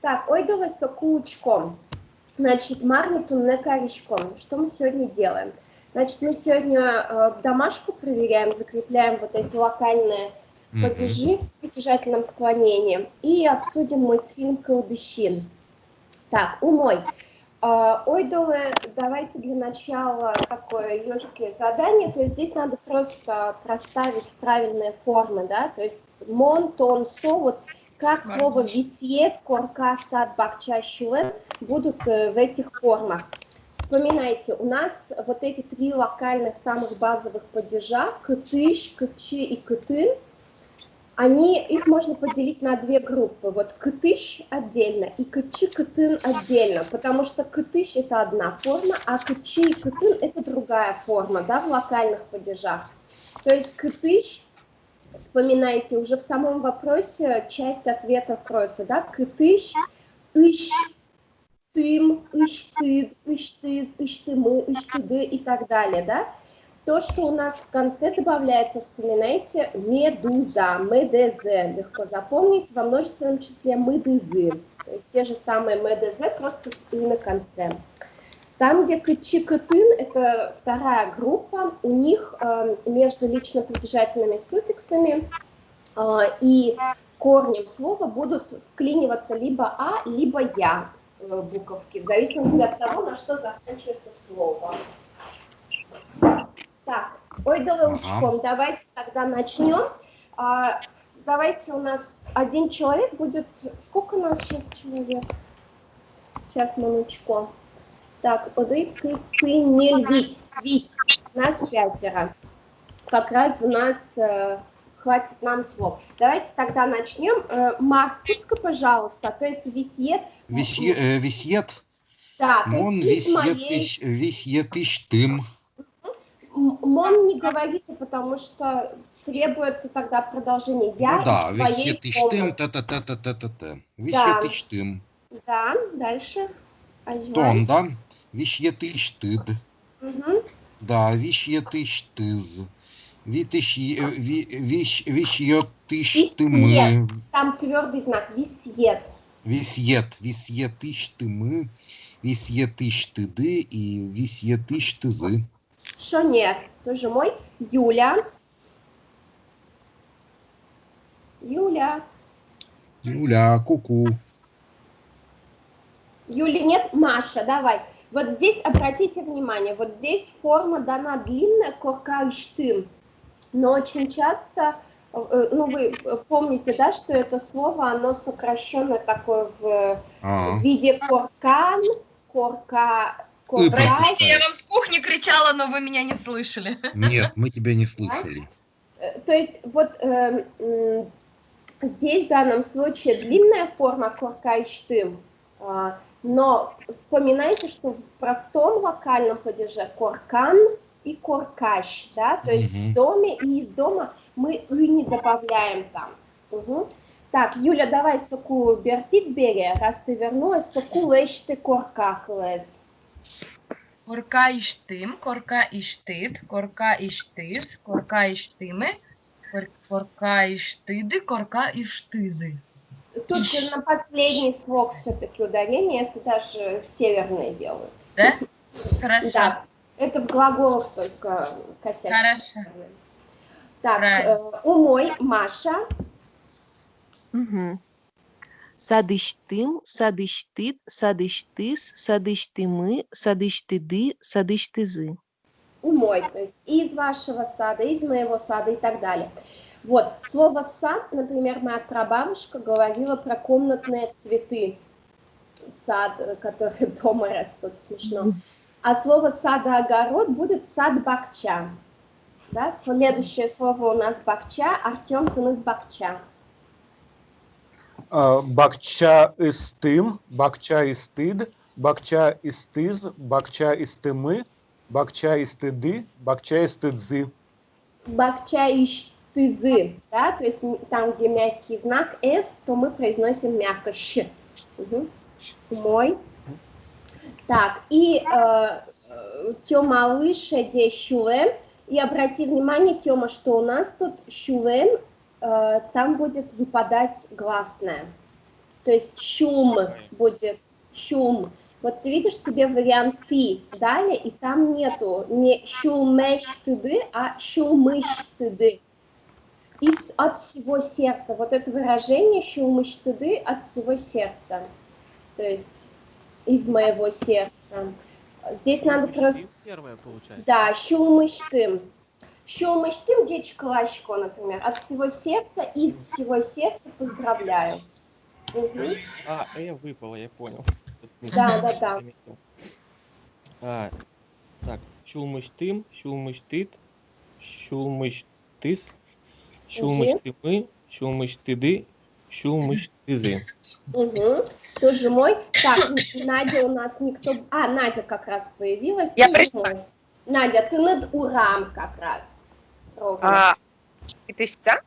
Так, ойдовый сокулочком. Значит, марнитун не корешком. Что мы сегодня делаем? Значит, мы сегодня домашку проверяем, закрепляем вот эти локальные падежи в притяжательном склонении и обсудим мультфильм «Колдыщин». Так, умой. Ойдовы, давайте для начала такое легкое задание. То есть здесь надо просто проставить в правильные формы, да, то есть мон, тон, со, вот как слово висьет, корка, сад, бакча, щулен будут в этих формах. Вспоминайте, у нас вот эти три локальных самых базовых падежа, кытыш, кытчи и кытын, их можно поделить на две группы. Вот кытыш отдельно и кытчи, кытын отдельно, потому что кытыш это одна форма, а кытчи и кытын это другая форма, да, в локальных падежах. То есть кытыш, вспоминайте, уже в самом вопросе часть ответа кроется, да, кытыш, ищ, тым, ищ, тыд, ищ, тыз, ищ, тымы, ищ, тыды и так далее, да. То, что у нас в конце добавляется, вспоминайте, медуза, медезе, легко запомнить, во множественном числе медызы, то есть те же самые медезе, просто с «и» на конце. Там, где кычи, кытын, это вторая группа, у них между лично-притяжательными суффиксами и корнем слова будут вклиниваться либо «а», либо «я» буковки, в зависимости от того, на что заканчивается слово. Так, ойдовый учком, давайте тогда начнем. Давайте у нас один человек будет... Сколько у нас сейчас человек? Сейчас минуточку. Так, Вить. Нас 5. Как раз у нас хватит нам слов. Давайте тогда начнем. Марк, пожалуйста, то есть висьет... Висьет? Да, мон висьетыш тым. Мон не говорите, потому что требуется тогда продолжение. Я да, из своей комнаты. Висьетыш тым. Да, дальше. Тон, да? Висьетыш тыд. Угу. Да, висьетыш тыз. Висьетыш тымы. Там твердый знак. Висьет. Висьетыш тымы. Висьетыш тыды и висьетыш тызы. Шонер, тоже мой. Юля. Ку-ку. Юли нет, Маша, давай. Вот здесь обратите внимание, вот здесь форма дана длинная, корка и штым. Но очень часто, ну вы помните, да, что это слово, оно сокращенное такое в виде коркан, корка... Простите, я вам с кухни кричала, но вы меня не слышали. Нет, мы тебя не слышали. Да? То есть вот здесь в данном случае длинная форма корка и штым, но вспоминайте, что в простом локальном падеже коркан и коркаш, да, то есть в доме и из дома мы «и» не добавляем там. Так, Юля, давай соку бертит бере, раз ты вернулась, соку лещ ты корках лез. Корка иштым, корка иштыд, корка иштыз, корка иштымы, корка иштыды, корка иштызы. Тут на последний слог все-таки ударение, это даже северные делают. Да? Хорошо. Да, это в глаголах только косячно. Хорошо. Так, умой, Маша. Угу. Садыштым, садыштыд, садыштыз, садыштымы, садыштыды, садыштызы. Умой, то есть из вашего сада, из моего сада и так далее. Вот, слово «сад», например, моя прабабушка говорила про комнатные цветы. Сад, который дома растут, смешно. А слово «сада-огород» будет «сад-бакча». Да? Следующее слово у нас «бакча». Артем, ты у нас «бакча». Бакча истым, бакча истыд, бакча истыз, бакча истымы, бакча истыды, бакча истыдзы. Бакча истызы, да, то есть там, где мягкий знак «с», то мы произносим мягко «щ». Мой. Так, и Тёма лыше де щулем. И обрати внимание, Тёма, что у нас тут щулем, там будет выпадать гласная. То есть шум будет шум. Вот ты видишь, тебе вариант ты дали, и там нету не шумештыды, а шумыштыды. И от всего сердца. Вот это выражение шумыштыды от всего сердца. То есть из моего сердца. Здесь надо просто... Первое получается. Да, шумыштым. Шумыштым, дечка Лашко, например, от всего сердца, из всего сердца поздравляю. Угу. А, выпало, я понял. Да. Так, шулмыштым, шулмыштыт, шулмыштыс, шулмыштымы, шулмыштыды, шулмыштызы. Угу. Тоже мой. Так, Надя у нас никто... А, Надя как раз появилась. Я тоже пришла. мой. Надя, ты над урам как раз. Ровно. И ты что?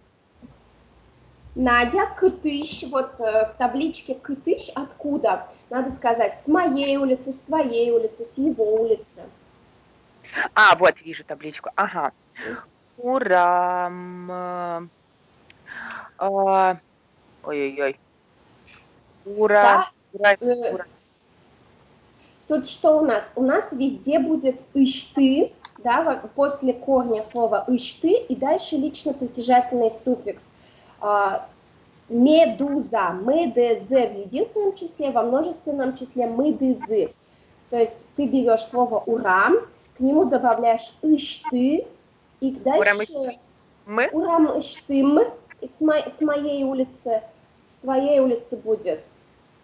Надя, Кытыш, вот в табличке Кытыш откуда? Надо сказать, с моей улицы, с твоей улицы, с его улицы. Вот, вижу табличку. Ага. Урам. Ой-ой-ой. Ура. Да. Ура. Тут что у нас? У нас везде будет ишты, да, после корня слова ишты, и дальше лично притяжательный суффикс. Медуза, медезе в единственном числе, во множественном числе медезы. То есть ты берешь слово урам, к нему добавляешь ишты, и дальше урам иштым, с моей улицы, с твоей улицы будет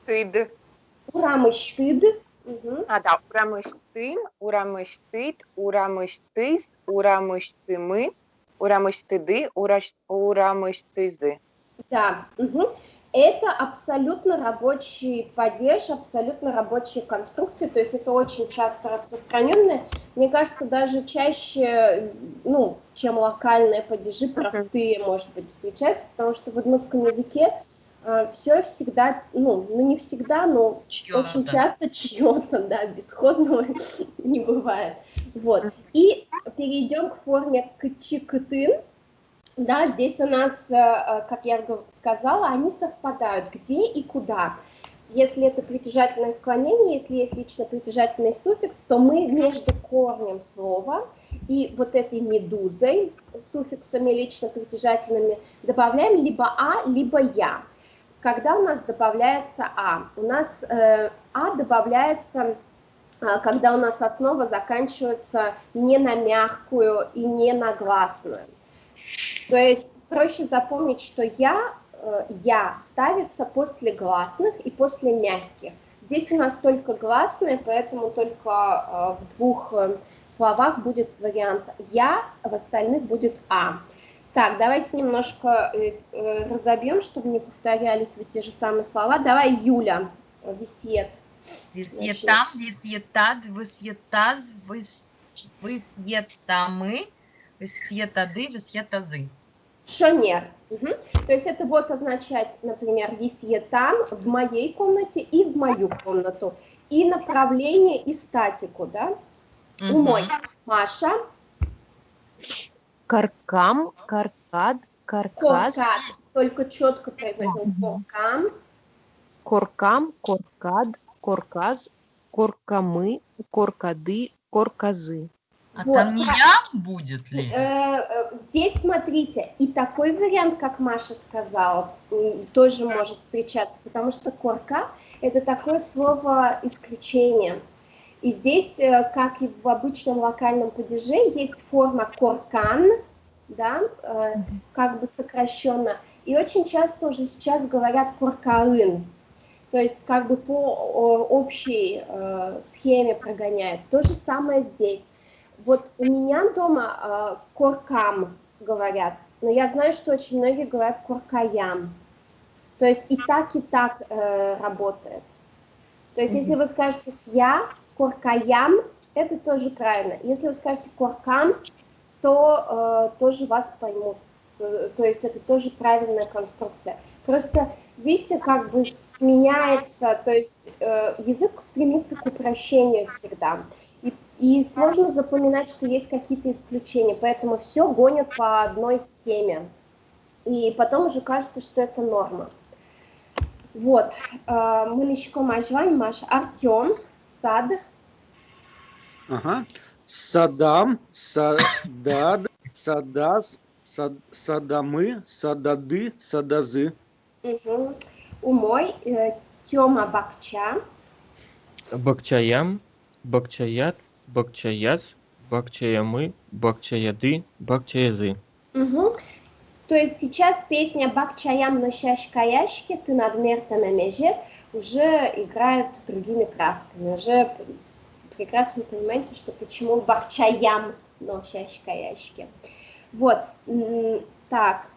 Тыд. урам иштыд. Угу. Да, урамыштым, урамыштыт, урамыштыс, урамыштымы, урамыштыды, урамыштызы. Да, угу. Это абсолютно рабочий падеж, абсолютно рабочие конструкции, то есть это очень часто распространенные, мне кажется, даже чаще, чем локальные падежи, простые, может быть, встречаются, потому что в удмуртском языке все всегда, не всегда, но очень часто чье-то, да, бесхозного не бывает. Вот. И перейдем к форме кычи-кытын. Да, здесь у нас, как я сказала, они совпадают где и куда. Если это притяжательное склонение, если есть лично притяжательный суффикс, то мы между корнем слова и вот этой медузой, суффиксами лично притяжательными, добавляем либо «а», либо «я». Когда у нас добавляется «а»? У нас «а» добавляется, когда у нас основа заканчивается не на мягкую и не на гласную. То есть проще запомнить, что «я» ставится после гласных и после мягких. Здесь у нас только гласные, поэтому только в двух словах будет вариант «я», в остальных будет «а». Так, давайте немножко разобьем, чтобы не повторялись вот те же самые слова. Давай, Юля, висьет. Висьетам, висьетад, висьетаз, висьетамы, висьетады, висьетазы. Шонер. Угу. То есть это будет означать, например, висьетам в моей комнате и в мою комнату. И направление, и статику, да? У мой. Маша. Каркам, каркад, каркас. Коркад. Только четко произносим. Коркам. Коркам, коркад, корказ, коркамы, коркады, корказы. А Вот. там не я будет ли? Здесь, смотрите, и такой вариант, как Маша сказала, тоже может встречаться, потому что корка – это такое слово исключение. И здесь, как и в обычном локальном падеже, есть форма коркан, да, как бы сокращенно, и очень часто уже сейчас говорят коркаын, то есть как бы по общей схеме прогоняют. То же самое здесь. Вот у меня дома коркам говорят, но я знаю, что очень многие говорят коркаям. То есть и так работает. То есть если вы скажете с я, коркаям, это тоже правильно. Если вы скажете коркам, то тоже вас поймут. То есть это тоже правильная конструкция. Просто видите, как бы сменяется, то есть язык стремится к упрощению всегда. И сложно запоминать, что есть какие-то исключения, поэтому все гонят по одной схеме. И потом уже кажется, что это норма. Вот, мынычком ажвань маш Артем, сад, Ага. Садам, садад, садас, садамы, садады, садазы. угу. Умой, Тёма Бакча, Бакчаям, бакчаят, бакчаяц, бакчаямы, бакчаяды, бакчаязы. угу. То есть сейчас песня Бакчаям на шашкаяшке, ты над мертвым межет уже играет другими красками, уже прекрасно понимаете, что почему Бакчаям на шашкаяшке. Вот, так,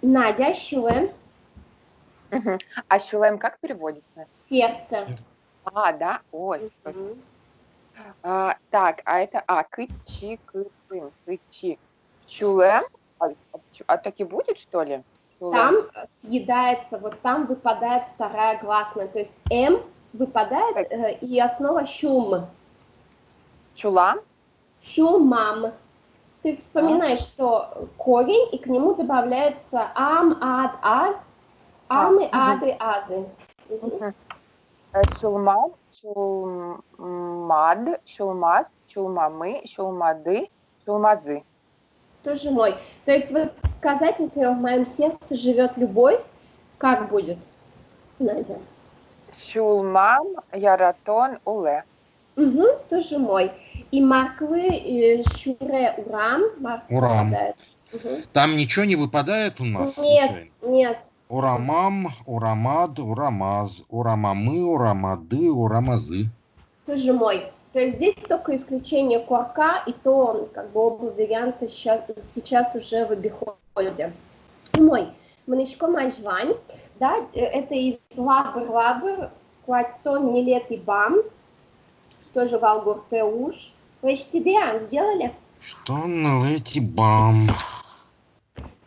Надя, Щулем, Мгм. А Шулем как переводится? сердце. А, да? Ой. Мгм. Так, а это кычи, кычи. Шулем? А так и будет, что ли? Шулем. Там съедается, вот там выпадает вторая гласная, то есть М выпадает, и основа щум. Чулам? Щумам. Ты вспоминаешь, что корень, и к нему добавляется ам, ад, аз, амы, ады, азы. Мгм. Мгм. Чулмам, чулмад, чулмаз, чулмамы, чулмады, чулмадзы. Тоже мой. То есть вот сказать, например, в моем сердце живет любовь, как будет, Надя? Чулмам, яратон, уле. Угу, тоже мой. И морквы, шуре, урам. Морква Урам. выпадает. Мгм. Там ничего не выпадает у нас Нет, случайно? нет. Урамам, урамад, урамаз, урамамы, урамады, урамазы. Тоже мой. То есть здесь только исключение корка, и то он, как бы оба варианта сейчас уже в обиходе. Мой. Мынычком ажвань, да, это из лабр, клатон, нелет и бам, тоже валгур теуш. Лэштидеан сделали? Что на эти бам?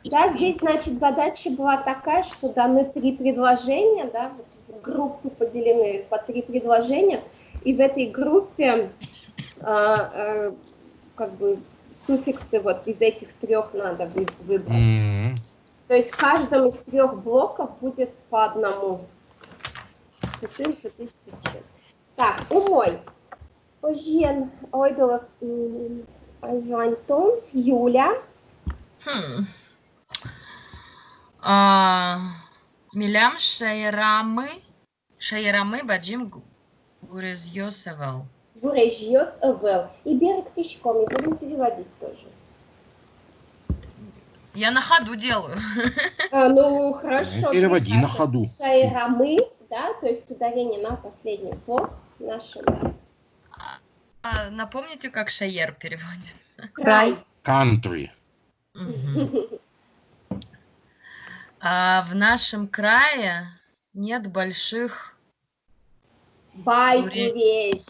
Да, здесь, значит, задача была такая, что даны 3 предложения, да, вот в группы поделены по 3 предложения, и в этой группе как бы суффиксы вот из этих 3 надо выбрать. М. То есть в каждом из 3 блоков будет по одному. Так, умой. Ожен, ойдолов, Антон, Юля. Милям шайрамы баджим гурезьёсевал. Гурежьёс Эвел. И берег тычком, и будем переводить тоже. Я на ходу делаю. Ну, хорошо. Переводи на прекрасно. ходу. Шайрамы, да, то есть ударение на последний слог наше, да. Напомните, как шайер переводится. Край. Country. Мгм. В нашем крае нет больших... Байгурещ.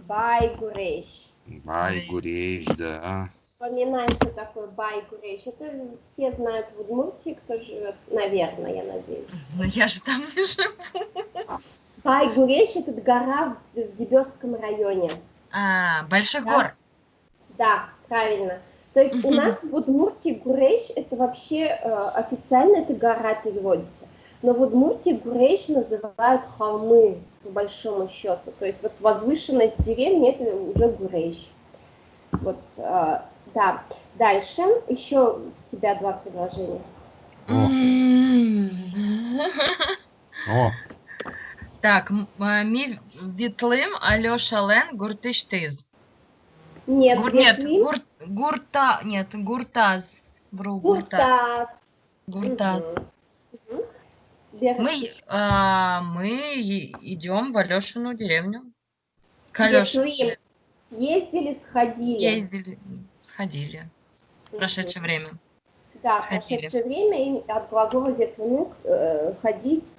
Байгурещ. Байгурещ, да. Вспоминаем, что такое Байгурещ. Это все знают в Удмуртии, кто живет, наверное, я надеюсь. Но я же там не живу. Байгурещ – это гора в Дебесском районе. Больших Да? гор. Да, правильно. То есть у нас в Удмуртии Гурещ – это вообще официально это гора переводится. Но в Удмуртии Гурещ называют холмы, по большому счету. То есть вот возвышенность деревни – это уже Гурещ. Вот, да. Дальше еще у тебя 2 предложения. О, Так, ми витлым Алёша Лен гуртыштыз. Нет, Гуртаз. Вру, Гуртаз. Гуртаз. Гуртаз. Угу. Мы идем в Алёшину деревню. К Алёше. Витлым. Съездили, сходили. Сходили. В прошедшее время. Да, в Сходили. прошедшее время и от глагола ветвяных ходить,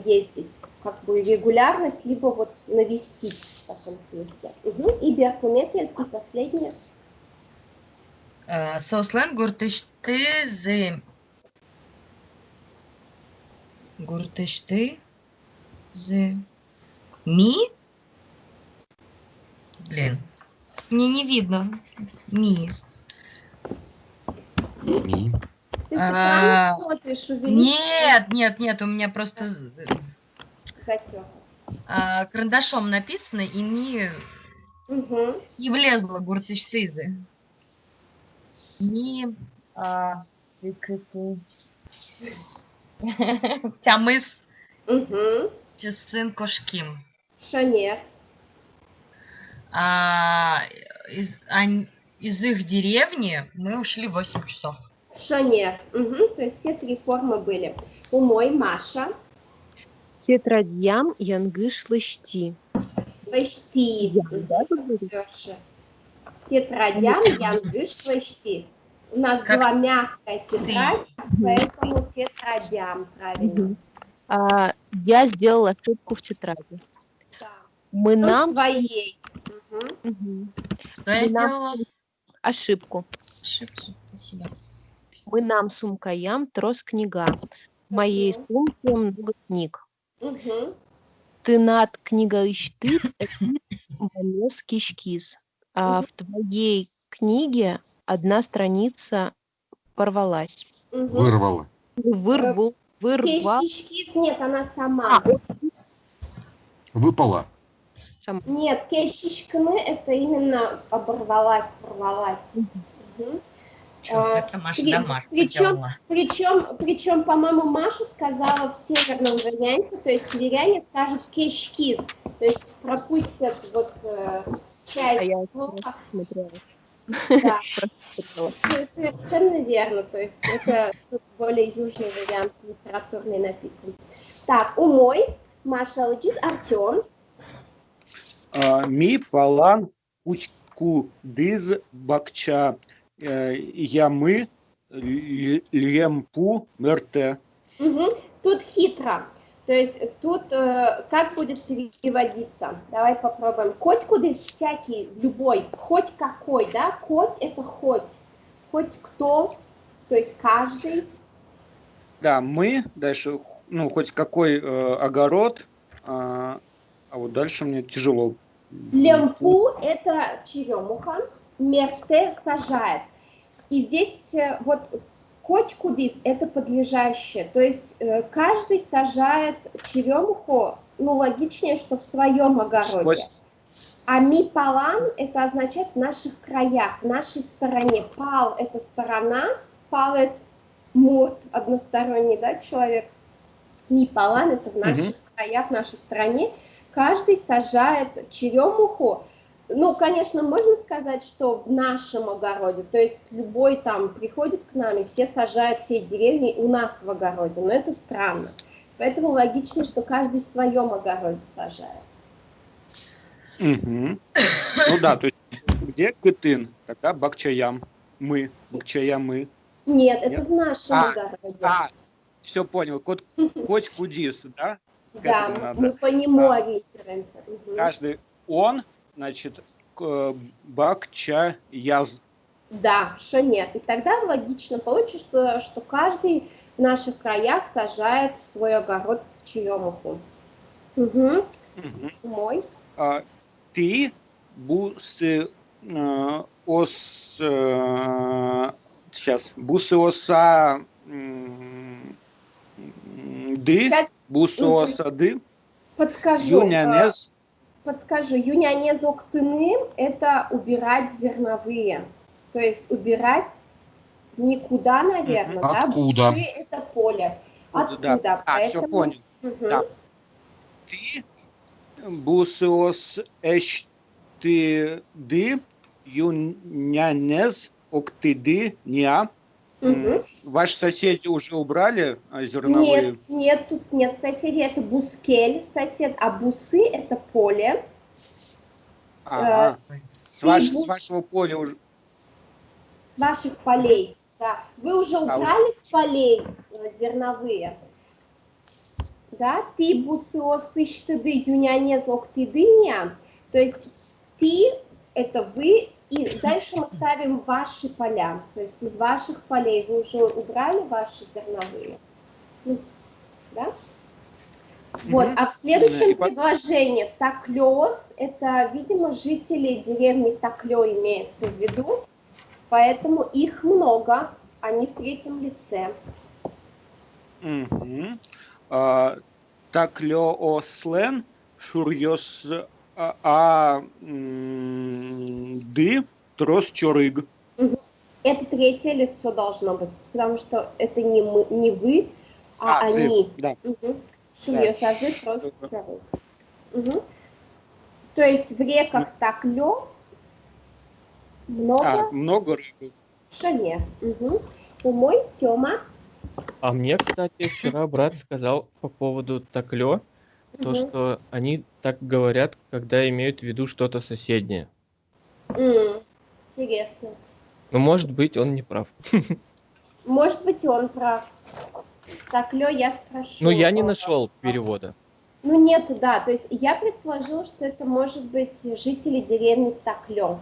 ездить. Как бы регулярность, либо вот навестить в таком смысле. Угу. И беркуметринский последний. Сослен гуртыштызы. Гуртыштызы. Ми? Блин. Мне не видно. Ми. ми. Ты экран смотришь, увеличь. Нет, у меня просто Затер. Карандашом написано, и Угу. не влезла гуртыштызы. Не... Тямыс Угу. чесын кошким. Шанер. Из их деревни мы ушли в 8 часов. Шанер. Угу. То есть все три формы были. Умой, Маша. Тетрадьям янгыш лышти. Лышти. Да, тут будет? Дальше. Тетрадям янгыш лышти. У нас Как была мягкая тетрадь, поэтому тетрадям, правильно. Я сделала ошибку в тетради. Да. Мы Ну, нам... своей. Угу. Мгм. Что я Мы нам сделала? ошибку. Ошибки. Спасибо. Мы нам сумкаям трос книга. В моей Мгм. сумке много книг. Угу. Ты над книгой штык, балес кишкис. А Мгм. в твоей книге одна страница порвалась. Угу. Вырвало. Вырвал. Кешишкис нет, она сама. Выпало. Нет, кешишкны это именно оборвалась, порвалась. Мгм. Чувствуется, Маша при- домашку причем- делала. Причем, по-моему, Маша сказала в северном варианте, то есть северяне скажут кешкис, то есть пропустят вот часть я слова. смотрела. Да, Смотрела. совершенно верно, то есть это тут более южный вариант литературный написан. Так, умой, Маша учит, Артем. Ми палан кучку дыз бакча ямы лемпу мерте. Угу. Тут хитро. То есть тут как будет переводиться? Давай попробуем. Хоть куда всякий, любой, хоть какой, да? Хоть это хоть кто, то есть каждый. Да, мы дальше, ну, хоть какой огород, а вот дальше мне тяжело. Лемпу это черемуха, мерте сажает. И здесь вот хоть кудис это подлежащее, то есть каждый сажает черемуху, ну логичнее, что в своем огороде. А ми палан это означает в наших краях, в нашей стороне. Пал это сторона, палес мурт односторонний, да, человек. Ми палан это в наших краях, в нашей стране. Каждый сажает черемуху. Ну, конечно, можно сказать, что в нашем огороде, то есть любой там приходит к нам, и все сажают всей деревни у нас в огороде, но это странно. Поэтому логично, что каждый в своем огороде сажает. Ну да, то есть где кытын, тогда бакчаям, мы, бакчаямы. Нет, это в нашем огороде. Все понял, хоть кудис, да? Да, этому мы надо. по нему ориентируемся. Угу. Каждый он, значит, бакчаяз. Да, что нет. И тогда логично получится, что каждый в наших краях сажает в свой огород черемуху. Угу. Мой. Ты бусыоса ды, Сейчас бусыоса ды, подскажу. юнянез. Подскажу. Юнянез октыны – это убирать зерновые. То есть убирать никуда, наверное, да? Откуда? Буши – это поле. Откуда? Да. Все понял. Угу. Да. Ты бусыос эшты ды, юнянез октыды ня. Угу. Ваши соседи уже убрали зерновые? Нет, тут нет соседей, это бускель сосед, а бусы это поле. Ага. С вашего поля уже. С ваших полей, да. Вы уже убрали с полей зерновые. Да, ты бусыосы штыды юнянез октыдыня, то есть ты это вы. И дальше мы ставим ваши поля. То есть из ваших полей вы уже убрали ваши зерновые. Да? Вот. А в следующем предложении таклёс, это, видимо, жители деревни Таклё имеется в виду. Поэтому их много, они в третьем лице. таклёослен шурьёс ды трос чорыг. Это третье лицо должно быть, потому что это не вы, а зы, они. да. Шурьёсазы просто чорыг. То есть в реках таклё много Много рыбы. шане. Мой Тёма. А мне, кстати, вчера брат сказал по поводу таклё, то, что они так говорят, когда имеют в виду что-то соседнее. Интересно. Но, может быть, он не прав. Может быть, он прав. Таклё я спрошу. Но я не нашел перевода. Ну, нету, да. То есть я предположила, что это может быть жители деревни Таклё.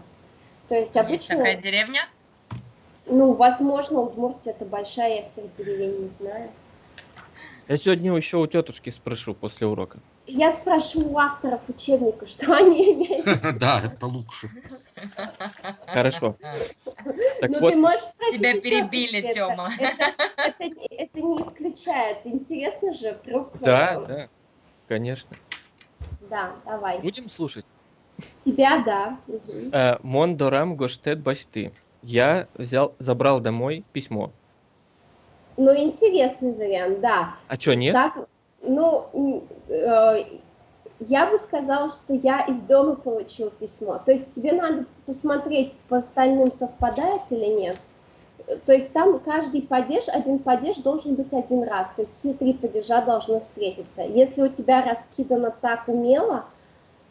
То есть Есть обычно, такая деревня? ну, возможно, Удмуртия это большая, я всех деревень не знаю. Я сегодня еще у тетушки спрошу после урока. Я спрошу у авторов учебника, что они имеют. Да, это лучше. Хорошо. Так Ну, вот, ты можешь спросить Тебя у перебили, тетушки, Тёма. Это не исключает. Интересно же, вдруг... да, конечно. Да, давай. Будем слушать. Тебя, да. Мондорам гоштет башты. Я забрал домой письмо. Ну, интересный вариант, да. А что, нет? Так, ну, я бы сказала, что я из дома получила письмо. То есть тебе надо посмотреть, по остальным совпадает или нет. То есть там каждый падеж, один падеж должен быть один раз. То есть все три падежа должны встретиться. Если у тебя раскидано так умело,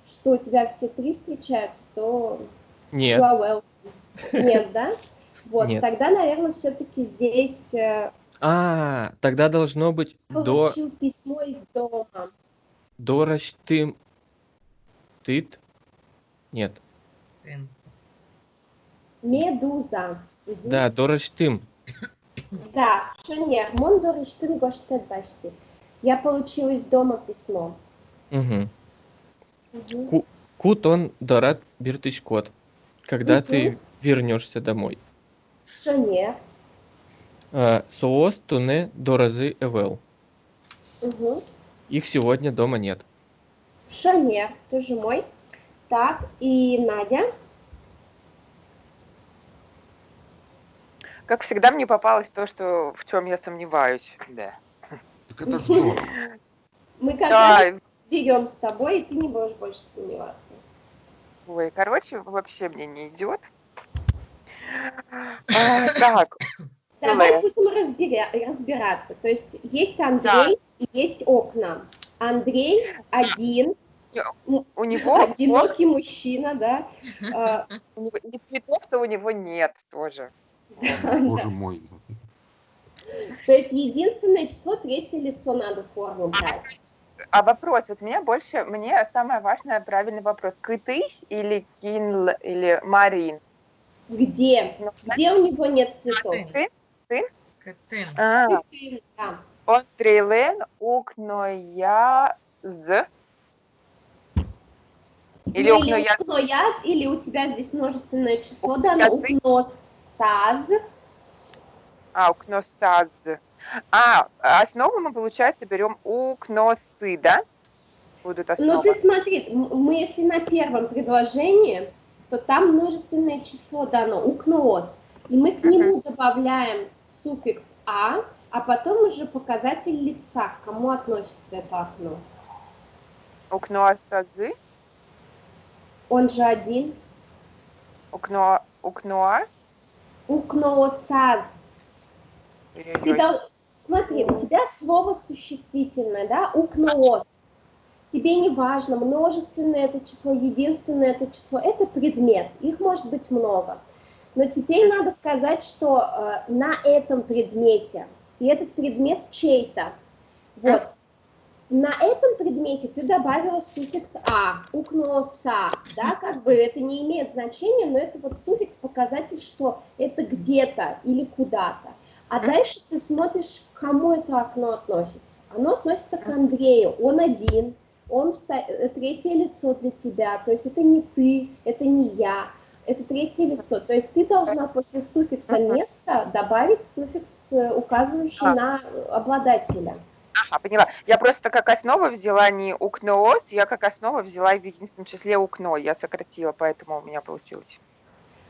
что у тебя все три встречаются, то... Нет. Well. Нет, да? Вот, Нет. тогда, наверное, все-таки здесь... Тогда должно быть Получил письмо из дома. дораштым тыт. Нет. Медуза. Да, дораштым. Да, шанер. Мон дораштым гоштет башты. Я получила из дома письмо. Угу. Кутон дорат биртышкот. Когда ты вернешься домой. Шанер. Соос туне доразы эвел. Их сегодня дома нет. Шанер, тоже мой. Так, и Надя. Как всегда, мне попалось то, что в чем я сомневаюсь. Да. Так это ж здорово. Мы когда берем с тобой, и ты не будешь больше сомневаться. Ой, короче, вообще мне не идет. Так. Давай будем разбираться. То есть Андрей и есть окна. Андрей один. У него одинокий мужчина, да. Не цветов, то у него нет тоже. Боже мой. То есть единственное число, третье лицо надо форму брать. А вопрос, вот мне самое важное, правильный вопрос. Кытыш или кинл, или марин? Где? Где у него нет цветов? Кытын. Кытын, да. Он трейлен укнояз. Или укнояз, или у тебя здесь множественное число, да, но укносаз. Укносаз. Основу мы, получается, берем укносы, да? Будут основы. Ну, ты смотри, мы если на первом предложении, то там множественное число дано, укнос. И мы к нему добавляем суффикс а потом уже показатель лица, к кому относится это окно. Укноасазы? Он же один. Укноас? Укноосаз. Смотри, у тебя слово существительное, да, укноос. Тебе не важно, множественное это число, единственное это число, это предмет, их может быть много. Но теперь надо сказать, что на этом предмете, и этот предмет чей-то, вот, на этом предмете ты добавила суффикс «а», «укноса», да, как бы это не имеет значения, но это вот суффикс показатель, что это где-то или куда-то. А дальше ты смотришь, к кому это окно относится. Оно относится к Андрею, он один, он третье лицо для тебя, то есть это не ты, это не я, это третье лицо. То есть ты должна после суффикса «место» добавить суффикс, указывающий на обладателя. Ага, поняла. Я просто как основу взяла не укноос, я как основу взяла в единственном числе укно. Я сократила, поэтому у меня получилось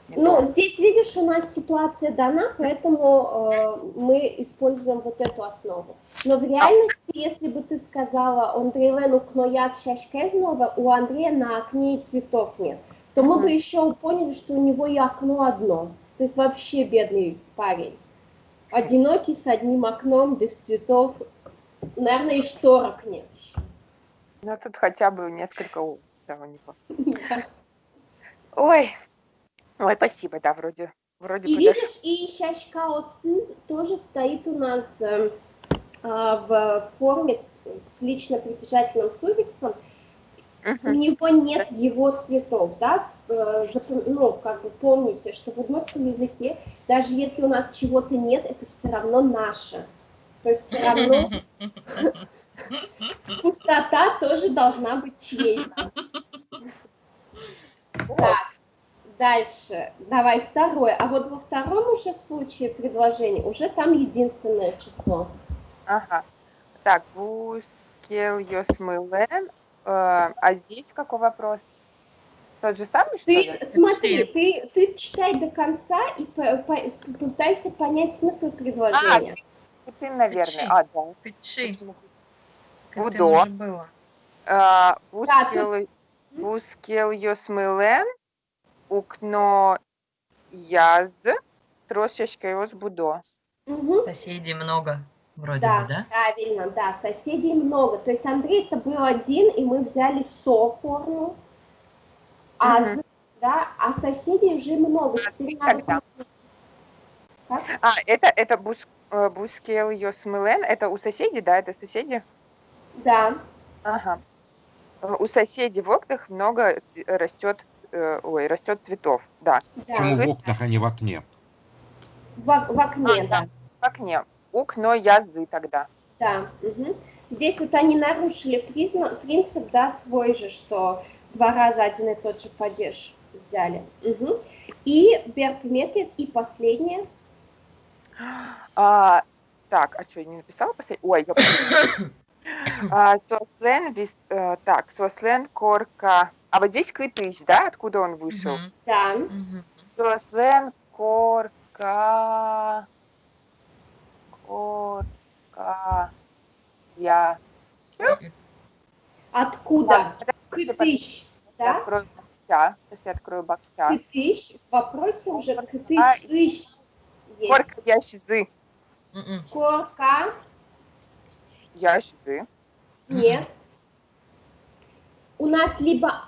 не Ну, то. здесь, видишь, у нас ситуация дана, поэтому мы используем вот эту основу. Но в реальности, если бы ты сказала, Андрей укно я шашкезнова, у Андрея на окне и цветов нет, то мы бы еще поняли, что у него и окно одно. То есть вообще бедный парень. Одинокий с одним окном, без цветов. Наверное, и шторок нет еще. Ну, тут хотя бы несколько того неплохо. Ой, спасибо, да, вроде И бы даже. видишь, и шашкаосыз тоже стоит у нас в форме с лично-притяжательным суффиксом. У него нет его цветов, да, ну, как бы помните, что в удмуртском языке, даже если у нас чего-то нет, это все равно наше. То есть все равно пустота тоже должна быть чьей-то. Так, дальше, давай второе. А вот во втором уже случае предложения, уже там единственное число. Ага. Так, бускельосмылен. А здесь какой вопрос? Тот же самый, что ли? Ты смотри, ты читай до конца и попытайся понять смысл предложения. Ты, наверное. Кычи. А, да. Кычи. Почему? Как Будо. там уже было. Бускельосмылен. Укно яз. Трошечкой будо. Угу. Соседей много, вроде Да, бы, да? правильно, да, соседей много. То есть Андрей это был один, и мы взяли со форму, аз, да, а соседей уже много. Теперь надо смотреть. Как? А, это бускельосмылен, это у соседей, да, это соседи? Да. Ага. У соседей в окнах много растет цветов, да. Почему Да. в окнах, а не в окне? В окне, да. В окне. Укно язы тогда. Да. Угу. Здесь вот они нарушили принцип, да, свой же, что 2 раза один и тот же падеж взяли. Угу. И Берпметис, и последнее. Так, а что, я не написала последнее? Ой, я Сослен корка. А вот здесь Кытыч, да? Откуда он вышел? Да. Сослен корка. Я. Откуда? Кытыч, Я да? открою бакча. Сейчас я открою бакча. Кытыч. В вопросе уже кытыч, ищ. Корка ящзы. Корка. Ящзы. Нет. У нас либо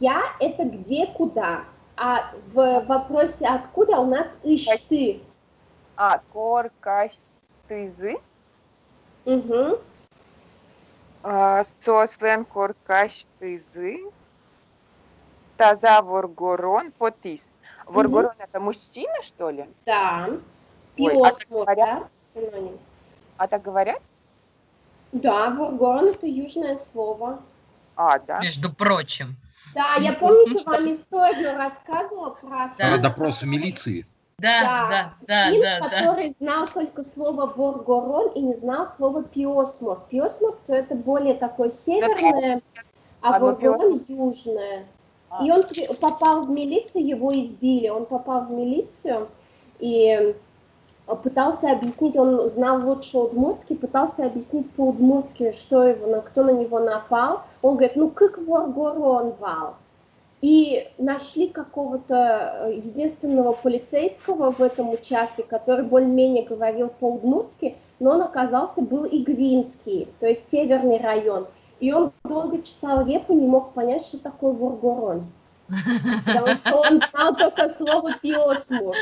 я это где, куда. А в вопросе откуда у нас ищ ты. Коркаштызы. Угу. Сослен коркаштызы. Таза воргорон потис. Воргорон это мужчина, что ли? Да. Ой, Пиосмор, да? Синоним. А так говорят? Да, воргорон это южное слово. Да. Между прочим. Да, я помните, вам историю рассказывала про Про допрос в милиции. Да. который знал только слово воргорон и не знал слова пиосмор. Пиосмор то это более такое северное, а воргорон южное. И он попал в милицию, его избили. Он попал в милицию и пытался объяснить, он знал лучше удмуртский, пытался объяснить по-удмуртски, кто на него напал. Он говорит, как воргорон вал. И нашли какого-то единственного полицейского в этом участке, который более-менее говорил по-удмуртски, но он оказался, был игринский, то есть северный район. И он долго читал репу, не мог понять, что такое воргорон. Потому что он знал только слово пиосмур.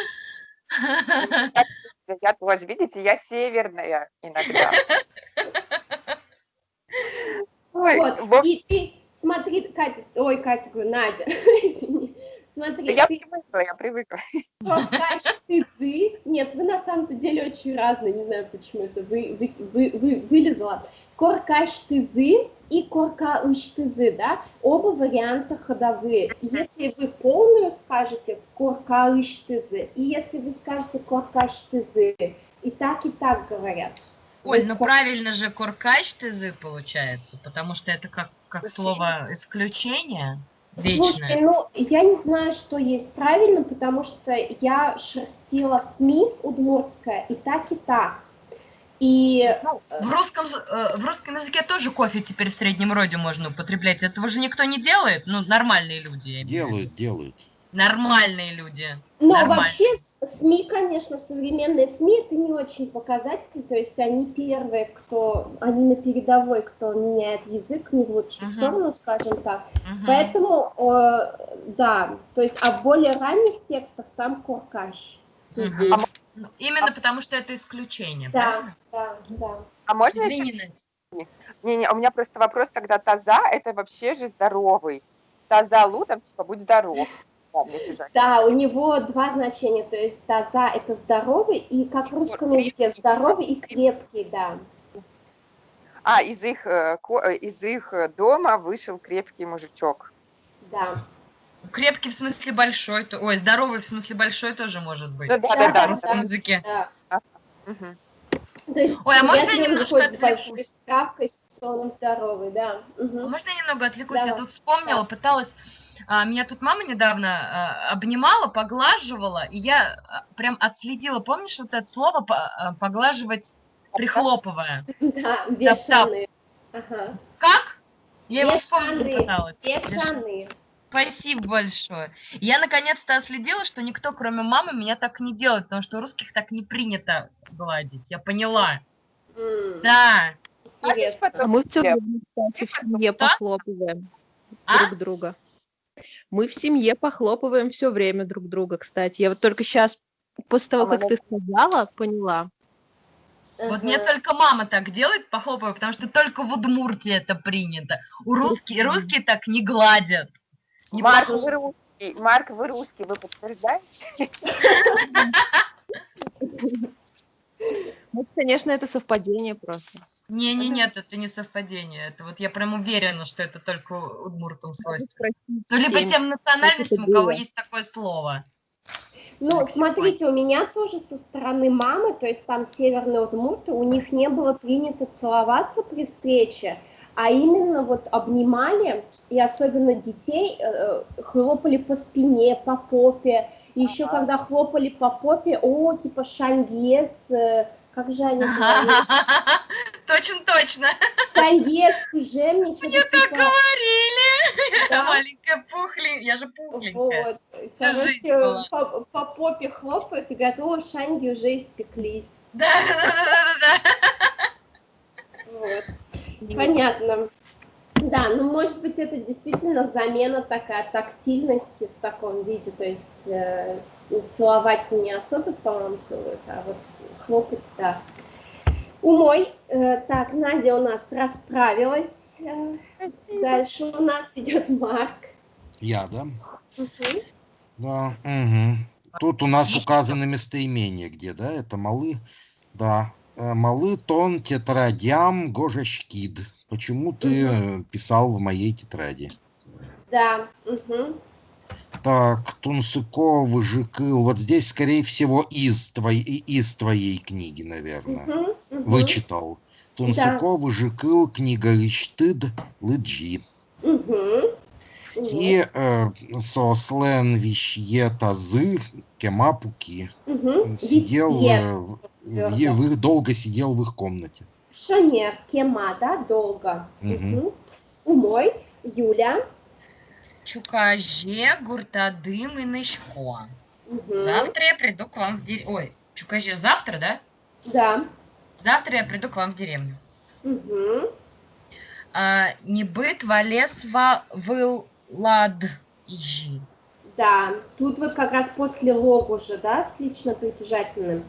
Я тоже, видите, я северная иногда. Вот. И ты смотри, Катя, говорю, Надя, извини. Смотри, я привыкла. Нет, вы на самом-то деле очень разные, не знаю, почему это вылезло. Коркаштызы и коркаыштызы, да, оба варианта ходовые. Если вы полную скажете коркаыштызы, и если вы скажете коркаштызы, и так говорят. Оль, есть ну правильно же куркач тызы получается, потому что это как слово исключение Слушай, вечное. ну, я не знаю, что есть правильно, потому что я шерстила СМИ удмуртское и так, и так. И Ну, в русском языке тоже кофе теперь в среднем роде можно употреблять. Этого же никто не делает. Ну, нормальные люди, я имею в виду. Делают. Нормальные люди. Но Нормально. вообще СМИ, конечно, современные СМИ, это не очень показатель, то есть они первые, они на передовой, кто меняет язык не в лучшую сторону, скажем так. Поэтому, да, то есть, а в более ранних текстах там куркаш. Именно потому, что это исключение, Да, правильно? да. А можно Извини, еще? Надь. Не, у меня просто вопрос, тогда таза это вообще же здоровый. Таза лу, там типа будь здоров. Да, у него два значения, то есть таза это здоровый, и как в русском языке здоровый и крепкий, да. А, из их дома вышел крепкий мужичок. Да. Крепкий в смысле большой, ой, здоровый в смысле большой тоже может быть. Ну, да. В русском языке. Да. Угу. То есть, ой, а можно я если он немножко выходит с большой отвлекусь? справкой, что он здоровый, да. Угу. А можно я немного отвлекусь? Давай. Я тут вспомнила, пыталась... Меня тут мама недавно обнимала, поглаживала, и я прям отследила. Помнишь вот это слово поглаживать, прихлопывая? Да, бешеные. Ага. Как? Я его вспомнила. Бешеные. Бешеные. Спасибо большое. Я наконец-то отследила, что никто, кроме мамы, меня так не делает, потому что у русских так не принято гладить. Я поняла. Да. Интересно. А мы все время, кстати, в семье похлопываем друг друга. Мы в семье похлопываем все время друг друга, кстати. Я вот только сейчас, после того, как ты сказала, поняла. Вот мне только мама так делает, похлопываю, потому что только в Удмуртии это принято. Русские так не гладят. Марк, вы русский, вы подтверждаете? Ну, конечно, это совпадение просто. Нет, это не совпадение. Это вот я прям уверена, что это только удмуртам свойственно. Ну, либо тем национальностям, у кого есть такое слово. Ну, смотрите, у меня тоже со стороны мамы, то есть там северные удмурты, у них не было принято целоваться при встрече, а именно вот обнимали, и особенно детей хлопали по спине, по попе. И еще когда хлопали по попе, типа шангес, как же они говорят? Точно. Шангес, кужем, ничего мне типа... так говорили. Да? Маленькая пухленькая, я же пухленькая. Вот. Короче, по попе хлопают и говорят, шанги уже испеклись. Да. Вот. Понятно. Да, ну может быть это действительно замена такая тактильности в таком виде, то есть целовать не особо, по-моему, целуют, а вот хлопать, да. Умой. Так, Надя у нас расправилась. Дальше у нас идет Марк. Я, да? Угу. Да. Угу. Тут у нас указаны местоимения, где, да? Это малы. Да. Малы тон тетрадям гожешкид. Почему ты писал в моей тетради? Да. Угу. Так, Тунсыко выжикыл. Вот здесь, скорее всего, из твоей книги, наверное. Вычитал. Тунсыко выжикыл книга Иштыд Лыджи. И сослен вещье тазы кемапуки. Сидел, долго сидел в их комнате. Шонер, кема, да, долго. Умой, Юля. Чукаже, гуртадым и нышко. Завтра я приду к вам в деревню. Ой, Чукаже завтра, да? Да. Завтра я приду к вам в деревню. Не быт валес вылад ижи. Да, тут вот как раз после лог уже, да, с лично притяжательным.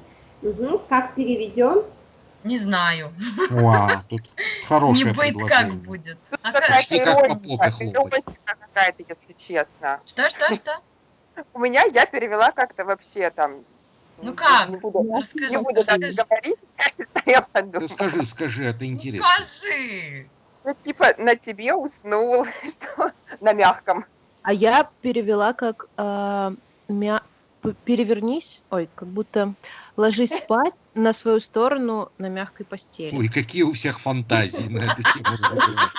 Как переведем? Не знаю. Тут хорошее не быт предложение. как будет. Почти как по попе хлопать. Какая-то, если честно. Что? У меня я перевела как-то вообще там. Ну как? Не буду Расскажи. так говорить, что я подумала. Скажи, это интересно. Скажи. Ну, типа, на тебе уснул, что на мягком. А я перевела как перевернись, ой, как будто ложись спать на свою сторону на мягкой постели. Ой, какие у всех фантазии на эту тему разыграть.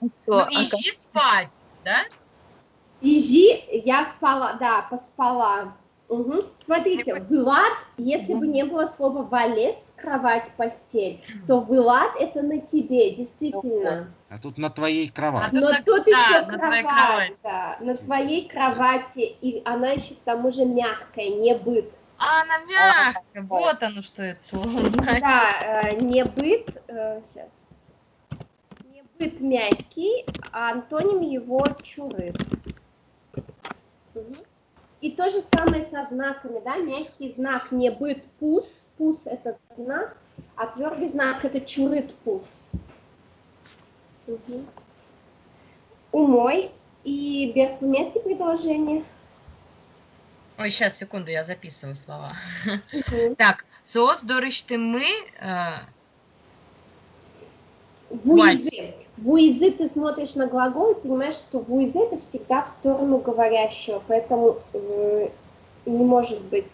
Ну, иди спать, да? Ижи, я спала, да, поспала. Угу. Смотрите, Влад, если бы не было слова «валез», кровать, постель, то Влад это на тебе, действительно. А тут на твоей кровати. Но на- тут да, еще на твоей кровать, кровати. да, на твоей кровати, и она еще к тому же мягкая, не быт. А, она мягкая. Вот оно, что это слово значит. Да, не быт, сейчас. Не быт мягкий, а антоним его чуры. Мгм. И то же самое со знаками, да, мягкий знак не быт пус, пус это знак, а твердый знак это чурыт пус. Мгм. Умой и беркуметки предложения. Ой, сейчас, секунду, я записываю слова. Мгм. Так, соос дорышты мы. Вуизы. Вуизы ты смотришь на глагол и понимаешь, что вуизы это всегда в сторону говорящего, поэтому не может быть.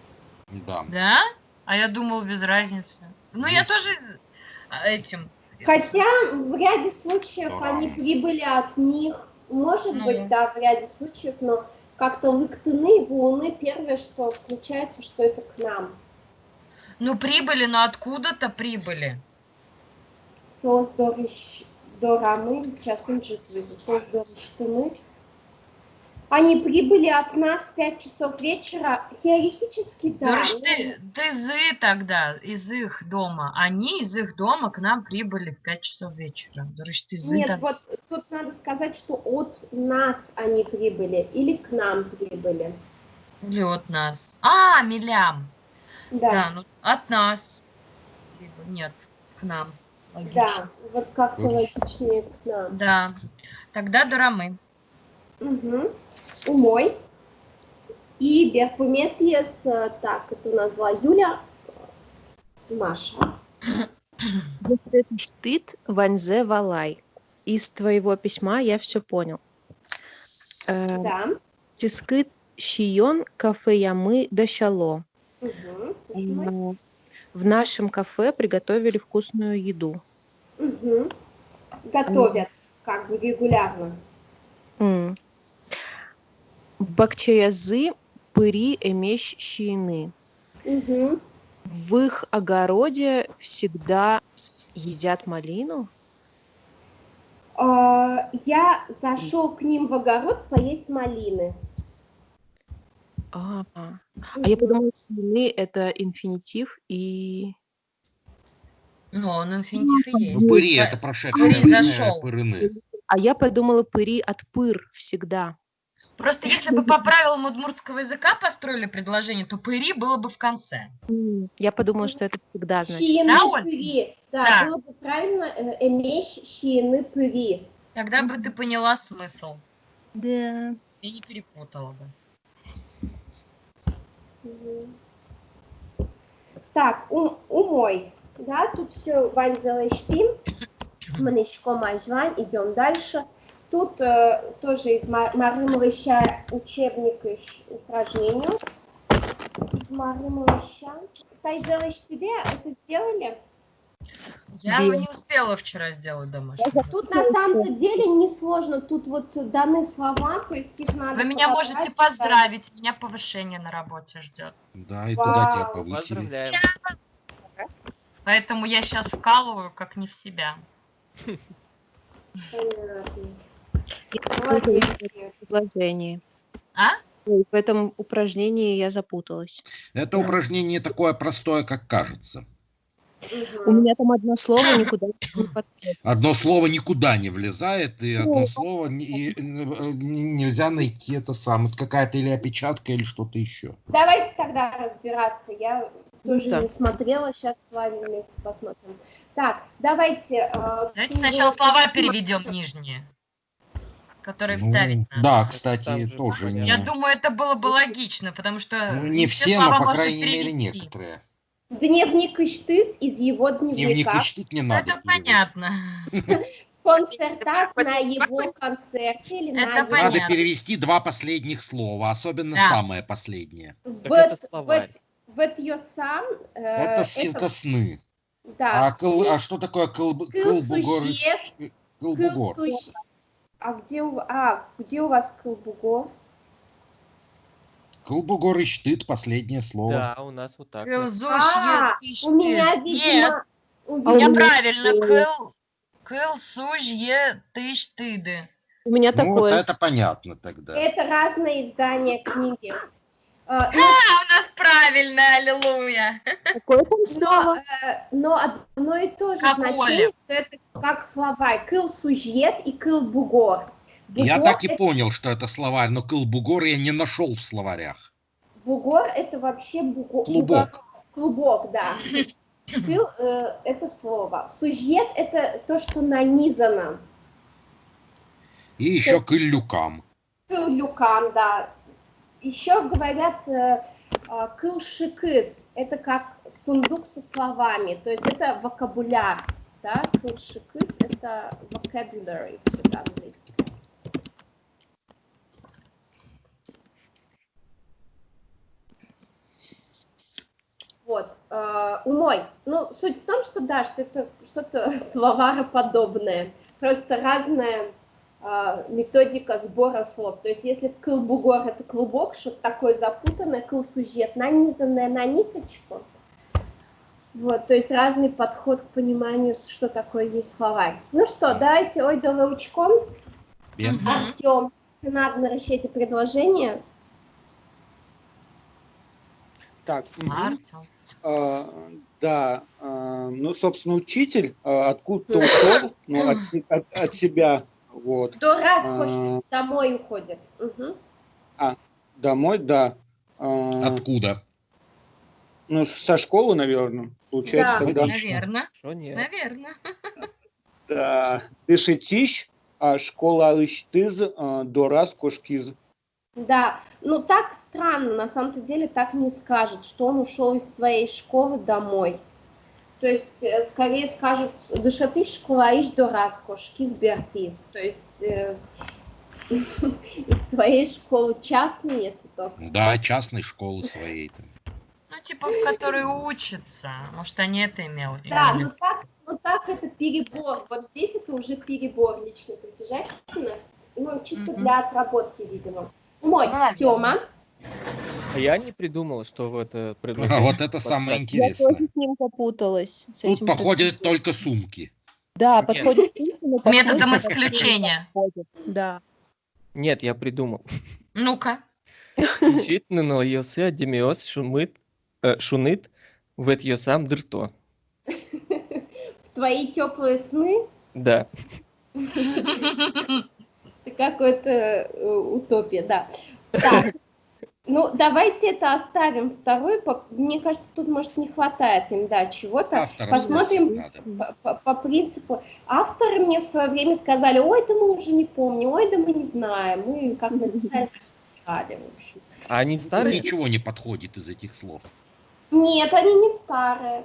Да. Да? А я думал, без разницы. Ну, я Есть. тоже этим. Хотя в ряде случаев Здорово. они прибыли от них, может Ну. быть, да, в ряде случаев, но как-то лыктыны, вуны, первое, что случается, что это к нам. Ну, прибыли, но откуда-то прибыли. Сос дорамы, сейчас он же сос дорыштыны. Они прибыли от нас в 5 часов вечера. Теоретически, да. Дорышты, ты зы тогда из их дома. Они из их дома к нам прибыли в 5 часов вечера. Дорышты зы Нет, тогда. вот тут надо сказать, что от нас они прибыли или к нам прибыли. Или от нас. А, милям. Да, Да, ну от нас. Нет, к нам. Логично. да, вот как-то логичнее к нам. Да. Тогда дорамы. Угу. Умой. И Беркуметьес, так, это у нас была Юля, Маша. Если это стыд, ванзе валай. Из твоего письма я все понял. Да. Тискыт шион кафе ямы дощало. Угу. В нашем кафе приготовили вкусную еду. Угу. Готовят как бы регулярно. Бакчаязы пыри эмещ щины. Угу. В их огороде всегда едят малину? Я зашел к ним в огород поесть малины. А я подумала, щины это инфинитив и... Ну, он инфинитив и есть. Ну, пыри это прошедшее Пыри время, зашел. пырыны. А я подумала, пыри от пыр всегда. Просто если бы по правилам удмуртского языка построили предложение, то пыри было бы в конце. Я подумала, что это всегда значит. Щины Да, Оль? пыри. Да, Да. было бы правильно эмещ щины пыри. Тогда бы ты поняла смысл Да. и не перепутала бы. Так, умой. Да, тут все Вань залечтим. Мы ничком Айжвань, идем дальше. Тут тоже из Мары Малыша учебник упражнений. Из Мары Малыша. Тайзелечтиде это сделали? Я его не успела вчера сделать домашний. Тут на самом-то деле несложно. Тут вот даны слова, то есть их надо... Вы меня подобрать. можете поздравить, меня повышение на работе ждет. Да, и куда тебя Вау. повысили? Поздравляем. Поэтому я сейчас вкалываю как не в себя. Понятно. Я Молодец. в предложении. А? Ой, в этом упражнении я запуталась. Это упражнение такое простое, как кажется. У меня там одно слово никуда не подходит. Одно слово никуда не влезает, и одно слово нельзя найти это самое. Это какая-то или опечатка, или что-то еще. Давайте тогда разбираться. Я тоже Да. не смотрела. Сейчас с вами вместе посмотрим. Так, давайте... Давайте сначала слова переведем нижние, которые вставить надо. Да, Там кстати, же тоже не, Я думаю, это было бы логично, потому что не все, но слова по можно крайней мере перевести. некоторые. Дневник Иштыс из его Дневник дневника. чтить не надо. Это понятно. концертас на его концерте или на Это его... понятно. Надо перевести два последних слова, особенно Да. самое последнее. Так это словарь. Вот ее сам... Это сны. Да. А что такое кылбугор? Кыл-сужет. Кылбугор. А где у вас кылбугор? Кылбугор и штыт, последнее слово. Да, у нас вот так. У меня, Нет, видимо... у меня правильно. Кыл сужье тыштыды. У меня Ну, вот такое. это понятно тогда. Это разные издания книги. У нас правильно, аллилуйя. Какое там слово? Но одно и то же Как значение, Оля. что это как слова кыл-сужьет и кыл-бугор. Я Бугор так и это- понял, что это словарь, но кылбугор я не нашел в словарях. Бугор это вообще Клубок. Клубок, да. Кыл это слово. Сужьет это то, что нанизано. И еще кыллюкам. Кыл-люкан, да. Еще говорят кыл-шикыс. Это как сундук со словами. То есть это вокабуляр. Да? Кыл-шикыс это vocabulary. Это английский. Вот, умой. Ну, суть в том, что да, что это что-то словароподобное. Просто разная методика сбора слов. То есть, если кылбугор это клубок, что-то такое запутанное, кыл-сужет нанизанное на ниточку. Вот, то есть разный подход к пониманию, что такое есть словарь. Ну что, давайте ойдолаучком. Артем, тебе надо наращать это предложение. Так, Артём. да, ну, собственно, учитель откуда-то ушел, ну, от себя, вот. До раз домой уходит. Угу. Домой, да. Откуда? Ну, со школы, наверное, получается Да. тогда. Логично. Наверное. Что нет? Наверное. Да. Дышитищ, школа алыштыз, до раз кошкиз. Да, ну так странно, на самом-то деле так не скажет, что он ушел из своей школы домой. То есть скорее скажут дышатыш школа иш до раз кошкиз бертиз. То есть из своей школы частной, если только. Да, частной школы своей. Там. Ну, типа, в которой учатся. Может, они это имели. Да, ну так это перебор. Вот здесь это уже перебор лично притяжательно. Ну, чисто для отработки, видимо. Мой, Ну, Тёма. А я не придумал, что в это А предложение. вот это самое Я интересное. тоже с ним запуталась. с Тут этим походят только сумки. Да, Нет. подходит. Методом исключения. Да. Нет, я придумал. Ну-ка. Исключительно на йосе демиос шунит вет йосам дырто. В твои теплые сны Да. это какая-то утопия, да. Так, ну давайте это оставим второй. Мне кажется, тут может не хватает им, да, чего-то. Автором Посмотрим спросить надо. по принципу. Авторы мне в свое время сказали, ой, да мы уже не помним, ой, да мы не знаем. Мы как написали, писали, в общем. А они старые? Ничего не подходит из этих слов. Нет, они не старые.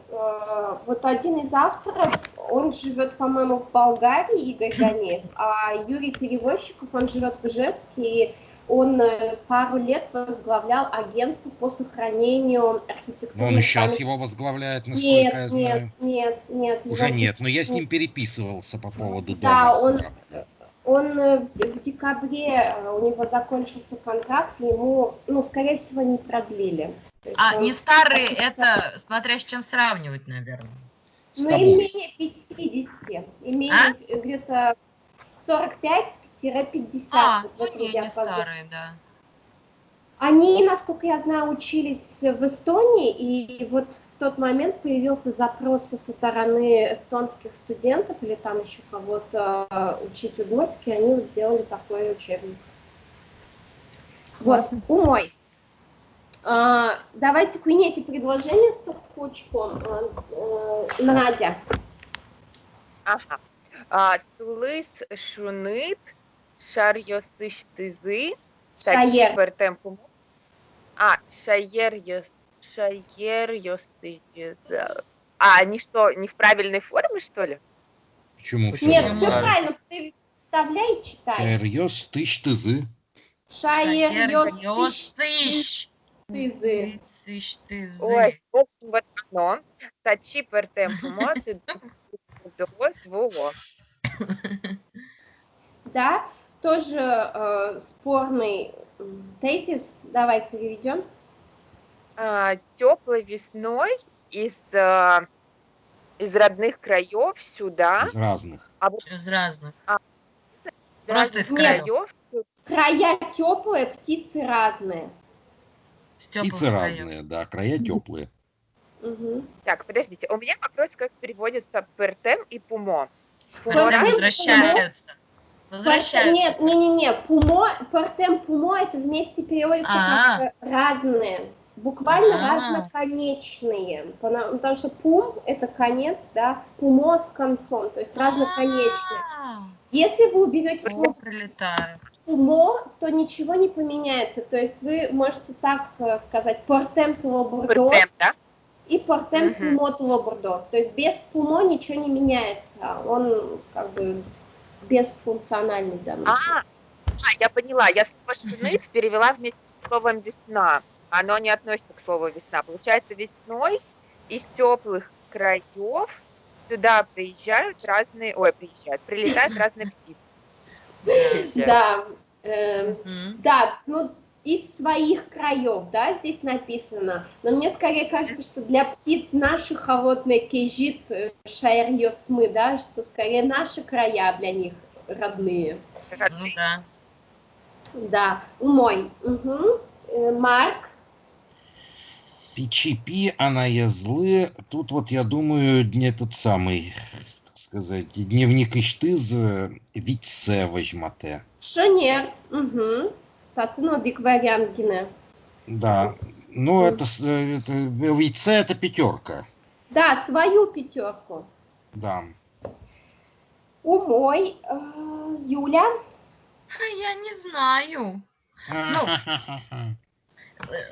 Вот один из авторов, он живет, по-моему, в Болгарии, Игорь Ганеев, а Юрий Перевозчиков, он живет в Ижевске, и он пару лет возглавлял агентство по сохранению архитектуры. Но он и сейчас его возглавляет, насколько я знаю. Нет. Уже нет, но я с ним переписывался по поводу Да, дома. он в декабре, у него закончился контракт, и ему, ну, скорее всего, не продлили. То есть А он- не старые, это смотря с чем сравнивать, наверное. С Ну, тобой. им менее 50, имеет где-то 45-50. вот в этом не диапазоне. старые, да. Они, насколько я знаю, учились в Эстонии, и вот в тот момент появился запрос со стороны эстонских студентов или там еще кого-то учить удмуртский, они вот сделали такой учебник. Вот, умой. Давайте куйните предложение с кучком. Надя. Ага. Тулыс шунит шарьёстыштызы. Шаер. Темпу. Шаер ёстыштызы. А, они что, не в правильной форме, что ли? Почему Почему? все Нет, Почему? все равно? правильно. Ты вставляй и читай. Шайрьёс тыщ тызы. Шаер, ёс, Сыщ. тызы. Сыщ, тызы. Ой, в общем, вот оно. Тачи пер темпумо, ты во. Да, тоже спорный тезис. Давай переведем. Теплой весной из родных краев сюда, Из разных. Из разных. из Просто разных из краев. Края теплые, птицы разные. С тёплых Птицы краёв. разные, да, края теплые. Угу. Так, подождите, у меня вопрос, как переводится пертем и пумо. Пертем Пертем, возвращаются. Нет, не. Пумо, пертем, пумо это вместе переводится как разные. Буквально разноконечные. Потому что пум это конец, да, пумо с концом, то есть разноконечные. Если вы уберете слово пумо, то ничего не поменяется. То есть вы можете так сказать пертем тлобурдос и пертем пумо тлобурдос. То есть без пумо ничего не меняется. Он как бы бесфункциональный в данном случае. Я поняла. Я слово «шныц» перевела вместе с словом «весна». Оно не относится к слову «весна». Получается, весной из теплых краев сюда прилетают разные птицы. Да, да, ну из своих краев, да, здесь написано. Но мне скорее кажется, что для птиц наши холодные кежит шайрьёсмы, да, что скорее наши края для них родные. Ну да. Да, умой. Марк. Пичипи, она язлы. Тут вот, я думаю, этот самый, так сказать, дневник Иштыз Витсе возьмате. Шонер. Татно диквариангине. Да, ну это Витсе это пятерка. Да, свою пятерку. Да. Умой. Юля. Я не знаю.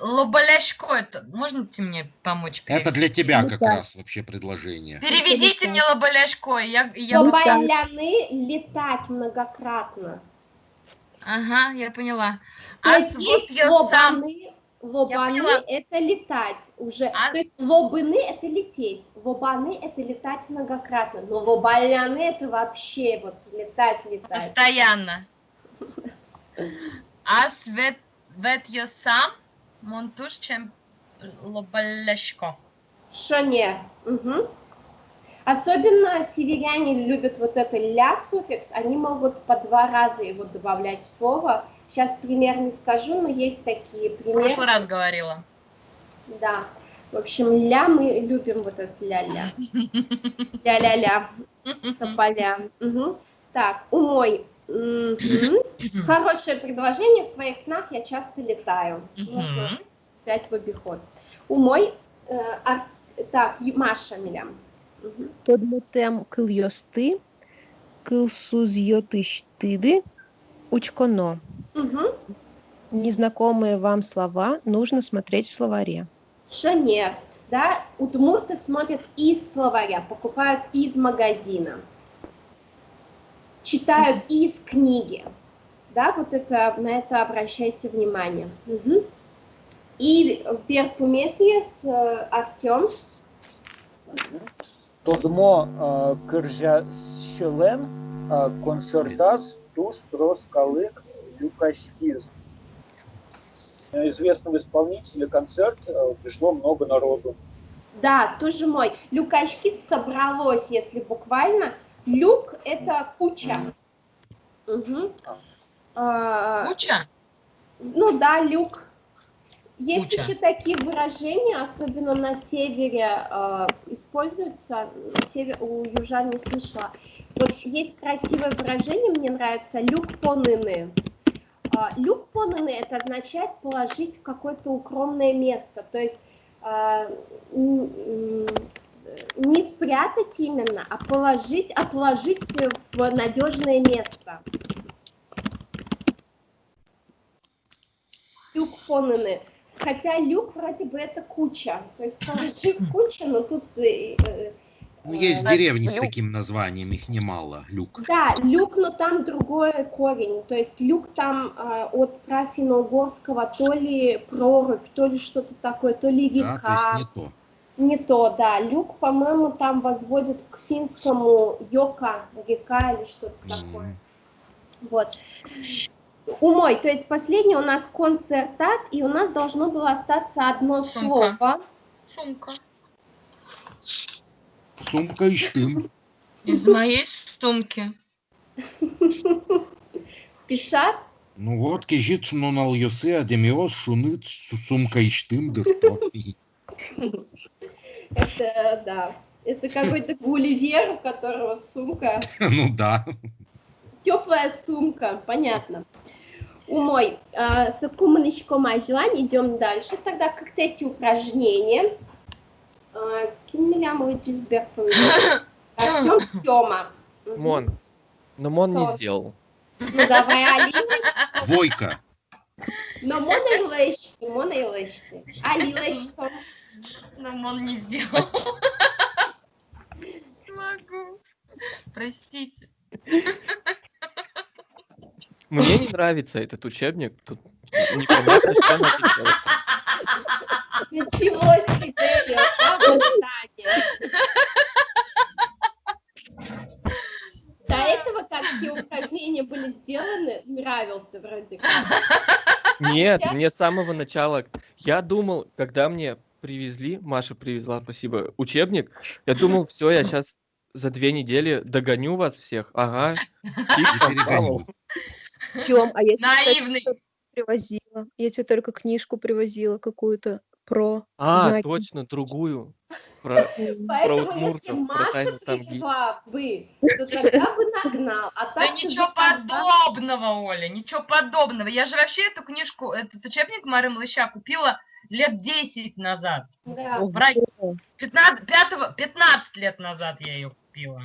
Лобаляшко это. Можете мне помочь? Это для тебя как раз вообще предложение. Переведите мне лобаляшко. Лобаляны летать многократно. Ага, я поняла. То есть есть лобаны это летать уже. То есть лобыны это лететь, лобаны это летать многократно, но лобаляны это вообще вот летать. Постоянно. А свет я сам монтуш чем лобаляшко. Шоне. Особенно северяне любят вот это ля суффикс, они могут по 2 раза его добавлять в слово. Сейчас пример не скажу, но есть такие примеры. В прошлый раз говорила. Да. В общем, ля мы любим вот это ля-ля. Ля-ля-ля. Тополя. Так, умой. Хорошее предложение. В своих снах я часто летаю. Можно взять в обиход. Умой. Так, Маша, Милям. Подмотем кыльёсты, кылсузьётыштыды, учконо. Незнакомые вам слова нужно смотреть в словаре. Шонер. Да, удмурты смотрят из словаря, покупают из магазина, читают из книги. Да, вот это, на это обращайте внимание. И Перпуметриес, Артем. Тодмо кыржащелен концертас туш проскалык люкаштиз. Известного исполнителя концерт пришло много народу. Да, тоже мой. Люкашки собралось, если буквально. Люк – это куча. Куча? Ну да, люк. Есть Куча. еще такие выражения, особенно на севере используются. У южан не слышала. Вот есть красивое выражение, мне нравится, люк-поныны. Люк-поныны – это означает положить в какое-то укромное место. То есть не спрятать именно, а положить, отложить в надежное место. Люк-поныны. Хотя люк вроде бы это куча. То есть положи в кучу, но тут Ну, есть Значит, деревни с люк. таким названием, их немало. Люк. Да, люк, но там другой корень. То есть люк там от профинно-угорского то ли прорубь, то ли что-то такое, то ли Да, то есть река. не то. Не то, да. Люк, по-моему, там возводят к финскому йока, река или что-то такое. М. Вот. Умой, то есть последний у нас концертас, и у нас должно было остаться одно Сумка. слово. Сумка. Сумка и штым. Из моей сумки. Спешат. Ну вот, кижит нунал йосы, адемиос, шунит, сумка и штым, да что. Это, да, это какой-то Гулливер, у которого сумка, Ну да. теплая сумка, понятно. Умой, с куманочком желание, идем дальше. Тогда как эти упражнения. Кинмилям и Джизберг Артем, Тёма. Мон. Но Мон не Кто? сделал. Ну давай, Алилыш. Войка. Но Мона и Лэш ты. Алилыш, что? Но он не сделал. Не могу. Простите. Мне не нравится этот учебник. Тут непонятно, что надо делать. Ничего себе, обоснание. До этого, как все упражнения были сделаны, нравился вроде как. Нет, мне с самого начала. Я думал, когда мне привезли, Маша привезла, спасибо, учебник, я думал, все, я сейчас за 2 недели догоню вас всех. Ага. Фиг И там перегоню. плавал. Тём, а я тебе, кстати, Наивный. что-то привозила. Я тебе только книжку привозила какую-то про А, знаки. точно, другую. Про Поэтому, если удмуртов, про Маша тайну Тамги. привезла бы, то тогда бы нагнал. А Да так ты ничего бы тогда- подобного, Оля, ничего подобного. Я же вообще эту книжку, этот учебник Мары Млыща купила лет 10 назад. Да. Врать. Ого. 15 лет назад я ее купила.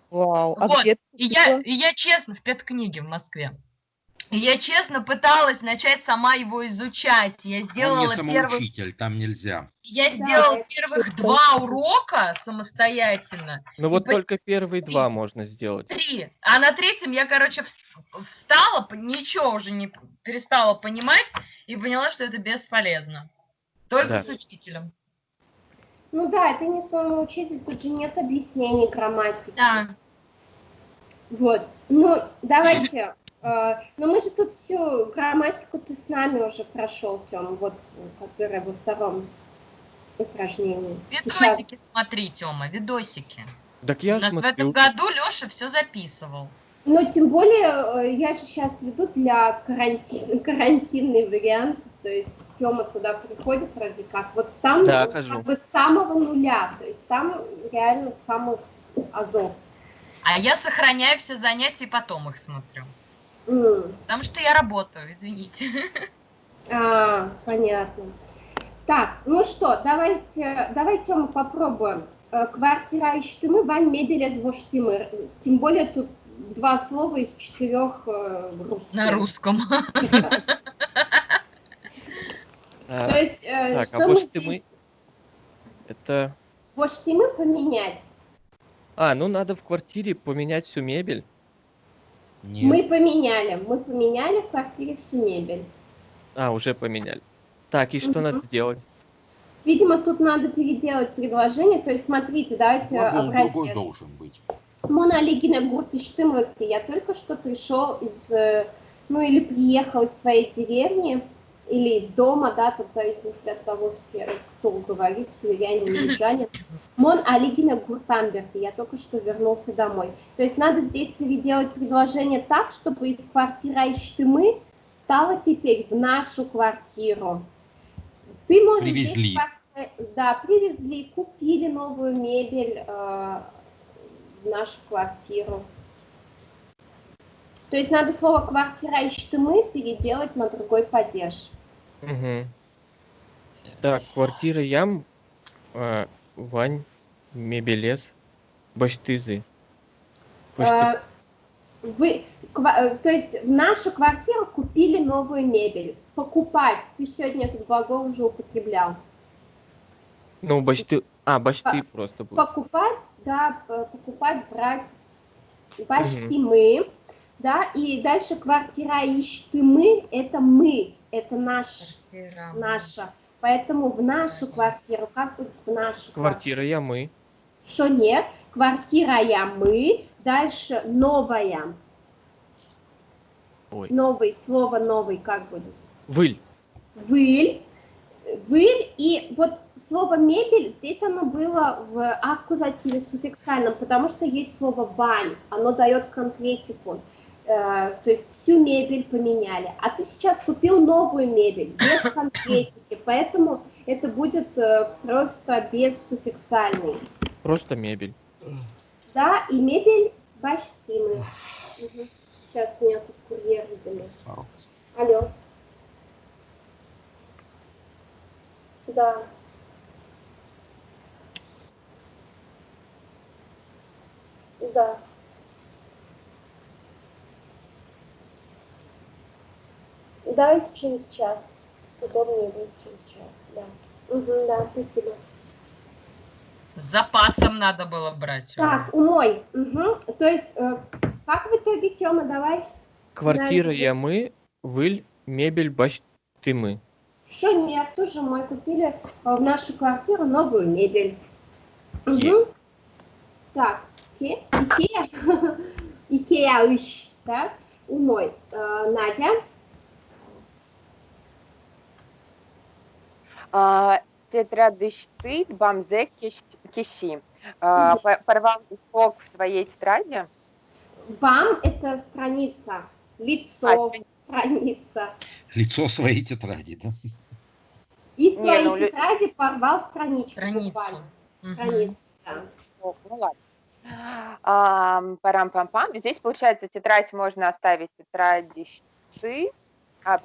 Вау. А Вот, где ты И купила? я честно, в педкниге в Москве. И я честно пыталась начать сама его изучать. Я Он не сделала самоучитель, там нельзя. сделала это первых просто. 2 урока самостоятельно. Ну И вот по- только первые 2 можно сделать. 3. А на 3-м я, короче, встала, ничего уже не перестала понимать и поняла, что это бесполезно. Только Да. с учителем. Ну да, это не самоучитель, тут же нет объяснений грамматики. Да. Вот. Ну, давайте. Но мы же тут всю грамматику ты с нами уже прошел, Тём, вот, которая во втором упражнении. Сейчас. Видосики смотри, Тёма, видосики. Так У я нас в этом смотрю. году Лёша все записывал. Но тем более, я же сейчас веду для карантинный вариант, то есть Тёма туда приходит вроде как, вот там Да, как хожу. бы с самого нуля, то есть там реально самых азов. А я сохраняю все занятия и потом их смотрю. Потому что я работаю, извините. Понятно. Так, ну что, давайте, Тёма, попробуем. Квартира и штымы, вань мебель из воштымы. Тем более тут 2 слова из 4 русских. На русском. То есть, Так, что а мы вот ты здесь- мы... Это... Воштымы поменять. А, ну надо в квартире поменять всю мебель. Нет. Мы поменяли в квартире всю мебель. А, уже поменяли. Так, и что Мгм. надо сделать? Видимо, тут надо переделать предложение. То есть, смотрите, давайте Глагол другой образец. должен быть. Мона Лигина Гуртиштымлыки. Я только что пришел из, ну или приехал из своей деревни, или из дома, да, тут в зависимости от того, кто говорит, северянин или южанин. Мон Алигина Гуртамберки. Я только что вернулся домой. То есть надо здесь переделать предложение так, чтобы из квартира Иштымы стало теперь в нашу квартиру. Ты можешь здесь Привезли. Да, привезли, купили новую мебель в нашу квартиру. То есть надо слово квартира Иштымы переделать на другой падеж. Угу. Так, квартира ям, Вань, мебелес, баштызы. То есть в нашу квартиру купили новую мебель. Покупать. Ты сегодня этот глагол уже употреблял. Ну, башты... башты просто будет. Покупать, да, покупать, брать, баштимы, да, и дальше квартира иштимы, это мы, это наша. Поэтому в нашу квартиру, как будет в нашу Квартира я мы. Что нет? Квартира я мы, дальше новая. Ой. Новый, слово новый, как будет? Выль. Выль. Выль, и вот слово мебель, здесь оно было в аккузативе суффиксальном, потому что есть слово вань, оно дает конкретику. То есть всю мебель поменяли. А ты сейчас купил новую мебель, без конкретики, поэтому это будет просто бессуффиксальный. Просто мебель. Да, и мебель баштимы. Угу. Сейчас меня тут курьер видели. Алло. Да. Да. Давайте через час. Удобнее будет через час, да. Угу, да, спасибо. С запасом надо было брать. Так, умой. Угу. То есть, как в итоге, Тёма, давай? Квартира я мы, выль, мебель, баштимы. Что нет, тоже мы купили в нашу квартиру новую мебель. Ке. Угу. Так, Икея. Икея, так, умой. Надя. Тетрадышты бамзе киши. Порвал кусок в твоей тетради. Бам – это страница, лицо, страница. Лицо своей тетради, да? Из твоей тетради порвал страничку. Страницу. Страницу, да. Ну ладно. Парам-пам-пам. Здесь, получается, тетрадь можно оставить тетрадищцы. Так,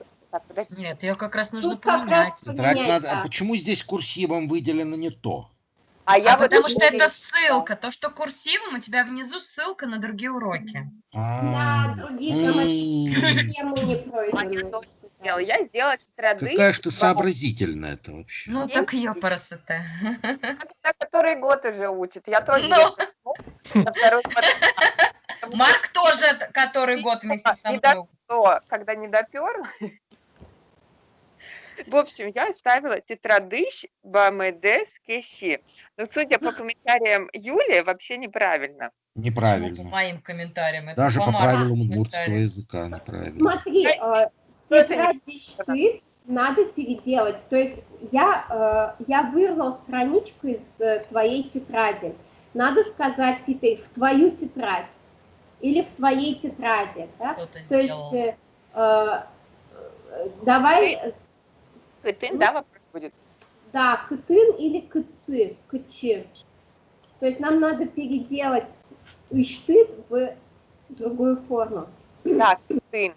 подожди. Нет, ее как раз нужно Тут как поменять. раз Тетрадь поменять, надо... да. А почему здесь курсивом выделено не то? Потому что это ссылка. То, что курсивом, у тебя внизу ссылка на другие уроки. На другие темы не пройдены. Я сделала тетрадь. Какая ж ты сообразительная-то вообще. Ну, так ее красота. На который год уже учит. Я тоже на второй год. Марк тоже который год вместе со мной. Когда не допер. В общем, я ставила тетрадыш бамедес кеши. Но, судя по комментариям Юли, вообще неправильно. Неправильно. По моим комментариям. Это Даже по Марку правилам комментарий. удмуртского языка неправильно. Смотри, тетрадь надо переделать. То есть я вырвал страничку из твоей тетради. Надо сказать теперь в твою тетрадь или в твоей тетради. Да? То есть давай... Кытын, да, вопрос будет? Да, кытын или кыцы, кычи. То есть нам надо переделать иштыт в другую форму. Так, кытын.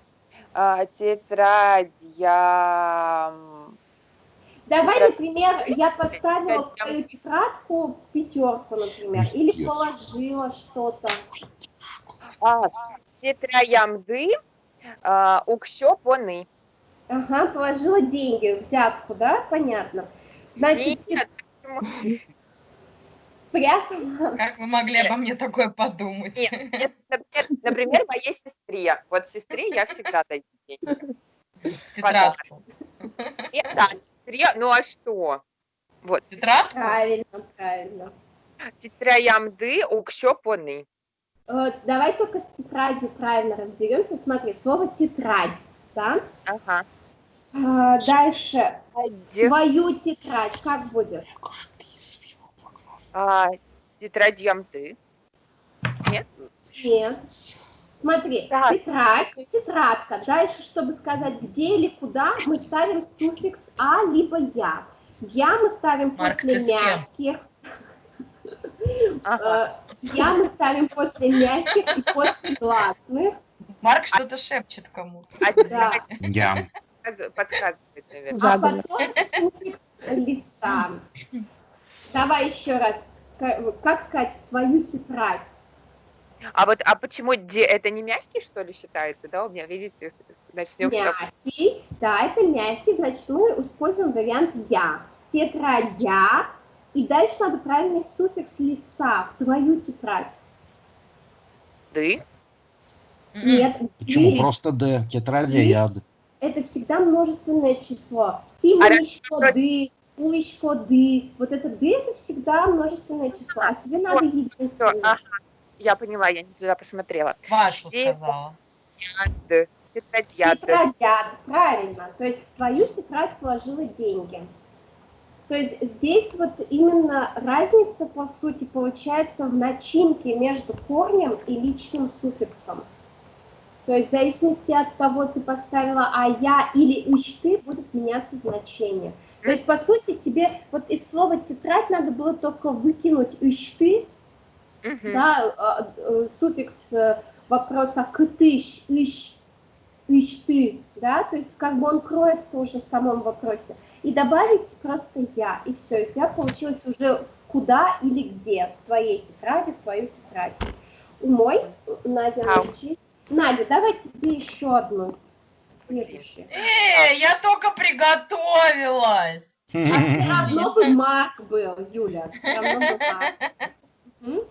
Тетрадь я... Давай, например, я поставила в твою тетрадку 5, например, или положила что-то. Тетраямды укщо поны. Ага, положила деньги, взятку, да? Понятно. Значит, спрятала. Как вы могли обо мне такое подумать? Нет, например, моей сестре. Вот сестре я всегда даю деньги. Тетрадку. Да, сестре, ну а что? Вот. Тетрадку? Правильно. Тетраямды укщо поны. Давай только с тетрадью правильно разберемся. Смотри, слово тетрадь, да? Ага. Дальше. Твою тетрадь как будет? Тетрадьямды. Нет? Нет. Смотри, тетрадь, тетрадка. Дальше, чтобы сказать где или куда, мы ставим суффикс а либо я. Я мы ставим после мягких. Я мы ставим после мягких и после гласных. Марк что-то шепчет кому-то. Да. Я. Подсказывает, наверное. А потом суффикс лица. Давай еще раз. Как сказать в твою тетрадь? А почему это не мягкий, что ли, считается? Да, у меня, видите, начнем мягкий, да, это мягкий, значит, мы используем вариант я. Тетрадя, И дальше надо правильный суффикс лица в твою тетрадь. Ты? Нет, Почему? ты. Просто Д. Тетрадь Ты. яд. Это всегда множественное число. Ты, манечко, ды, пуечко, ды. Вот это ды, это всегда множественное число. А тебе надо единственное. Ага, я поняла, я не туда посмотрела. Вашу Где сказала. Тетрадь. Тетрадят, правильно. То есть в твою тетрадь положила деньги. То есть здесь вот именно разница, по сути, получается в начинке между корнем и личным суффиксом. То есть в зависимости от того, ты поставила «а я» или «ищ ты», будут меняться значения. То есть, по сути, тебе вот из слова «тетрадь» надо было только выкинуть «ищ ты», да, суффикс вопроса «кытыщ», «ищ», «ищ ты», да, то есть как бы он кроется уже в самом вопросе. И добавить просто «я», и все, и у тебя получилось уже куда или где, в твоей тетради, в твою тетрадь. У мой, Надя, Надя, давай тебе еще одну. Следующую. Я только приготовилась. А все равно бы Марк был, Юля. Все равно бы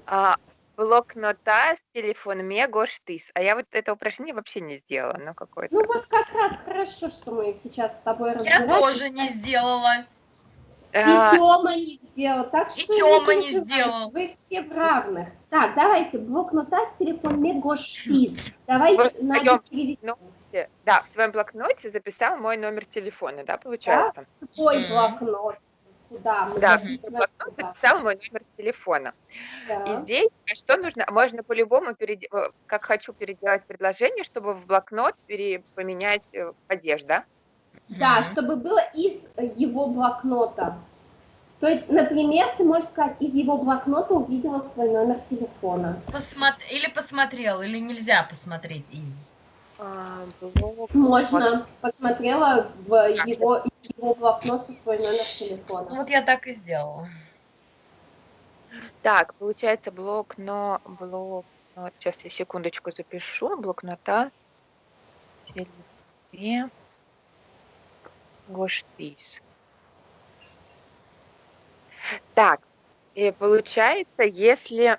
Марк. Блокнота с телефонами гоштыс. А я вот это упражнение вообще не сделала. Ну, какое-то. Ну вот как раз хорошо, что мы сейчас с тобой Я разбираемся. тоже не сделала. И Тёма не сделал. Так что Тёма не сделал. Вы все в равных. Так, давайте, блокнота с телефонами гоштыс. Давайте, Надя, переведем. Да, в своем блокноте записал мой номер телефона, да, получается? Да, свой блокнот. Куда мы записал мой номер телефона. Да. И здесь что нужно? Можно по-любому, как хочу, переделать предложение, чтобы в блокнот поменять падеж, да? Да, чтобы было из его блокнота. То есть, например, ты можешь сказать, из его блокнота увидела свой номер телефона. Или посмотрел, или нельзя посмотреть из. Можно. Посмотрела в его блокнот свой номер телефона. Вот я так и сделала. Так, получается блокнот. Сейчас я секундочку запишу. Блокнота. Гоштыс. Так, и получается, если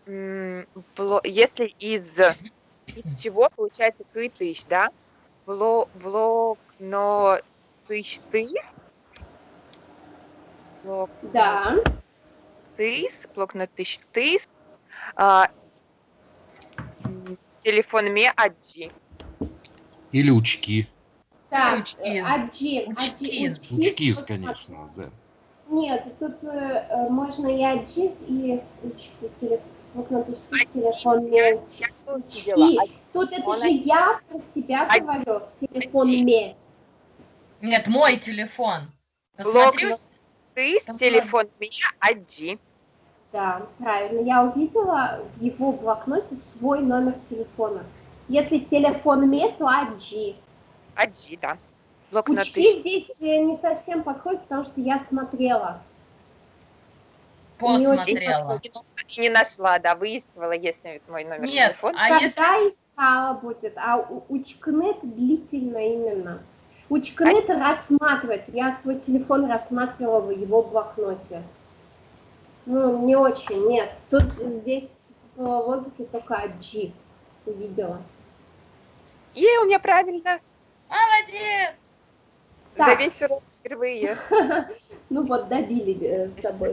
из чего получается кытыш, да? Блокнот тыш. Да. Блокнот тыш. Телефон мне аджи. Или учки. Так, Учкиз, конечно. Да. Нет, тут можно и аджиз, и учки. Телефон мне учки. Тут это же я про себя говорю. Телефон мне. Нет, мой телефон. Посмотрю. Телефон меня аджи. Да, правильно. Я увидела в его блокноте свой номер телефона. Если телефон мне, то аджи. Аджи, да. Учки здесь не совсем подходит, потому что я смотрела. Посмотрела. И не нашла, да, выискивала, если мой номер телефона. Когда искала будет, а учкны это длительно именно. Учкны это рассматривать. Я свой телефон рассматривала в его блокноте. Ну, не очень, нет. Тут здесь по логике только аджи увидела. И у меня правильно. Молодец! За весь урок впервые. Ну вот, добили с тобой.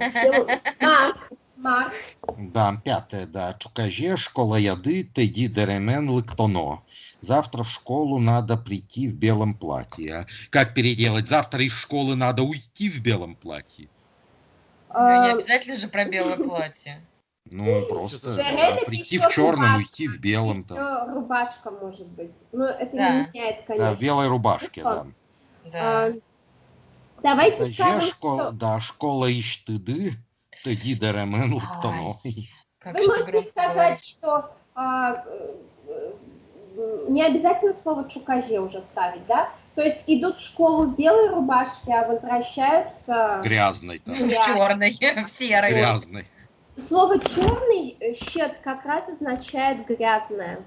Марк. Да, 5, да. Чукаже, школа яды, теди деремен лыктоно. Завтра в школу надо прийти в белом платье. Как переделать? Завтра из школы надо уйти в белом платье. Ну, не обязательно же про белое платье. Ну, просто прийти в черном, уйти в белом. Еще рубашка может быть. Но это не меняет, конечно. Да, в белой рубашке, да. Да. Давайте скажем, школа, да, школа ищтыды, теди деремен лыктоно. Вы можете сказать, что не обязательно слово чукаже уже ставить, да? То есть идут в школу в белой рубашке, а возвращаются... Грязной там. В черной, в серой. Грязной. Слово черный, щет, как раз означает грязное.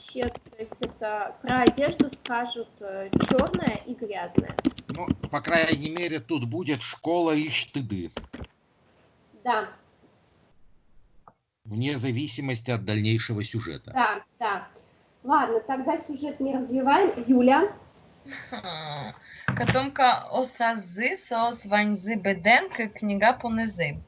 Щет, то есть это про одежду скажут черная и грязная. Ну, по крайней мере, тут будет школа Иштыды, Да, вне зависимости от дальнейшего сюжета. да, да. Ладно, тогда сюжет не развиваем. Юля. Котомка осазы, соос ваньзы беденка, книга понезы.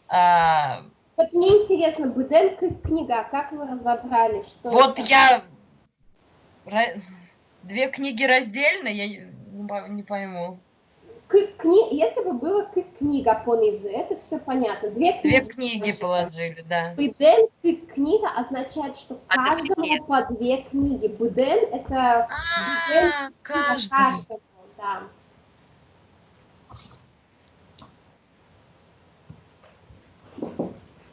Вот мне интересно, Буденко и книга, как вы разобрали, что Вот это? я... Две книги раздельно, я не пойму. Если бы было книга понизу, это все понятно. Две книги положили, да. Буден книга означает, что каждому по две книги. Буден это Каждый. Да.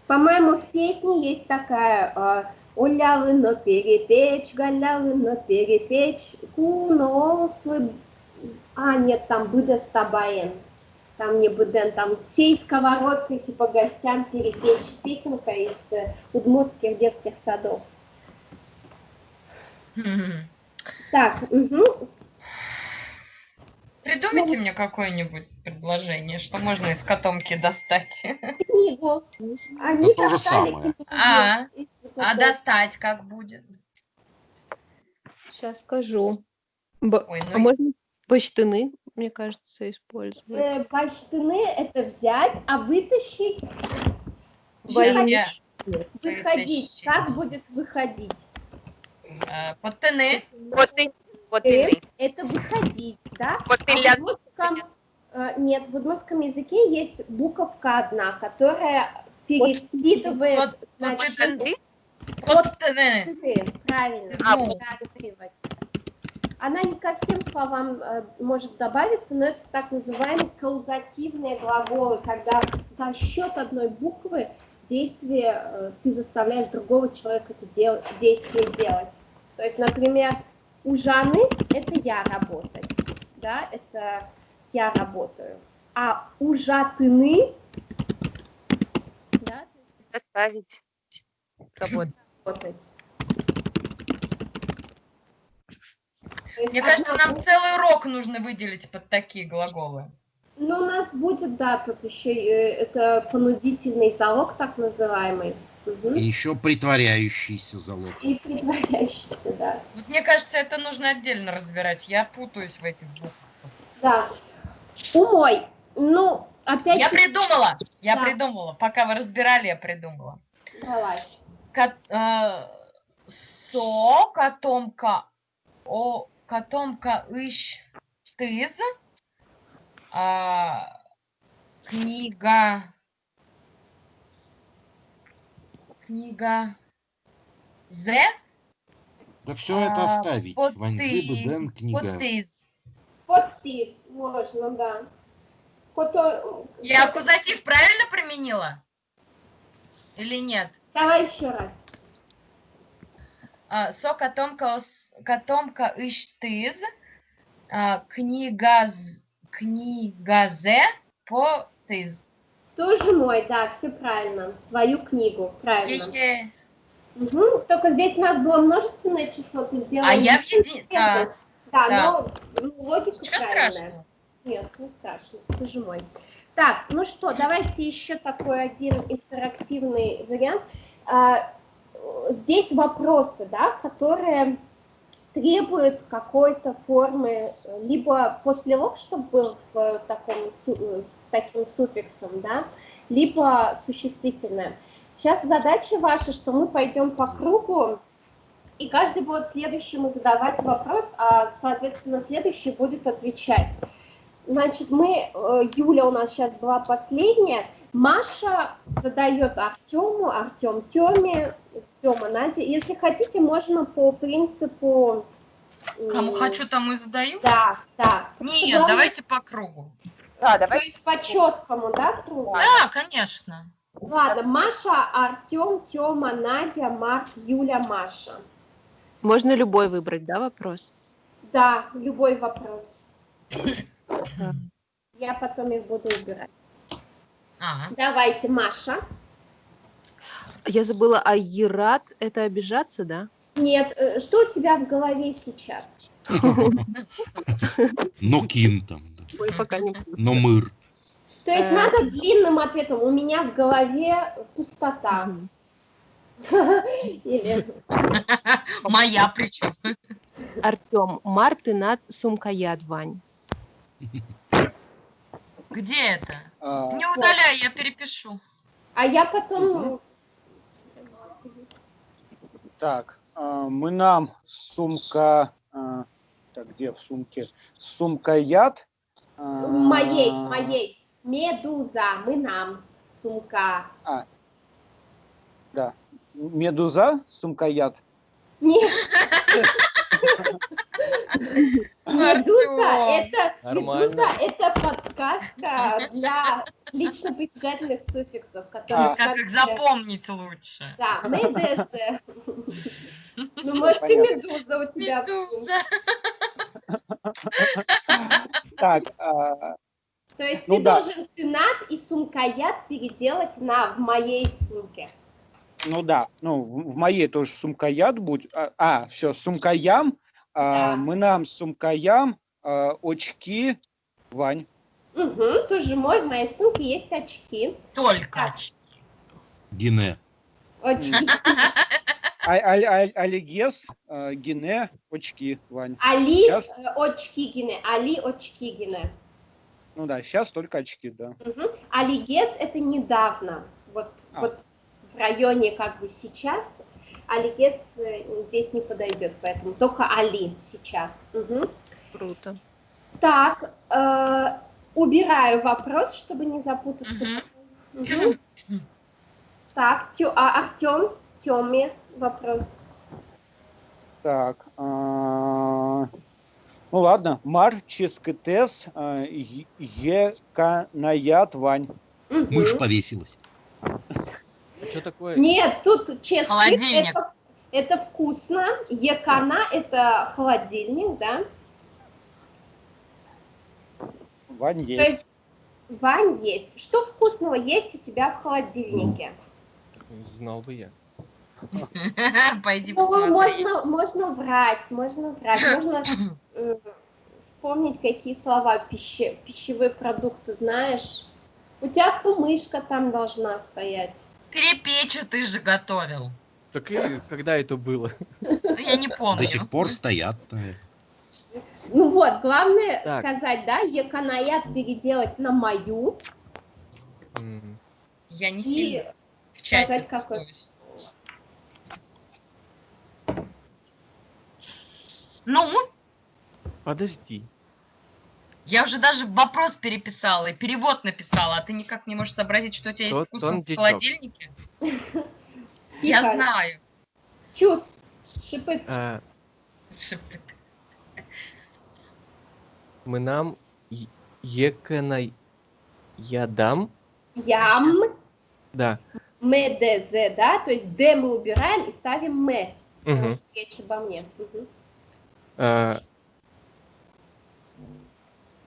По-моему, в песне есть такая «Олялыно перепечь, галялыно перепечь, кунослы...» нет, там «Быда с табаем». Там не «Буден», там «Сей сковородкой, типа гостям перепечь». Песенка из удмуртских детских садов. Так, Придумайте мне какое-нибудь предложение, что можно из котомки достать. Книгу. Они то же достали самое. книгу А достать как будет? Сейчас скажу. Ой, А можно баштаны, мне кажется, использовать? Баштаны это взять, а вытащить, Сейчас выходить. вытащить. Как будет выходить? Подтяны. Это выходить, да? Вот А в удмуртском, нет, в удмуртском языке есть буковка одна, которая перекидывает Подтяны. правильно, растягивать. Она не ко всем словам может добавиться, но это так называемые каузативные глаголы, когда за счет одной буквы действие ты заставляешь другого человека это действие делать. То есть, например, у Жанны это я работать, да, это я работаю. А у Жатыны, да, Заставить работать. Мне кажется, нам целый урок нужно выделить под такие глаголы. Ну, у нас будет, да, тут еще это понудительный залог, так называемый. И еще притворяющийся залог. И притворяющийся, да. Вот мне кажется, это нужно отдельно разбирать. Я путаюсь в этих буквах. Да. Умой. Ну, опять... Я придумала. Пока вы разбирали, я придумала. Давай. Котомка ищ тыз. Книга Зе. Да все это оставить. Ваньзы, Беден, книга. Подпис. Можно, да. Я аккузатив правильно применила? Или нет? Давай еще раз. Котомка ищ тыз. Книгазе по тыз. Тоже мой, да, все правильно. Свою книгу, правильно. Угу. Только здесь у нас было множественное число, ты сделала... А я в единственном. Да, но логика Ничего правильная. страшного. Нет, не страшно, тоже мой. Так, ну что, давайте еще такой один интерактивный вариант. Здесь вопросы, да, которые требуют какой-то формы, либо послелог, чтобы был в с таким суффиксом, да, либо существительное. Сейчас задача ваша, что мы пойдем по кругу, и каждый будет следующему задавать вопрос, а, соответственно, следующий будет отвечать. Значит, Юля у нас сейчас была последняя, Маша задает Артему, Артем Теме, Тема Наде. Если хотите, можно по принципу... Кому хочу, тому и задаю? Да, да. Нет, главное... давайте по кругу. Да, То давай. есть по четкому, да, кругу? Да, конечно. Ладно, Маша, Артем, Тема, Надя, Марк, Юля, Маша. Можно любой выбрать, да, вопрос? Да, любой вопрос. Я потом их буду убирать. Давайте, Маша. Я забыла, а Ерат — это обижаться, да? Нет, что у тебя в голове сейчас? Но кин там, да. Ой, пока не Но мыр. То есть надо длинным ответом. У меня в голове пустота. Или Моя причем. Артем, Марты над сумкаяд, Вань. Где это? А, Не удаляй, я перепишу. а я потом Так, мы нам сумка... Так, где в сумке? Сумкаяд. моей медуза, мы нам сумка. Да. Медуза, сумкаяд. Нет, Нормально. медуза это подсказка для лично-притяжательных суффиксов, которые Как их запомнить лучше? Да, медезе. Ну, может, и Понятно. медуза у тебя в сумке. Так, То есть Ну ты да. должен тынат и сумкаят переделать на в моей сумке. ну да, ну в моей тоже сумкаяд будет. Все, сумкаям. Да. Мы нам сумкаям очки, Вань. Угу, тоже мой, в моей сумке есть очки. Только Так. очки. Гине. Очки. Алигес, Гине, очки, Вань. Али Сейчас. очки гине. Али очки гине. Ну да, сейчас только очки, да. Угу. Алигес это недавно. Вот в районе как бы сейчас. Алигес здесь не подойдет, поэтому только Али сейчас. Угу. Круто. Так, убираю вопрос, чтобы не запутаться. Мгм. Так, Артем, Тёме вопрос. Так, ну ладно, Мар Ческетес, Еканаят, Вань. Мгм. Мышь повесилась. Что такое? Нет, тут честно, Холодильник. это вкусно. Екана это холодильник, да? Вань То есть. есть Вань есть. Что вкусного есть у тебя в холодильнике? Знал бы я. Пойди Ну, посмотри. можно врать, можно вспомнить, какие слова пищевые продукты знаешь. У тебя кумышка там должна стоять. Перепечь ты же готовил. Так и когда это было? Ну, я не помню. До сих пор стоят. Ну вот, главное Так. сказать, да, еканаят переделать на мою. Я не И сильно в чате сказать, какой. тусуюсь. Ну, Подожди. я уже даже вопрос переписала и перевод написала, а ты никак не можешь сообразить, что у тебя есть Тот вкусно он в дичок. холодильнике? Я Тихо. знаю. Чус, шипы. Мы нам Еканаядам. Ям, Да. медезе, да, то есть д мы убираем и ставим ме. Потому Мгм. что речь обо мне. Мгм.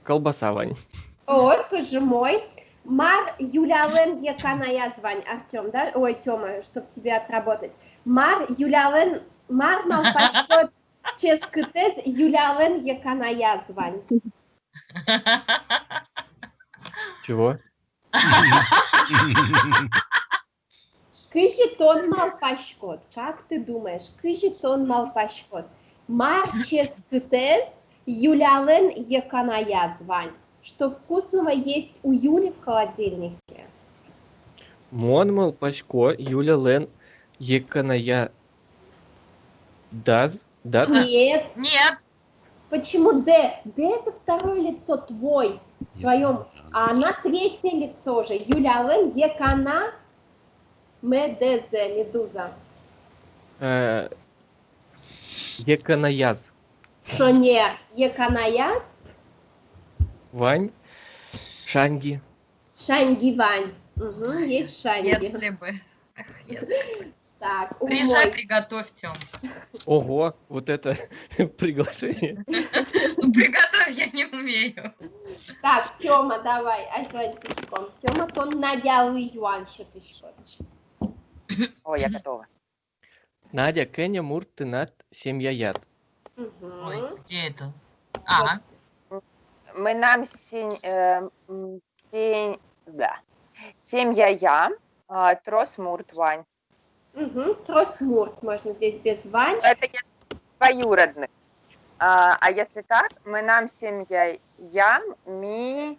Колбаса, Вань. О, тоже мой. Мар Юлялен Еканая звань, Артем, да? Ой, Тёма, чтобы тебе отработать. Мар Юлялен, Мар Малпашкот Ческетез Юлялен Еканая звань. Чего? Кыжитон Малпашкот. Как ты думаешь? Кыжитон Малпашкот. Мар Ческетез Юлялен Еканая звань. Что вкусного есть у Юли в холодильнике? Монмал Пачко, Юля Лен, Еканая Даз. Да? Нет. Нет, Почему Д? Д это второе лицо твой, твоем, а она третье лицо же. Юля Лен, Екана, Медезе, Медуза. Еканаяз. Что не? Еканаяс, Вань. Шанги. Шанги Вань. Угу, есть Шанги. если бы. Эх, если. Так, Приезжай, умой. приготовь, Тём. Ого, вот это приглашение. Ну, приготовь я не умею. Так, Тёма, давай, Айслань пешком. Тёма, тон надялый юан щеточкой. Ой, я готова. Надя, Кеня, Мурт, Тынат, Семья Яд. Ой, Мгм. где это? Ага. Мы нам семья трос мурт вань. Тросмурт можно здесь без Вань. Это я двоюродный. А если так, мы нам семья ми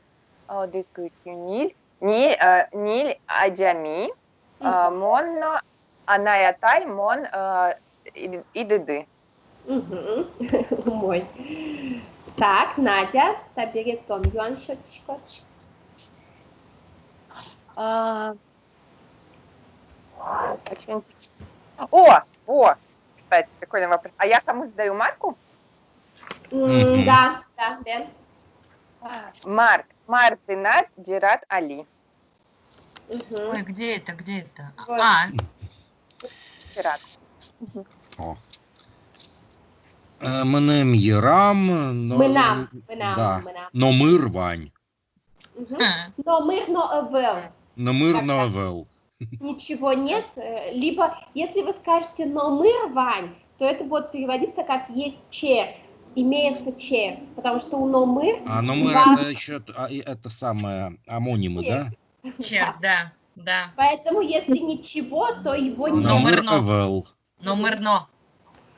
ниль адями монно анаятай мон идыды. Мгм. Мой. Так, Надя, табери том юан счеточку. Очень интересно. О, кстати, прикольный вопрос. А я кому задаю марку? Мгм. Да, Дэн. Мартинат Джират Али. Мгм. Ой, где это? Где это? Вот. Джират. О. Мнем Ерам, но... Мынам, Да. мынам. Но мыр Вань. Мгм. Но мыр, но эвел. Но мыр Так, так. новел. Ничего нет. Либо, если вы скажете но мыр, Вань, то это будет переводиться как есть червь. Имеется червь. Потому что у но мыр А но мыр два это еще это самое амонимы, да? Черт, да, да. Поэтому, если ничего, то его Но Но нет. мыр мырно. эвел. Но мырно.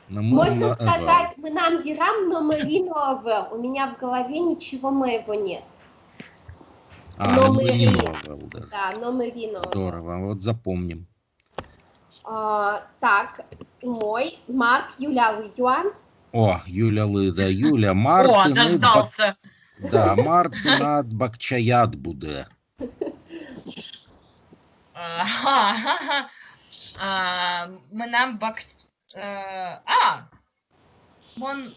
Но мыр Можно но эвел. сказать, мы нам Ерам, но Марино эвел. У меня в голове ничего моего нет. А, Но но Марино. Марино эвел даже. Да, но Марино. Здорово, вот запомним. Так, мой. Марк, Юля, Юан. О, Юля Лыда, Юля, О, Мартин дождался. Да, Мартинат Бакчаят буде. Ага. Мы нам он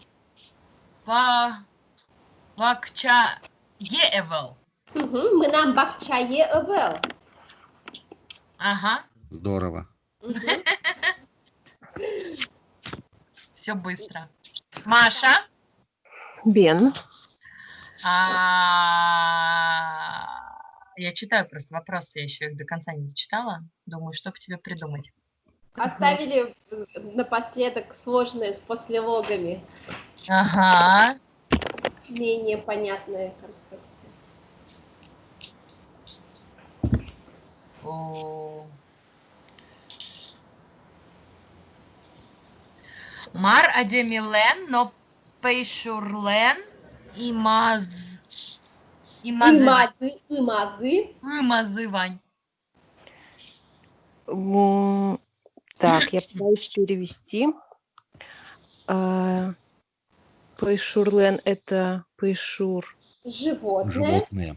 Бакча Еэвел. Мы нам Бакчае эвел. Ага. Здорово. Все быстро. Маша. Бен. Я читаю просто вопросы, я еще их до конца не дочитала. Думаю, что бы тебе придумать. Оставили напоследок сложные с послелогами. Ага. Менее понятная конструкция. Мар адемилен, но пейшурлен имазы, Вань. Так, я пытаюсь перевести. Пейшурлен — это пейшур. Животные.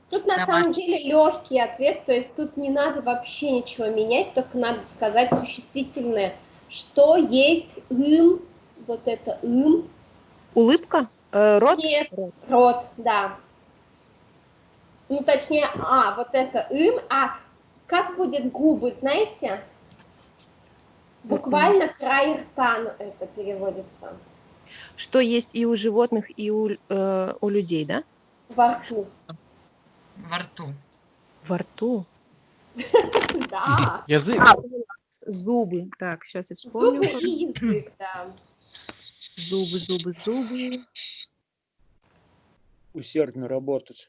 Тут на самом деле легкий ответ, то есть тут не надо вообще ничего менять, только надо сказать существительное, что есть вот это Улыбка? Рот? Нет, рот, да. Ну, точнее, вот это а как будет губы, знаете? Буквально край рта это переводится. Что есть и у животных, и у людей, да? Во рту. Во рту. Во рту? Да. Язык. Зубы. Так, сейчас я вспомню. Зубы и язык, да. Зубы. Усердно работать.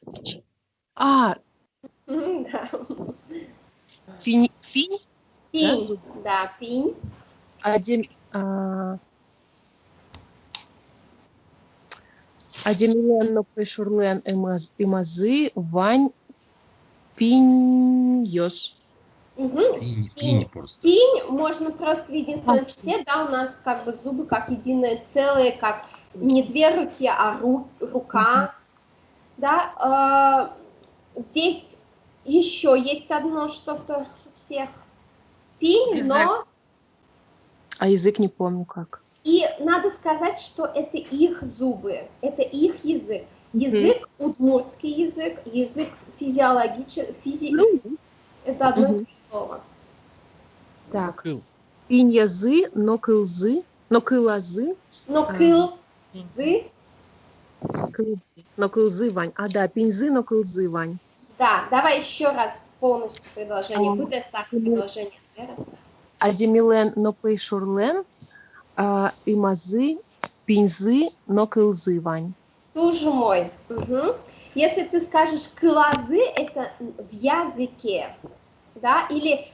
Да. Пинь? Пинь, да, пинь. Адемилен, но пейшурлен, имазы, Вань, пиньос. Пинь просто. Пинь можно просто в единственном числе, да, у нас как бы зубы как единое целое, как не две руки, а рука, да. Здесь еще есть одно что-то у всех. Пинь, Язык. но... А язык не помню как. И надо сказать, что это их зубы, это их язык. Язык, удмуртский язык физиологический, это одно и то же слово. Так. Пиньязы, но кылзы. Но кылзы. Но кылзы, Вань. Да, пиньзы, но кылзы, Вань. Да, давай еще раз полностью предложение. Выдай сак предложение. Адемилен, но пейшурлен, имазы, пинзы, но кылзы, Вань. Тоже мой. Угу. Если ты скажешь клазы, это в языке, да, или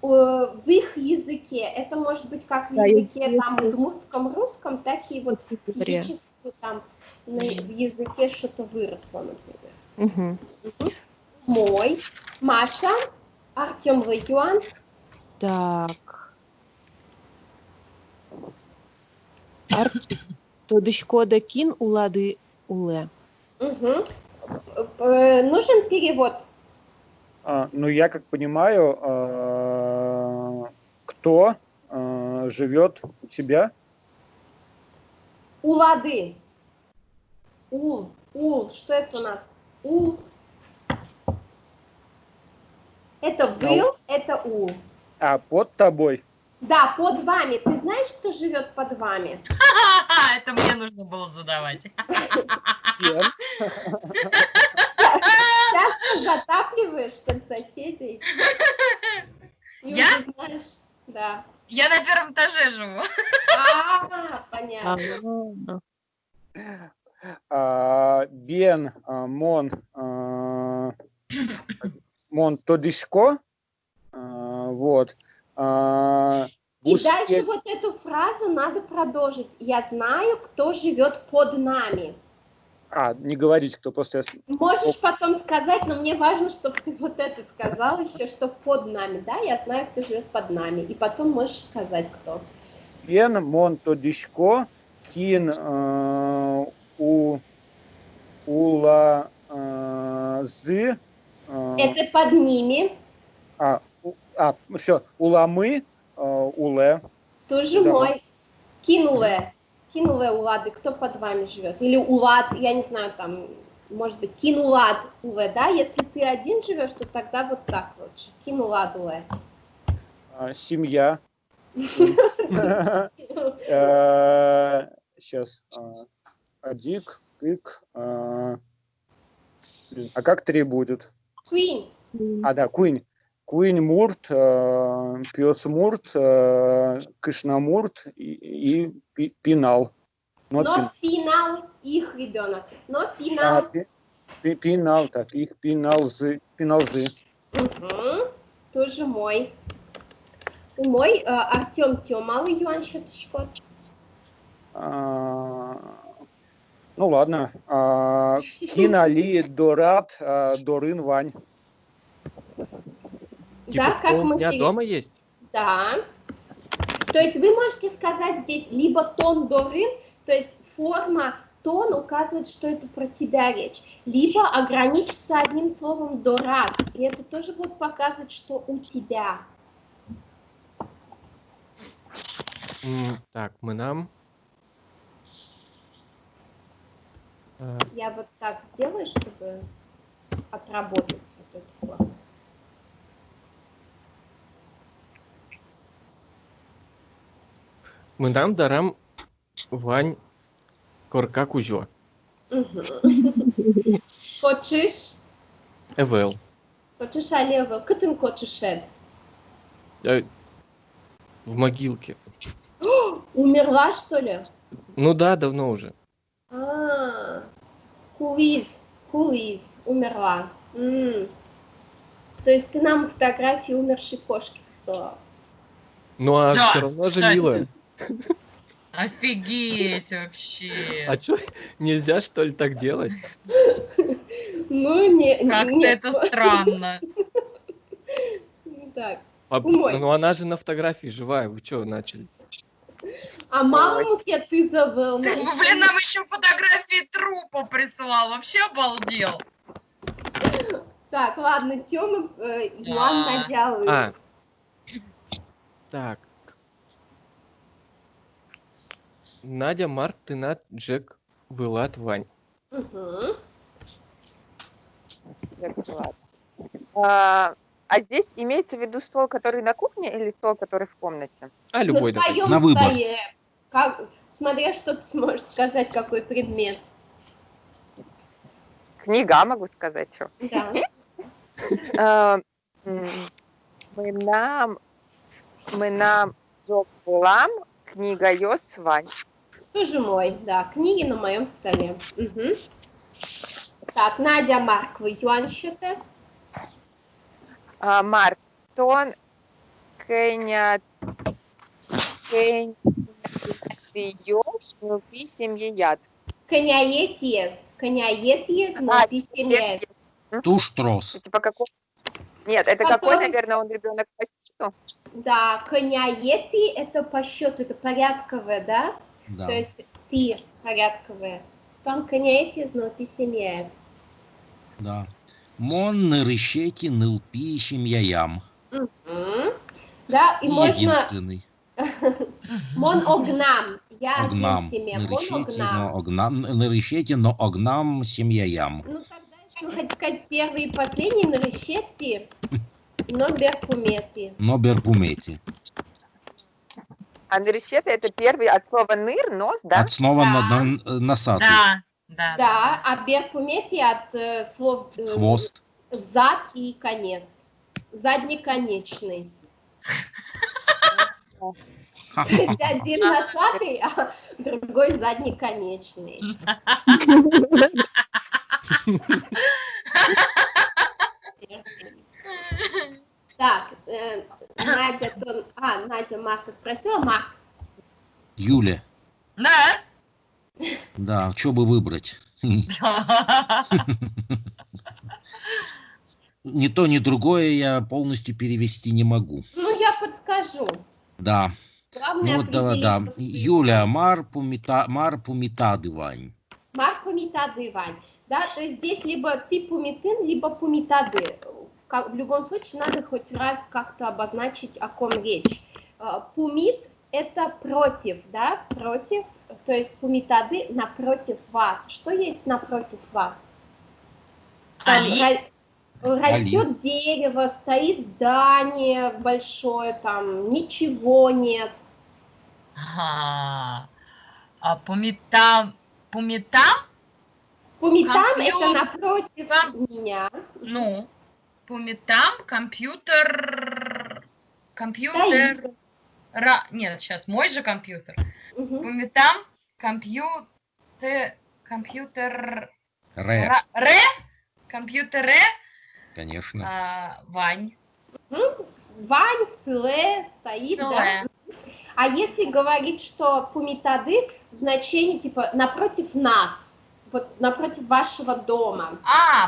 в их языке, это может быть как в Да, языке я там удмуртском, русском, так и вот физически там в языке что-то выросло, например. Угу. Угу. Мой. Маша, Артем Юан. Так. Тодышкода кин улады уле. Угу. Нужен перевод. Ну, я как понимаю, кто живет у тебя? Улады. Что это у нас? Это был, это А, под тобой? Да, под вами. Ты знаешь, кто живет под вами? Это мне нужно было задавать. Часто затапливаешь там соседей. Я? Знаешь, да. Я на первом этаже живу. Понятно. Бен, Мон Тодышко. Вот. И дальше вот эту фразу надо продолжить. Я знаю, кто живет под нами. Не говорить, кто просто... Можешь потом сказать, но мне важно, чтобы ты вот это сказал еще, что под нами, да? Я знаю, кто живет под нами. И потом можешь сказать, кто. Бен, Мон Тодышко, Кин, Улазы. Это под ними. Все, Уламы, Уле. Тоже да. Мой. Кинуле улады. Кто под вами живет? Или улад, я не знаю, там, может быть, кинулад уле, да? Если ты один живешь, то тогда вот так лучше. Кинулад уле. Семья. Сейчас. Адик, тык. А как 3 будет? Queen. Да, Queen. Queen Мурт, Пес Мурт, Кышнамурт и Пинал. Но Пинал их ребенок. Но Пинал. Пинал, так, их Пиналзы. Угу. Тоже мой. Мой Артем Тёмалый Юан Щеточко. Ну ладно. Кинали Дорат Дорын Вань. Типа, да, как у меня дома есть? Да. То есть вы можете сказать здесь либо тон Дорын, то есть форма тон указывает, что это про тебя речь, либо ограничиться одним словом Дорат, и это тоже будет показывать, что у тебя. Так, мы нам... Я вот так сделаю, чтобы отработать вот эту форму. Мы нам дарам Вань Корка Кузьо. Хочешь? Эвел. Хочешь, Алевел? Кытын хочешь? В могилке. Умерла, что ли? Ну да, давно уже. Куиз, умерла. То есть ты нам фотографии умершей кошки прислала? Ну а Да, все равно же кстати. милая. Офигеть вообще. А что, нельзя что ли так делать? Ну, не. Как-то это странно. Так. Ну она же на фотографии живая, вы что начали? А маму я ты забыл. Блин, нам еще фотографии трупа прислал. Вообще обалдел. Так, ладно, Тёма, Юан Надялы. Так. Надя, Март, Тынат, Джек, Вылад, Вань. Угу. А здесь имеется в виду стол, который на кухне, или стол, который в комнате? Любой. На выбор. Смотря, что ты сможешь сказать, какой предмет. Книга, могу сказать, что. Да. Нам Мы нам Джок Лам, книга Йос Вань. Тоже мой, да. Книги на моем столе. Угу. Так, Надя, Марк, вы Юань счете? Марк, тон Кеня Йош, нупи семьеят. Коняетиес. Коняетиес, но писемеет. Туштрос. Типа какой? Нет, это какой, наверное, он ребенок по счету? Да, коняети это по счету, это порядковое, да? Да. То есть ты порядковая. Тон коняетиес, но писемеет. Да. Мон нырыщети нылпи семьяям. Да, и можно... Единственный. Мон огнам. Я Огнам. один семья. Мон Нырыщети, но огнам. огнам. Нырыщети, но огнам семьяям. Ну, тогда, если вы хотите сказать первый и последний, нарыщети, но беркумети. Но берпумети. А нырщета это первый от слова ныр, нос, да? От снова Да. носатый. Да. Да, а беркумети от слов Хвост. зад и конец. Заднеконечный. То есть один носатый, а другой заднеконечный. Так, Надя, Надя Марка спросила. Марк, Юля. Да. Да, что бы выбрать? Ни то, ни другое я полностью перевести не могу. ну я подскажу. Да. Главное Ну вот да. определиться с Юля, Мар пумитады Вань. Марк пумитады, Вань. Да, то есть здесь либо ты пумитын, либо пумитады. В любом случае надо хоть раз как-то обозначить, о ком речь. Пумит – это против, да, против, то есть пумитады напротив вас. Что есть напротив вас? Там Али? растет дерево, стоит здание большое, там ничего нет. Ага. А пумитам? Пумитам это напротив меня. Ну, пумитам компьютер... Нет, сейчас, мой же компьютер. Угу. Пумитам компьютер... Компьютер Конечно. Вань. Вань, сыле, стоит, Сыле. да. А если говорить, что пумитады в значении типа напротив нас, вот напротив вашего дома.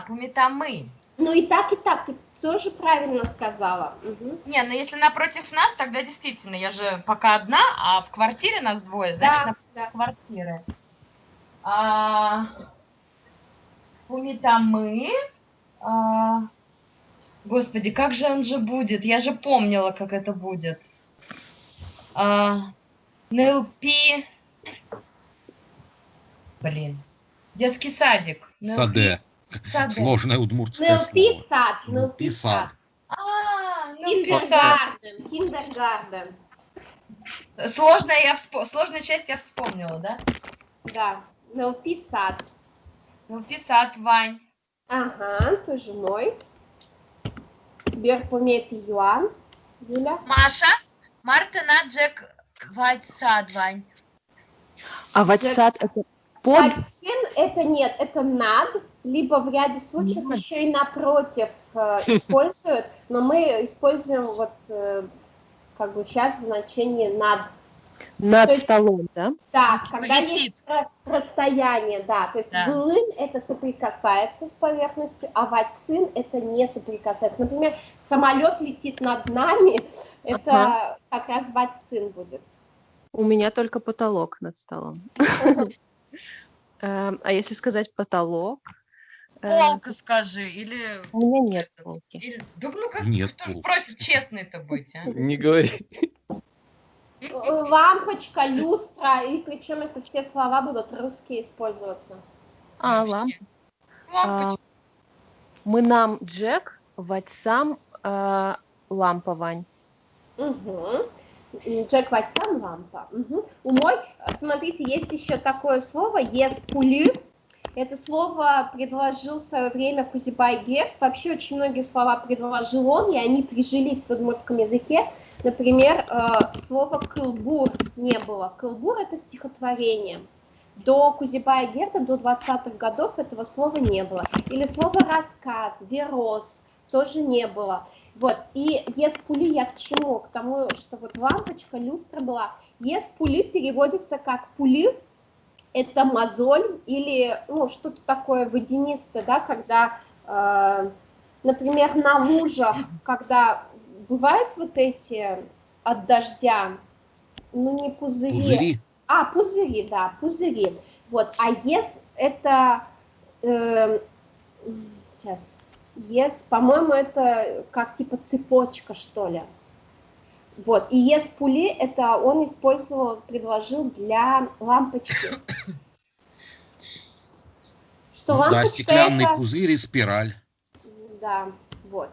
Пумитамы. Ну и так, ты тоже правильно сказала. Угу. Не, ну если напротив нас, тогда действительно, я же пока одна, а в квартире нас двое, значит, напротив квартиры. Пумитамы. Господи, как же он же будет? Я же помнила, как это будет. Нелпи. Блин. Детский садик. Саде. Сложное удмуртское слово. Нелпи сад. Киндергарден. Киндергарден. Сложную часть я вспомнила, да? Да. Нелпи сад. Нелпи сад, Вань. Ага, тоже мой. Берпумети Юан. Юля. Маша. Мартина Джек Вайтсад, Вань. А ватсад это под... Вальцин это нет, это над, либо в ряде случаев еще и напротив используют, но мы используем вот как бы сейчас в значении над. Над столом, да? Да, Типа когда висит. есть расстояние, да, то есть Да. вылын это соприкасается с поверхностью, а вальцин это не соприкасается. Например, самолет летит над нами, это как раз вальцин будет. У меня только потолок над столом. А если сказать потолок? Полка скажи, или... У меня нет полки. Да ну как Нет кто ж полки. просит честный-то быть, а? Не говори. Лампочка, люстра, и причем это все слова будут русские использоваться. Вообще. Лампочка. Мы нам Джек, ватсам лампа, Вань. Угу. Джек Ватсан лампа. Угу. У мой, смотрите, есть еще такое слово «еспули». Это слово предложил в свое время Кузибай Герд. Вообще очень многие слова предложил он, и они прижились в удмуртском языке. Например, слова «кылбур» не было. «Кылбур» — это стихотворение. До Кузибая-Герда, до 20-х годов этого слова не было. Или слово «рассказ», «верос» тоже не было. Вот. И «ес-пули» я к чему? К тому, что вот лампочка, люстра была. «Ес-пули» переводится как «пули». Это мозоль или ну, что-то такое водянистое, да, когда, например, на лужах, когда бывают вот эти от дождя, ну не пузыри. Пузыри. Пузыри, да, пузыри. Вот, а ес это, сейчас, ес, по-моему, это как типа цепочка, что ли. Вот, и ес пули, это он использовал, предложил для лампочки. Что лампочка Да, стеклянный это... пузырь и спираль. Да, вот.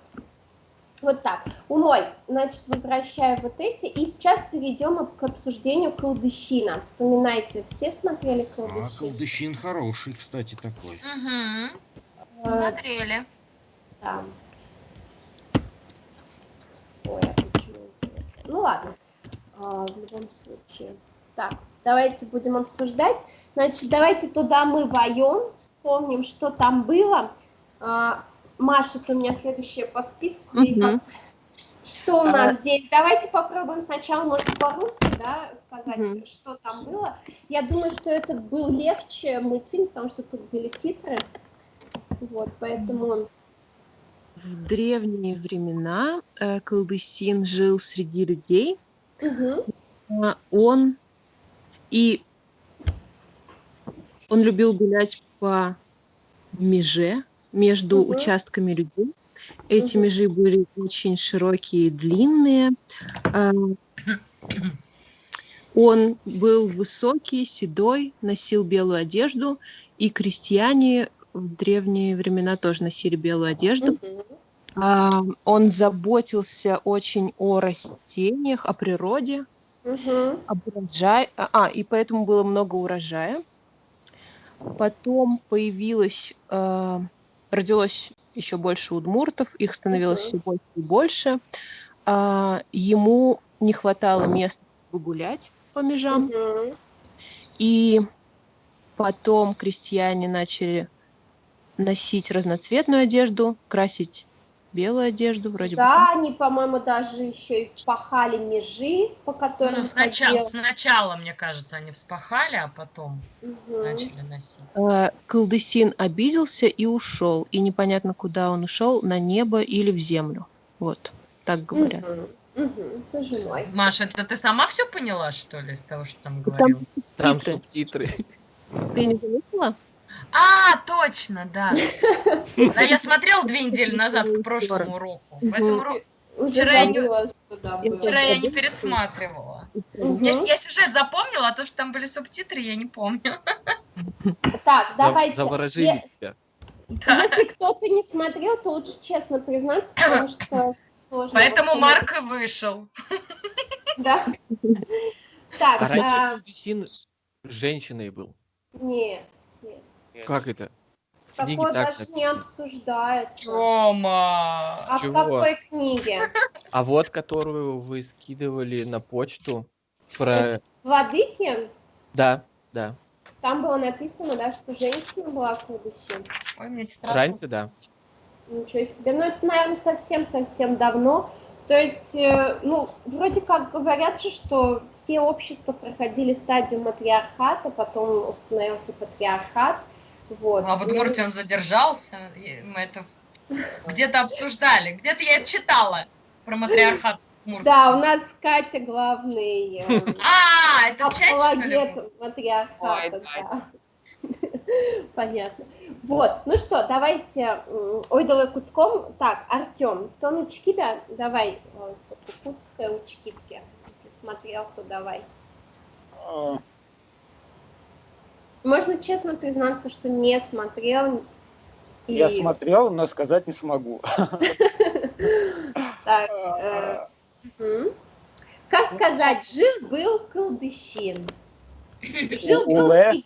Вот так. Умой, значит, возвращаю вот эти. И сейчас перейдем к обсуждению колдыщина. Вспоминайте, все смотрели колдыщин? Колдыщин хороший, кстати, такой. Угу. Смотрели. Да. Ой, а почему интересно? Ну ладно, в любом случае. Так, давайте будем обсуждать. Значит, давайте туда мы войдем, вспомним, что там было. Маша, ты у меня следующая по списку. Что у нас здесь? Давайте попробуем сначала, может, по-русски, да, сказать, что там было. Я думаю, что этот был легче мультфильм, потому что тут были титры. Вот, поэтому... В древние времена колдыщин жил среди людей. Он любил гулять по меже между участками людей. Эти межи были очень широкие и длинные. Он был высокий, седой, носил белую одежду, и крестьяне в древние времена тоже носили белую одежду. Он заботился очень о растениях, о природе, об урожае, и поэтому было много урожая. Потом родилось еще больше удмуртов, их становилось все больше и больше. Ему не хватало места, чтобы гулять по межам. И потом крестьяне начали носить разноцветную одежду, красить белую одежду вроде бы. Да, они, по-моему, даже еще и вспахали межи, по которым сначала, мне кажется, они вспахали, а потом начали носить. Колдыщин обиделся и ушел. И непонятно, куда он ушел, на небо или в землю. Вот, так говорят. Тоже мой. Маша, это ты сама все поняла, что ли, из того, что там говорилось? Там субтитры. Ты не заметила? Точно, да. Да, я смотрела 2 недели назад к прошлому уроку. Поэтому вчера я не пересматривала. Я сюжет запомнила, а то, что там были субтитры, я не помню. Так, давайте. Заворожили тебя. Если кто-то не смотрел, то лучше честно признаться, потому что сложно. Поэтому Марк и вышел. Да? Так, раньше колдыщин женщиной был. Нет. Как это? В книге Такое так даже не обсуждается. Тёма! А в какой книге? А вот, которую вы скидывали на почту про... Владыки? Да. Там было написано, да, что женщина была колдыщин. Ой, мне страшно. Раньше, да. Ничего себе. Ну, это, наверное, совсем давно. То есть, вроде как говорят же, что все общества проходили стадию матриархата, потом установился патриархат. Вот. А в Удмуртии он задержался. Мы это где-то обсуждали. Где-то я это читала про матриархат Удмуртии. Да, у нас Катя главный это в чате, апологет матриархата. Да. Понятно. Вот, ну что, давайте, давай Куцком. Так, Артем, тонучки, да, давай, Куцкая учкитки. Если смотрел, то давай. Можно честно признаться, что не смотрел. Я смотрел, но сказать не смогу. Так, как сказать, жил-был колдыщин. Жил-был...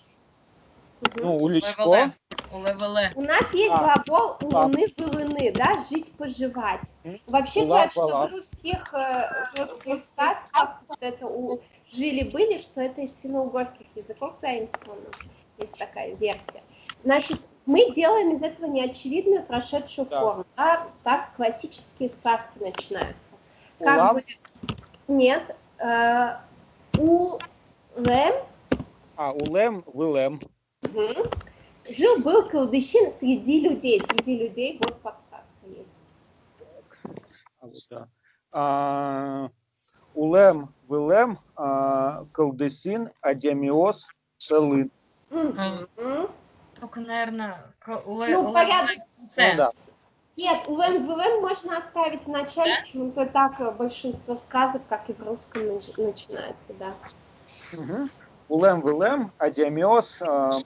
Уличко. Уле-выле. У нас есть глагол улыны-вылыны, да, жить-поживать. Вообще говорят, что в русских сказках вот это жили-были, что это из финно-угорских языков заимствовано. Есть такая версия. Значит, мы делаем из этого неочевидную прошедшую форму. Да? Так классические сказки начинаются. Как будет? Нет. Улем. Улем, вылем. Угу. Жил-был колдыщин среди людей. Среди людей вот подсказка есть. Улем, вылем, колдысин, адемиоз, целын. Только, наверное, порядок. Нет, улем-вылем можно оставить в начале, почему-то так большинство сказок, как и в русском, начинается, да. Улем-вылем, адемиоз,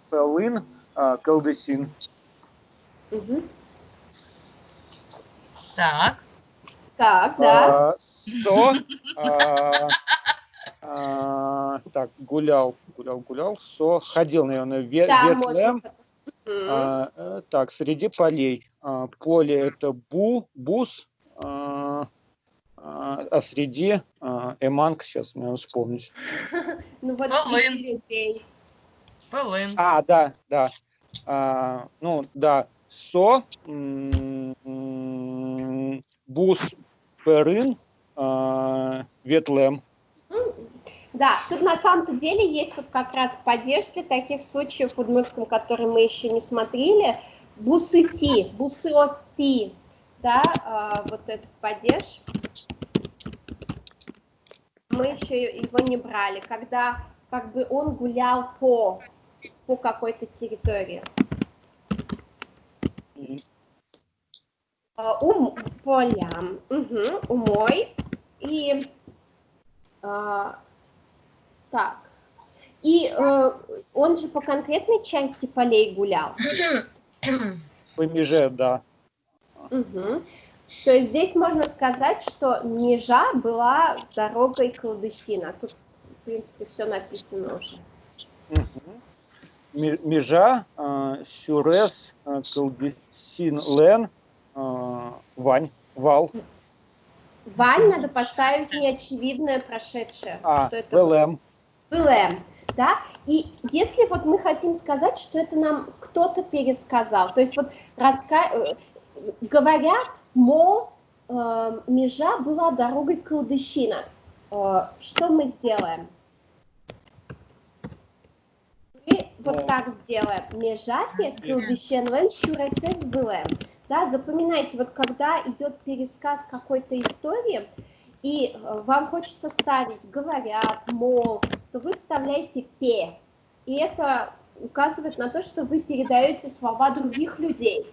целын, колдысин. Так. Так, да. Так, гулял, со, ходил, наверное, ветлем. Так, среди полей. Поле это бус, а среди эманг, сейчас мне вспомнить. Ну вот среди людей. Полын. Да. Со, бус, перын, ветлем. Да, тут на самом-то деле есть вот как раз падеж для таких случаев в удмуртском, которые мы еще не смотрели. Бусыти, бусыости, да, вот этот падеж. Мы еще его не брали, когда как бы он гулял по какой-то территории. Полям, умой и так. И он же по конкретной части полей гулял. По меже, да. То есть здесь можно сказать, что межа была дорогой колдысина. Тут, в принципе, все написано уже. Межа, сюрес, колдысин, лен, вань, вал. Вань надо поставить неочевидное прошедшее. Что это вэлэм. Вэлэм, да? И если вот мы хотим сказать, что это нам кто-то пересказал, то есть вот говорят, мол, межа была дорогой колдыщина. Что мы сделаем? И вот так сделаем. Межапе колдыщен лен шуресес вэлэм. Да, запоминайте, вот когда идет пересказ какой-то истории, и вам хочется ставить «говорят», «мол», то вы вставляете «пе». И это указывает на то, что вы передаете слова других людей.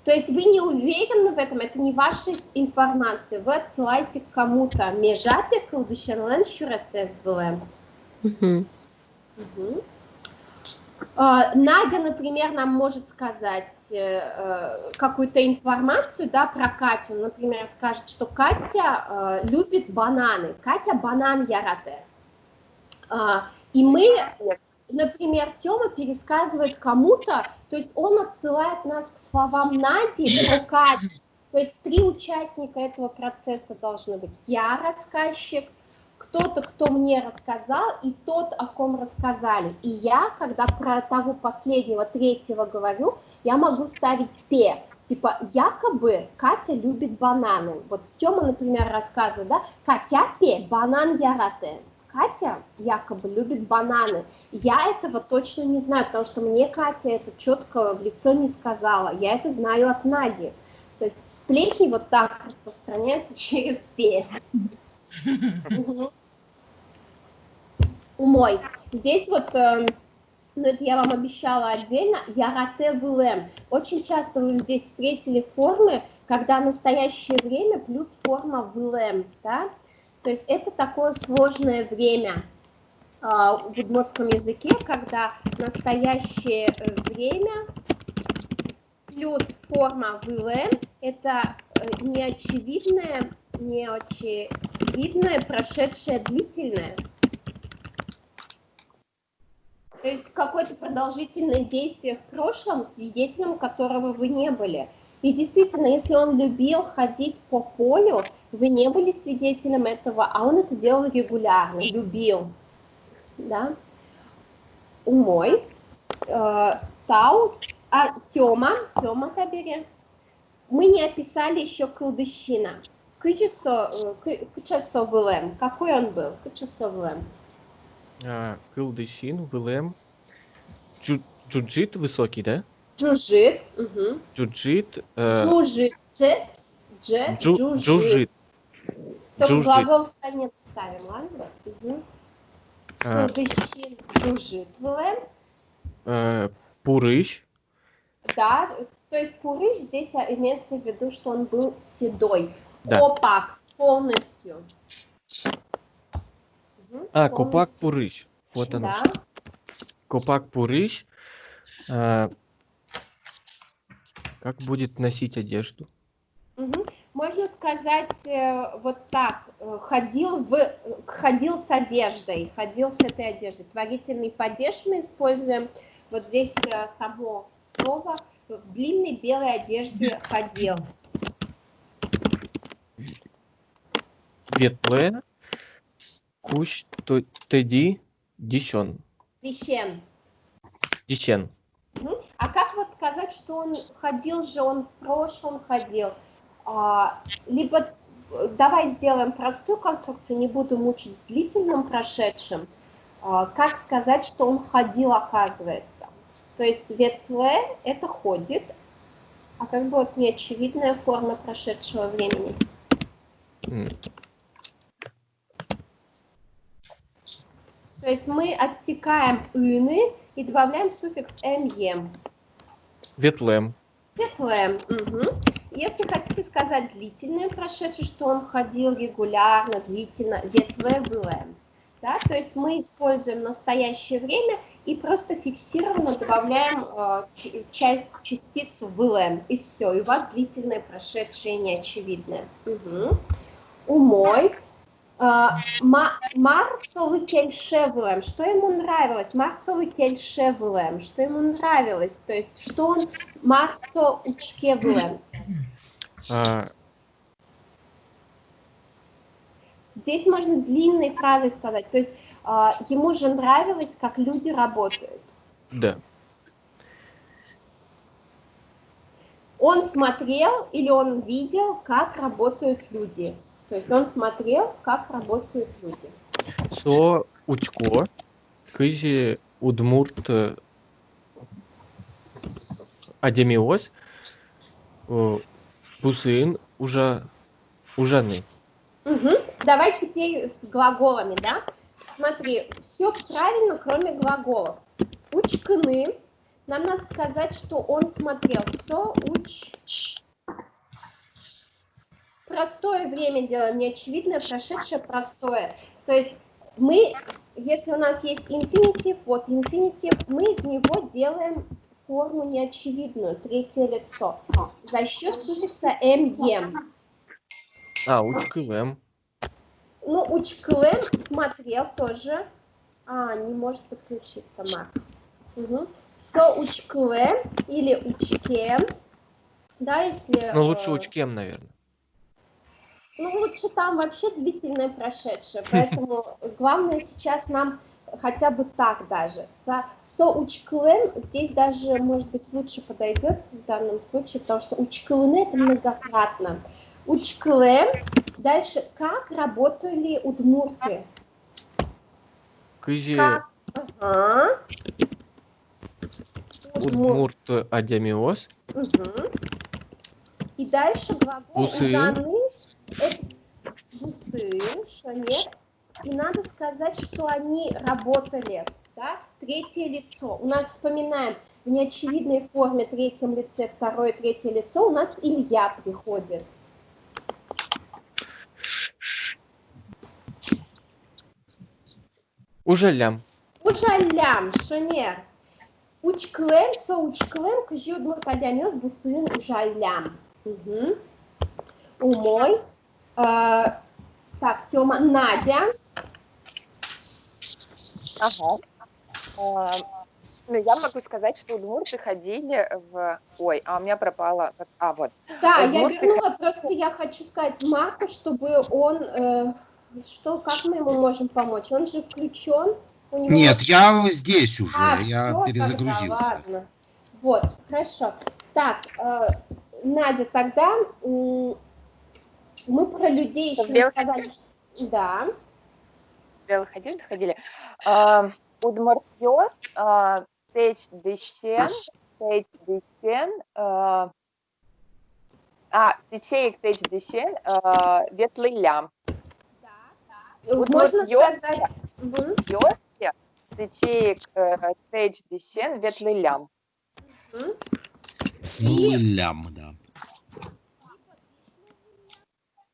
То есть вы не уверены в этом, это не ваша информация. Вы отсылаете к кому-то «межапе колдыщен лен шуресес вэлэм». Надя, например, нам может сказать какую-то информацию, да, про Катю. Например, скажет, что Катя любит бананы. Катя банан ярате. И мы, например, Тёма пересказывает кому-то, то есть он отсылает нас к словам Нади про Катю. То есть 3 участника этого процесса должны быть. Я рассказчик, кто-то, кто мне рассказал, и тот, о ком рассказали. И я, когда про того последнего, третьего говорю, я могу ставить «пе». Типа, якобы Катя любит бананы. Вот Тёма, например, рассказывает, да, «Катя пе, банан ярате». Катя якобы любит бананы. Я этого точно не знаю, потому что мне Катя это четко в лицо не сказала. Я это знаю от Нади. То есть сплетни вот так распространяются через «пе». Умой. Здесь вот, ну это я вам обещала отдельно, ярате вэлэм. Очень часто вы здесь встретили формы, когда настоящее время плюс форма вэлэм, да? То есть это такое сложное время в удмуртском языке, когда настоящее время плюс форма вэлэм это неочевидное, прошедшее длительное. То есть какое-то продолжительное действие в прошлом, свидетелем которого вы не были. И действительно, если он любил ходить по полю, вы не были свидетелем этого, а он это делал регулярно, любил. Да? Умой. Тау. Тёма табери. Мы не описали еще Кылдыщина. Кычасо Вылем. Какой он был? Кычасо Вылем. Кылдыщин, Вылем. Джуджит высокий, да? Джужит. Угу. Джуджит. Джужит. Джужит. Только глагол в конец ставим, ладно? Угу. Кылдыщин, Джужит Вылем. Пурыщ. Да, то есть Пурыщ здесь имеется в виду, что он был седой. Да. Копак полностью. Копак Пурыщ. Вот оно. Да. Что. Копак Пурыщ. Как будет носить одежду? Угу. Можно сказать вот так. Ходил с одеждой. Ходил с этой одеждой. Творительный падеж мы используем. Вот здесь само слово. В длинной белой одежде ходил. Ветле. Кущ тоді діщон. Дищен. Діщен. А как вот сказать, что он ходил же, он в прошлом ходил? Либо давай сделаем простую конструкцию, не буду мучить с длительным прошедшим. Как сказать, что он ходил, оказывается? То есть ветле – это ходит, а как бы вот неочевидная форма прошедшего времени. То есть мы отсекаем ины и добавляем суффикс «ем». Ветлем. Ветлем. Угу. Если хотите сказать длительное прошедшее, что он ходил регулярно, длительно, ветлем. Да? То есть мы используем настоящее время и просто фиксированно добавляем частицу «влем». И все, и у вас длительное прошедшее неочевидное. Угу. Умой. Марсовый кельшевлем. Что ему нравилось? Марсовый кельшевлем. Что ему нравилось? То есть, что он Марсо учкевлем. Здесь можно длинной фразой сказать. То есть, ему же нравилось, как люди работают. Да. Он смотрел или он видел, как работают люди. То есть он смотрел, как работают люди. Со учко, кыжи удмурт адемиоз, бусин ужаны. Угу. Давай теперь с глаголами, да? Смотри, все правильно, кроме глаголов. Учканы. Нам надо сказать, что он смотрел. Со уч. Простое время делаем, неочевидное, прошедшее, простое. То есть мы, если у нас есть инфинитив, вот инфинитив, мы из него делаем форму неочевидную, третье лицо, за счет суффикса «ем». Учкылем. Ну, учкылем смотрел тоже. Не может подключиться, Марк. Угу. Со учкылем или учкем. Да, если... Ну, лучше учкем, наверное. Ну, лучше там вообще длительное прошедшее, поэтому главное сейчас нам хотя бы так даже. Со учкылем здесь даже, может быть, лучше подойдет в данном случае, потому что учкылыны это многократно. Учкылем, дальше, как работали удмурты? Кыжи удмурт адемиоз. Угу. И дальше глагол ужаны. Это бусы, что нет. И надо сказать, что они работали. Да? Третье лицо. У нас, вспоминаем, в неочевидной форме третьем лице, второе, третье лицо у нас Илья приходит. Ужалям. Ужалям, шонер. Учклем, со учклем, кажи удмурт адемиоз, бусын, ужалям. Угу. Умой. Так, Тёма, Надя. Ага. Ну, я могу сказать, что удмурты ходили в... Ой, а у меня пропало... А, вот. Да, я Удмурты вернула, просто я хочу сказать Марку, чтобы он... как мы ему можем помочь? Он же включен. У него... Нет, я здесь уже, я всё, перезагрузился. Тогда, ладно. Вот, хорошо. Так, Надя, тогда мы про людей еще не сказали. Да. Белых одеждах ходили. Удмуртёс, течь дещен, течеек течь дещен, ветлый лям. Можно сказать... Удмуртёс, течеек течь дещен, ветлый лям. Лям, да.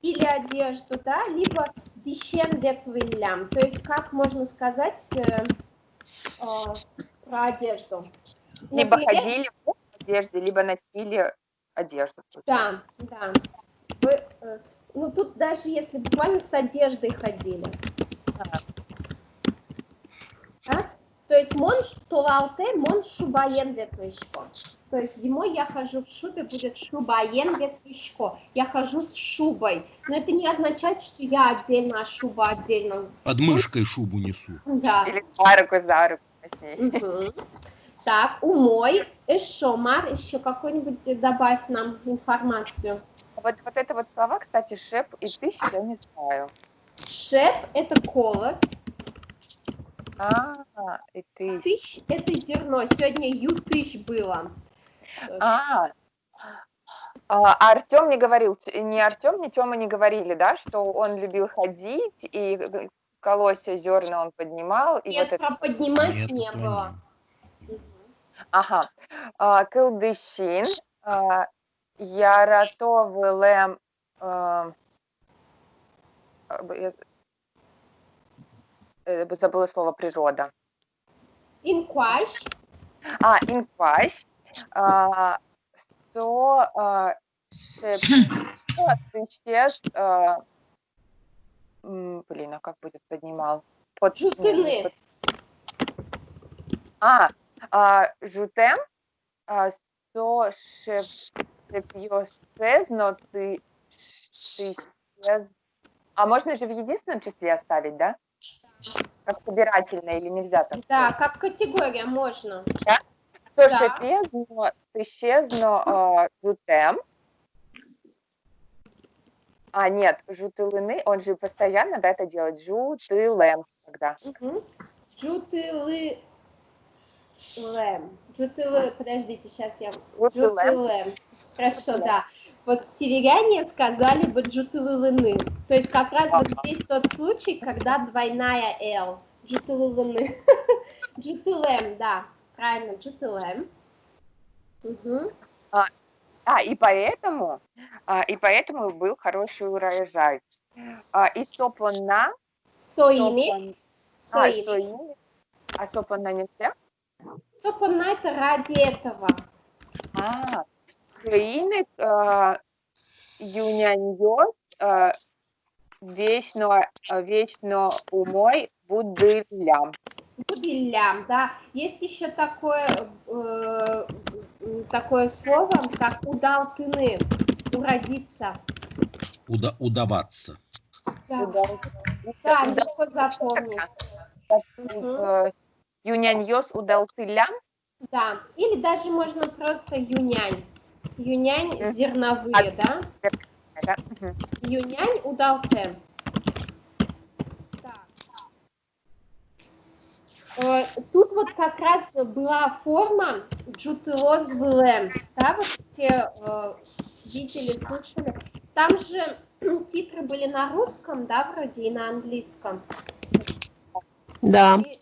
Или одежду, да, либо дещен ветлый лям. То есть как можно сказать про одежду? Либо Например, ходили в одежде, либо носили одежду. Да, да. Ну, тут даже если буквально с одеждой ходили. Да? То есть мон штулалте, мон шубаен ветлышко. То есть зимой я хожу в шубе, будет шубаен ветлышко. Я хожу с шубой. Но это не означает, что я отдельно, а шуба отдельно. Под мышкой шубу несу. Да. Или за руку с ней. Угу. Так, умой, эшомар, еще какой-нибудь добавь нам информацию. Вот это вот слова, кстати, шеп и тыщ, я не знаю. Шеп – это колос. И тыщ. Тыщ – это зерно. Сегодня ютыщ было. Артем не говорил, ни Артем, ни Тёма не говорили, да, что он любил ходить, и колосья, зерна он поднимал. И Нет, вот про поднимать не было. Ага. Кылдыщин, яратовылем, забыла слово природа. Инкваш. Инкваш. Тыщес, блин, а как будет поднимал? Жутыны. Жутем, шепьёсез, но ты а можно же в единственном числе оставить, да? Как собирательное или нельзя так? Да, как категория можно. Да? То шепьёз, но ты исчез, но жутем. Нет, жутылыны, он же постоянно, да, это делает. Жутылем тогда. Жутылы. Подождите, сейчас я... Жутылем. Хорошо, да. Вот северяне сказали бы джутылылыны. То есть как раз вот здесь тот случай, когда двойная «л». Джутылылыны. Джутылем, да. Правильно, джутылем. И поэтому был хороший урожай. И сопона... Соини. Соини. А сопона нельзя? Сопона это ради этого. Соини юняньёс вечно умой будылям. Будылям, да. Есть еще такое слово, как удалтыны, уродиться. Удаваться. Да, легко запомнить. Юняньёс удалтылям? Да, или даже можно просто юнянь. Юнянь зерновые, да? Юнянь удалтем. Тут вот как раз была форма джутылоз вылем, да, вот все видели, слышали. Там же титры были на русском, да, вроде, и на английском. Да. И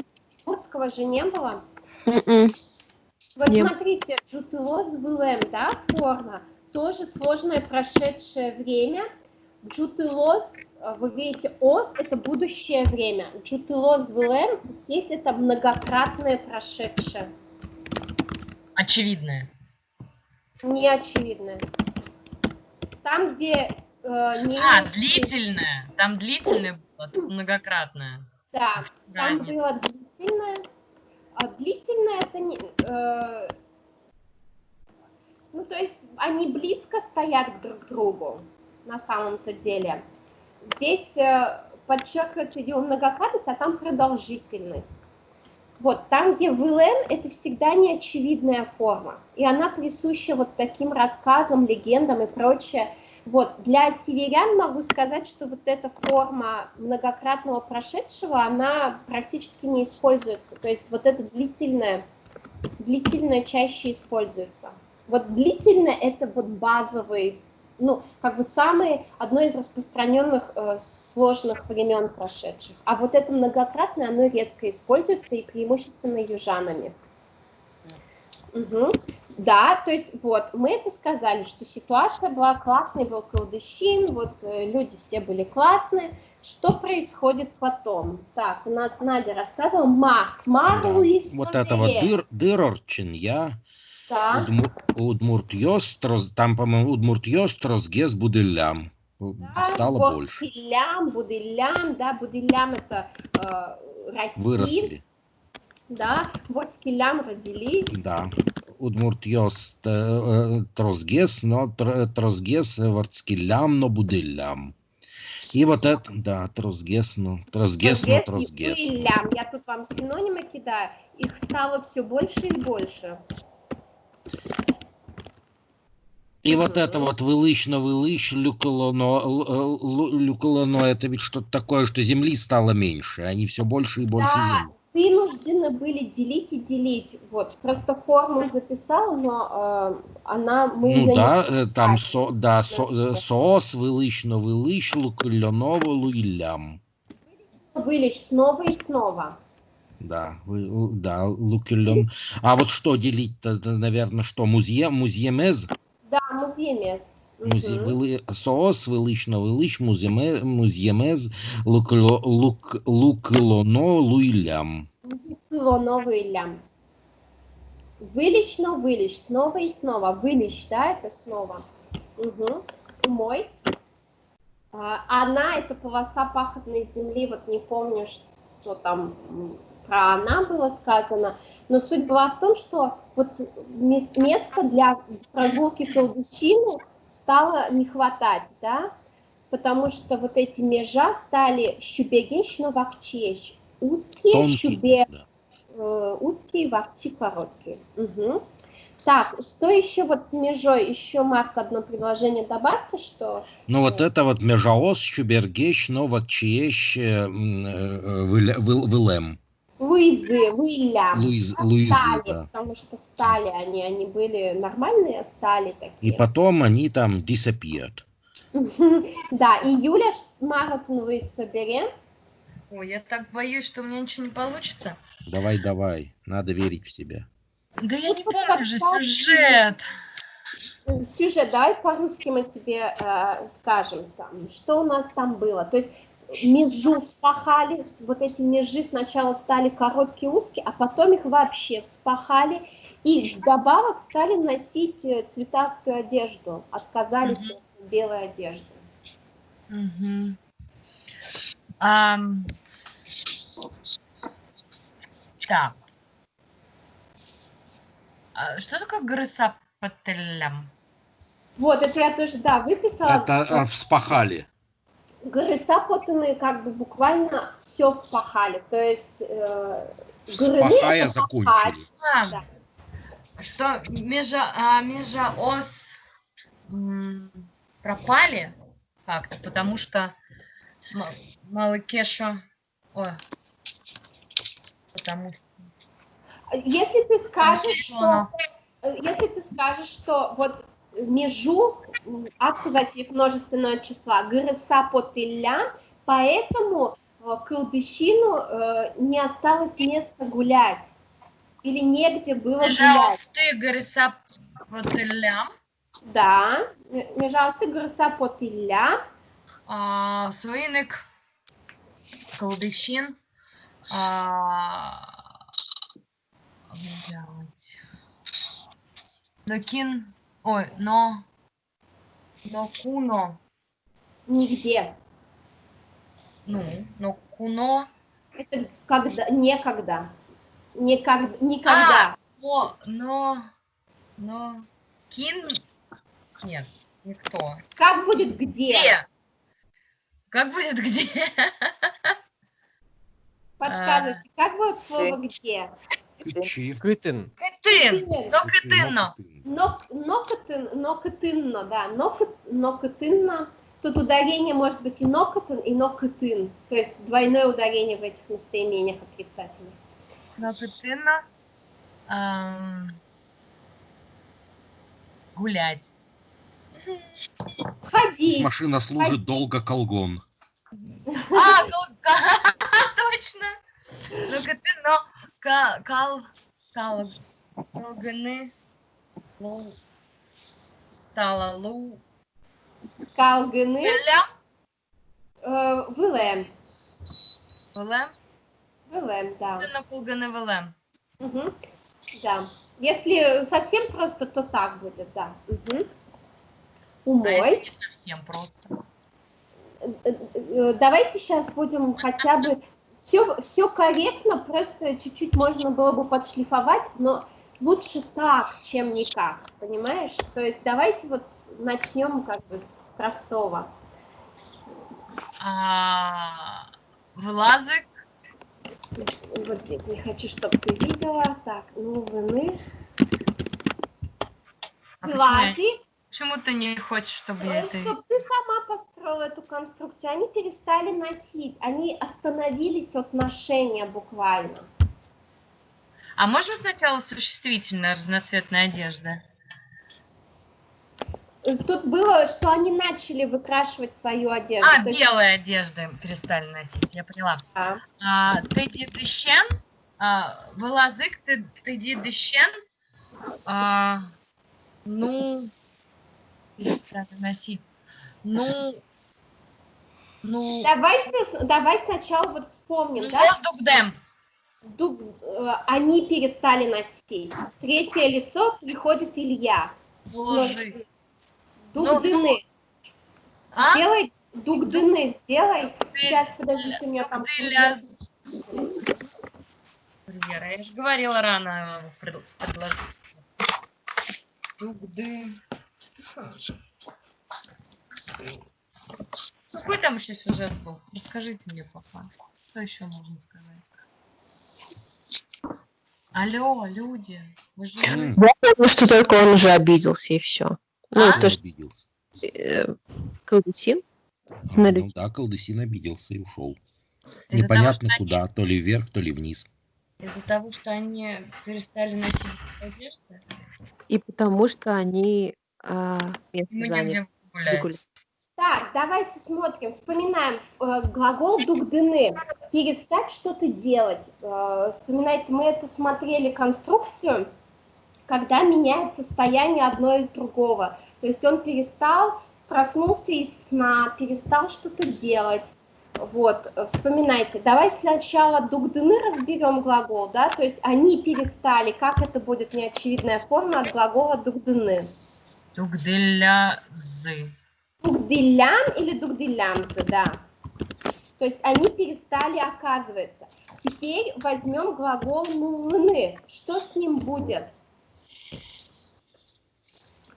русского же не было. Вот Нет. смотрите, джутылоз вылем, да, форма, тоже сложное прошедшее время. Джутылоз, вы видите, ос – это будущее время. Джутылоз вылем, здесь это многократное прошедшее. Очевидное. Не очевидное. Там, где... длительное. Там длительное было, тут многократное. Да, там было длительное. длительное это не... ну, то есть они близко стоят друг к другу, на самом-то деле. Здесь подчеркивается его многократность, а там продолжительность. Вот, там, где ВЛМ, это всегда неочевидная форма. И она присуща вот таким рассказам, легендам и прочее. Вот, для северян могу сказать, что вот эта форма многократного прошедшего, она практически не используется. То есть вот это длительное чаще используется. Вот длительно это вот базовый, ну, как бы одно из распространенных сложных времен прошедших. А вот это многократное, оно редко используется и преимущественно южанами. Угу. Да, то есть вот, мы это сказали, что ситуация была классной, был колдыщин, вот люди все были классные. Что происходит потом? Так, у нас Надя рассказывала, Луис. Вот это вот Дырорчин, я... Да. Там, по-моему, Удмурт-Йост, Розгес, Будылям. Да, стало вот больше. Будылям, это расти. Выросли. Да, вот скилям родились. Да. Удмурт-Йост, Трозгес, но Трозгес, Вартскилям, но Будылям. И вот это, да, Трозгес, но Трозгес. Я тут вам синонимы кидаю. Их стало все больше и больше. И вот это вот вылыщно, люколоно, это ведь что-то такое, что земли стало меньше, они все больше и больше земли. Вынуждены были делить и делить. Вот, просто форму записала, но там соос, вылыщно, луколяно, луилям. Вылечь снова и снова. Да, лукелем. А вот что делить-то, наверное, что? Музьемез? Да, музьемез. Соос, вылыщно, музьемез, лукелоно, луилям. Лукелоно, луилям. Вылечь, снова и снова. Вылечь, да, это снова. Мой. Она, это полоса пахотной земли, вот не помню, что там про она было сказано, но суть была в том, что вот места для прогулки колдыщину стало не хватать, да, потому что вот эти межа стали щубегещ, но вахчещ, узкие, узкие, вахчи короткие. Так, что еще вот межой, еще, Марк, одно предложение добавьте, что... Ну вот это вот межаос, щубергещ, но вахчещ, вылем. Луизы, да. потому что стали они были нормальные, стали такие. И потом они там disappeared. Да, и Юля, маратон Луиз соберем. Ой, я так боюсь, что у меня ничего не получится. Давай, надо верить в себя. Да я не помню же сюжет. Сюжет, давай по-русски мы тебе скажем, там, что у нас там было. То есть межу вспахали, вот эти межи сначала стали короткие, узкие, а потом их вообще вспахали, и вдобавок стали носить цветастую одежду, отказались от белой одежды. Так. Что такое грысапателям? Вот, это я тоже, да, выписала. Это вспахали. Грысапотаны как бы буквально все вспахали, то есть вспахая закончили. Да. Что межаос пропали как-то, потому что Малыкеша... Ой, потому что... Если ты скажешь, что вот межу аккузатив множественного числа грысапотыля, поэтому колдыщину не осталось места гулять. Или негде было гулять. Грысапотылям. Да, межалсты грысапотыля. Суиник колдыщин. Нокин. Ой, но куно. Нигде. Ну, но куно. Это когда, некогда. Никогда. Кин... Нет, никто. Как будет где? Как будет где? Подсказывайте, как будет слово где? Кычи. Кытын. Кытын. Но кытынно. Нокотынно, да. Нокотынно. Тут ударение может быть и нокотын, и нокотын. То есть двойное ударение в этих местоимениях отрицательных. Нокотынно. Гулять. Ходить. Машина служит долго, колгон. Точно. Нокотынно. Колганы. Талалу. Калгыны. Вылем. Вылем. Вылем. Вылем, да. На кулганы вылем. Угу. Да. Если совсем просто, то так будет, да. Угу. Умой. А если не совсем просто? Давайте сейчас будем хотя бы... Все корректно, просто чуть-чуть можно было бы подшлифовать, но лучше так, чем никак, понимаешь? То есть давайте вот начнем как бы с простого. Вылазок. Вот здесь не хочу, чтобы ты видела. Так, выны. Вылази. Почему ты не хочешь, чтобы я это... Чтобы ты сама построила эту конструкцию. Они перестали носить, они остановились от ношения буквально. А можно сначала существительное разноцветная одежда? Тут было, что они начали выкрашивать свою одежду. Белые одежды перестали носить, я поняла. Ты дедыщен, вылазык, ты дедыщен, перестали носить. Давай сначала вот вспомним, да? Они перестали носить. Третье лицо приходит Илья. Дугдыны. Сделай дугдыны, сделай. Сейчас, подождите, у меня там... Я же говорила рано предложить. Дугды. Какой там еще сюжет был? Расскажите мне, папа. Что еще можно сказать? Алло, люди. Вы же... Я думаю, что только он уже обиделся, и все. То, что... Колдесин? Да, Колдесин обиделся и ушел. Непонятно куда, то ли вверх, то ли вниз. Из-за того, что они перестали носить одежду? И потому что они заняли. Так, давайте смотрим, вспоминаем глагол дугдыны. Перестать что-то делать. Вспоминайте, мы это смотрели конструкцию, когда меняет состояние одно из другого. То есть он перестал, проснулся из сна, перестал что-то делать. Вот, вспоминайте. Давай сначала дугдыны разберем глагол, да, то есть они перестали, как это будет неочевидная форма от глагола дугдыны? Дугдылязы. Дугдылям или дугдылямзы, да. То есть они перестали, оказывается. Теперь возьмем глагол нулыны. Что с ним будет?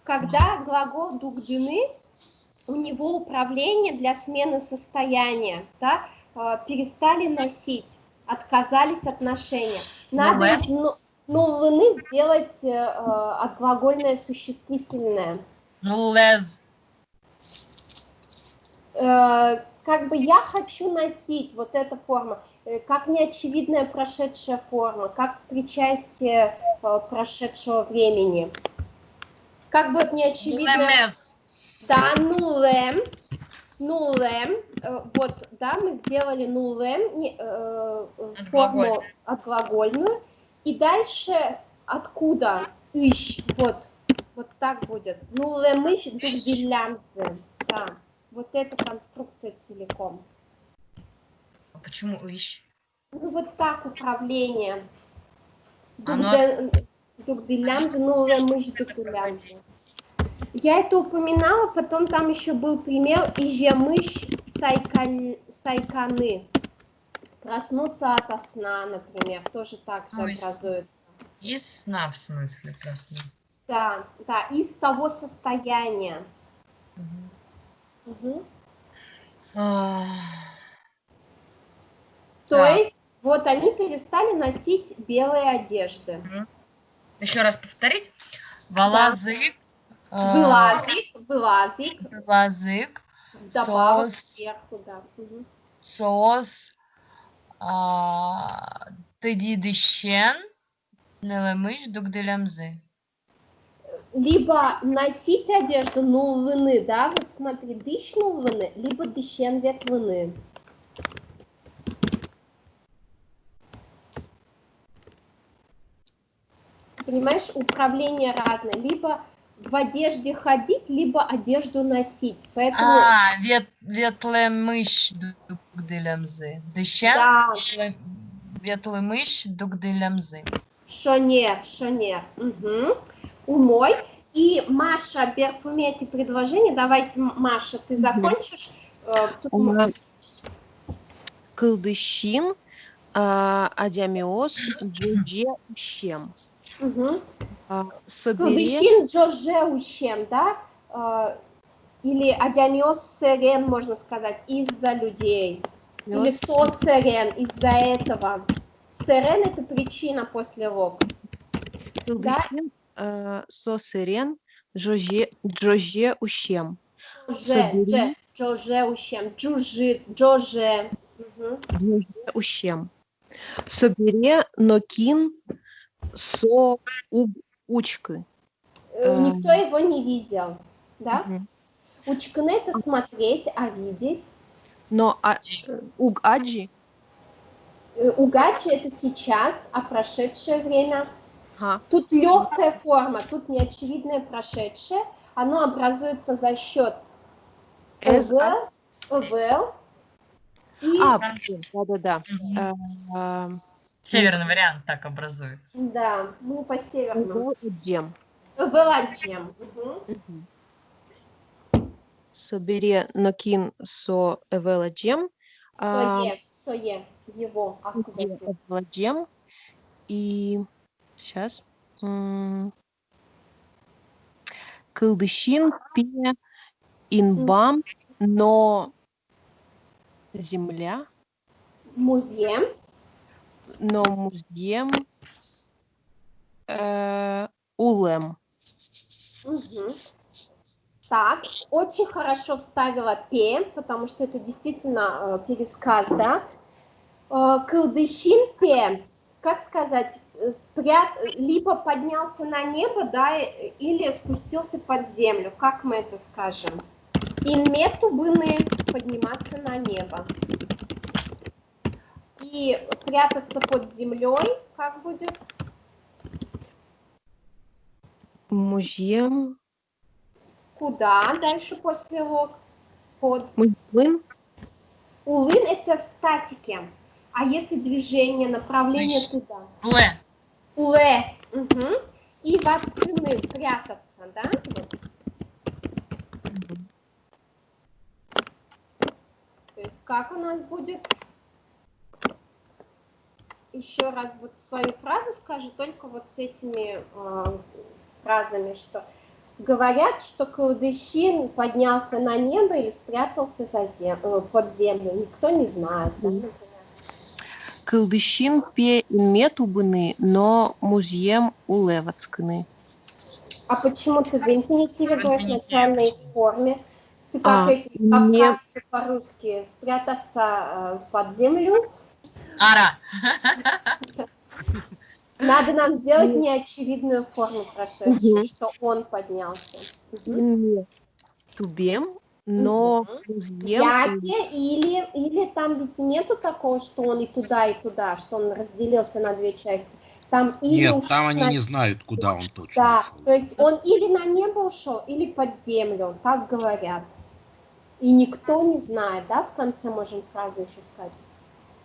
Когда глагол дугдыны, у него управление для смены состояния, да, перестали носить, отказались от ношения. Надо из нулыны сделать отглагольное существительное. Нулез. Как бы я хочу носить, вот эта форма, как неочевидная прошедшая форма, как причастие прошедшего времени. Как будет неочевидная... Да, нулем, вот, да, мы сделали нулем, форму отглагольную, и дальше откуда? Ищ, вот так будет. Нулем ищ дугдилямзы, да, вот эта конструкция целиком. А почему ищ? Вот так управление. Дугдилямзы, нулем ищ дугдилямзы. Я это упоминала, потом там еще был пример «Ижемыш сайканы». Проснуться ото сна, например, тоже так же Ну, образуется. Из сна, в смысле, проснуться. Да, да, из того состояния. Мгм. Мгм. А, То Так. есть, вот они перестали носить белые одежды. Еще раз повторить. Валазык. Вылазик, Валазык. вдобавок Сос. сверху, да. Мгм. Соос. Тедидыщен. Нелемыш дугделямзы. Либо носить одежду нуллыны, да, вот смотри, дыщ нуллыны, либо дыщен ветлыны. Понимаешь, управление разное. Либо в одежде ходить, либо одежду носить. Поэтому... Ветлемыш дугделямзы. Дыщен. Да, Ветлемыш дугделямзы. шонер. Угу. Умой. И Маша, берпуме эти предложения. Давайте, Маша, ты закончишь. Тут... Кылдыщин, адямиос, джудже, ущем. Угу. Собере, Кылдыщин джоже ущем, да? Или адямиос серен, можно сказать, из-за людей. Или со серен, из-за этого. Серен – это причина после лог. Да? кылдыщин, сосерен, джоже, ущем. Джоже ущем. Джоже. Угу. Джоже, ущем. Собере, нокин, со, учкы. Никто его не видел, да? Мгм. Учкны – это смотреть, а видеть. Но угаджи, Угачи – это сейчас, а прошедшее время. ага, Тут легкая форма, тут неочевидное прошедшее. Оно образуется за счет эс, vel и... да. Северный вариант так образует. Да, мы по северному. Удем. Веладжем. Собере, нокин, со, эвеладжем. Сое, его аккузатив. Эвеладжем. И сейчас. Кылдыщин, пе, инбам, но земля, Музеем. но музеем, улем. Угу. Так, очень хорошо вставила пе, потому что это действительно пересказ, да. Кылдыщин пе, как сказать, либо поднялся на небо, да, или спустился под землю, как мы это скажем. Инмету быны подниматься на небо. И прятаться под землей, как будет? Музеем. Куда дальше после лог? Под. Улын. Улын – это в статике. А если движение, направление туда? Пле. Уле. Угу. И вацкины, прятаться, да? Вот. То есть как у нас будет? Еще раз вот свою фразу скажу, только вот с этими фразами, что говорят, что Кылдыщин поднялся на небо или спрятался под землю. Никто не знает. Да? Кылдыщин пе инмету быны, но музеем улевацкны. А почему ты в инфинитиве говоришь в начальной форме? Ты как эти кавказцы по-русски, спрятаться под землю? Ара. Надо нам сделать неочевидную форму прошедшую, что он поднялся. Тубем, но музеем... Яке, или там ведь нету такого, что он и туда, что он разделился на две части. Там или нет, там они не знают, куда он точно да, ушел. то есть он или на небо ушел, или под землю, так говорят. И никто не знает, да, в конце можем фразу еще сказать.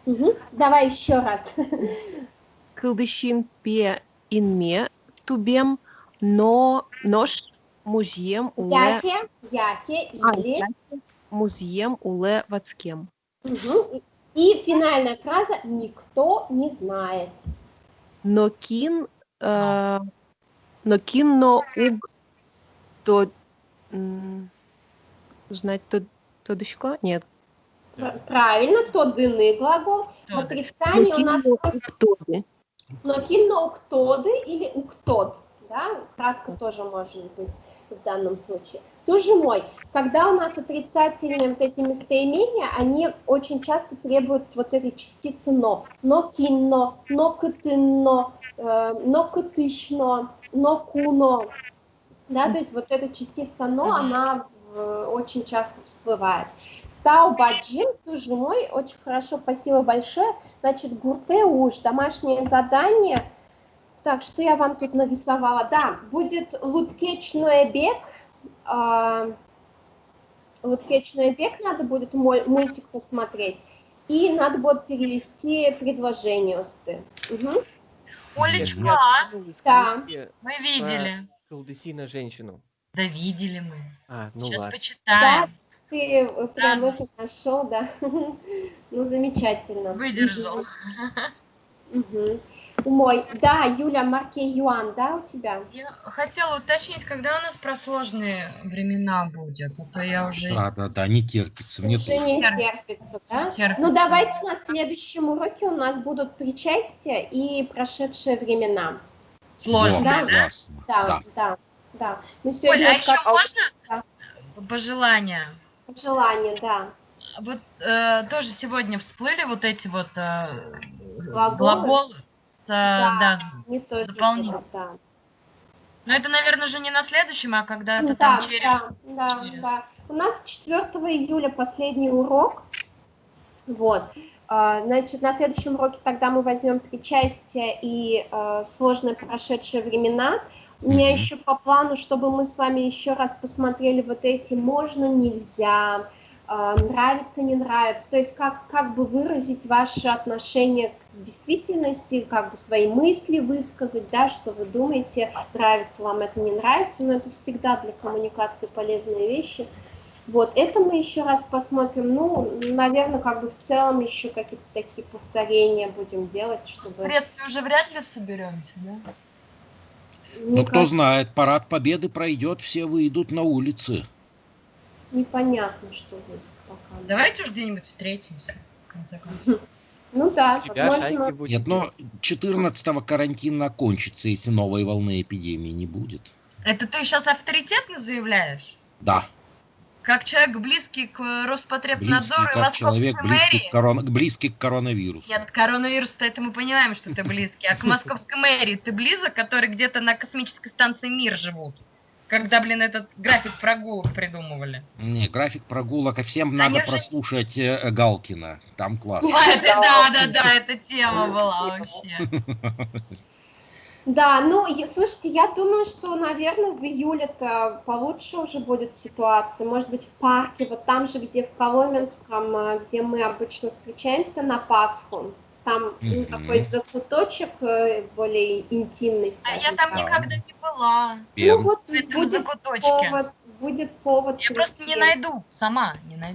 Угу. Давай еще раз. Кылдыщин пе инме тубем, но нож музеем уле... Яке или... музеем уле вацкем. Угу. И финальная фраза «никто не знает». Но кин, но уг, то знать то дышко? Нет. Правильно, тодыны глагол. В Тоды. отрицании у нас просто Ктоды. но кино уктоды или уктод, да, кратко тоже может быть в данном случае. Тоже мой. Когда у нас отрицательные вот эти местоимения, они очень часто требуют вот этой частицы но. Но кино, но кытынно, но кытышно, но куно. Да, то есть вот эта частица но, она очень часто всплывает. Таубаджин, тоже мой, очень хорошо, спасибо большое. Значит, гурте уж, домашнее задание. Так, что я вам тут нарисовала? Да, будет луткечное бег. Луткечное бег надо будет мультик посмотреть. И надо будет перевести предложение. Угу. Олечка, Да. мы видели. Колдыси на женщину. Да видели мы. Ну Сейчас ладно. почитаем. Ты прям Сразу. это нашел, да? Ну, замечательно. Выдержал. Угу. Мой, да, Юля, Марке Юан, да, у тебя? Я хотела уточнить, когда у нас про сложные времена будет, а то я уже... Да, не терпится. Мне Уже тоже. не терпится, да? Терпится. Ну, давайте на следующем уроке у нас будут причастия и прошедшие времена. Сложные, Вот, да? классно. Да. Мы Оля, сегодня а еще как можно пожелания? желание, да. Вот тоже сегодня всплыли вот эти вот Глаголы? глаголы с, Да. с Не тоже, дополнительным. да. Но это, наверное, уже не на следующем, а когда-то там через... Да. У нас 4 июля последний урок. Вот. Значит, на следующем уроке тогда мы возьмем причастие и сложные прошедшие времена. У меня еще по плану, чтобы мы с вами еще раз посмотрели вот эти «можно», «нельзя», «нравится», «не нравится». То есть как бы выразить ваше отношение к действительности, как бы свои мысли высказать, да, что вы думаете, нравится вам это, не нравится. Но это всегда для коммуникации полезные вещи. Вот, это мы еще раз посмотрим. Ну, наверное, как бы в целом еще какие-то такие повторения будем делать, чтобы... В приветствии уже вряд ли соберемся, да? Ну, кто знает, парад Победы пройдет, все выйдут на улицы. Непонятно, что будет пока. Давайте уж где-нибудь встретимся, в конце концов. Ну да, У тебя шайки можно... будет. Нет, но 14-го карантин окончится, если новой волны эпидемии не будет. Это ты сейчас авторитетно заявляешь? Да. Как человек, близкий к Роспотребнадзору и Как человек, Московской мэрии? близкий к коронавирусу. Нет, коронавирус-то это мы понимаем, что ты близкий. А к Московской мэрии ты близок, которые где-то на космической станции МИР живут? Когда, этот график прогулок придумывали. Не, график прогулок, а всем надо же- прослушать Галкина. Там классно. Да, эта тема была вообще. Да, ну, слушайте, я думаю, что, наверное, в июле-то получше уже будет ситуация. Может быть, в парке, вот там же, где в Коломенском, где мы обычно встречаемся на Пасху. Там такой закуточек более интимный. А я скажем там так. никогда не была. Ну, вот В этом будет закуточке. повод. Я просто не найду, сама не найду.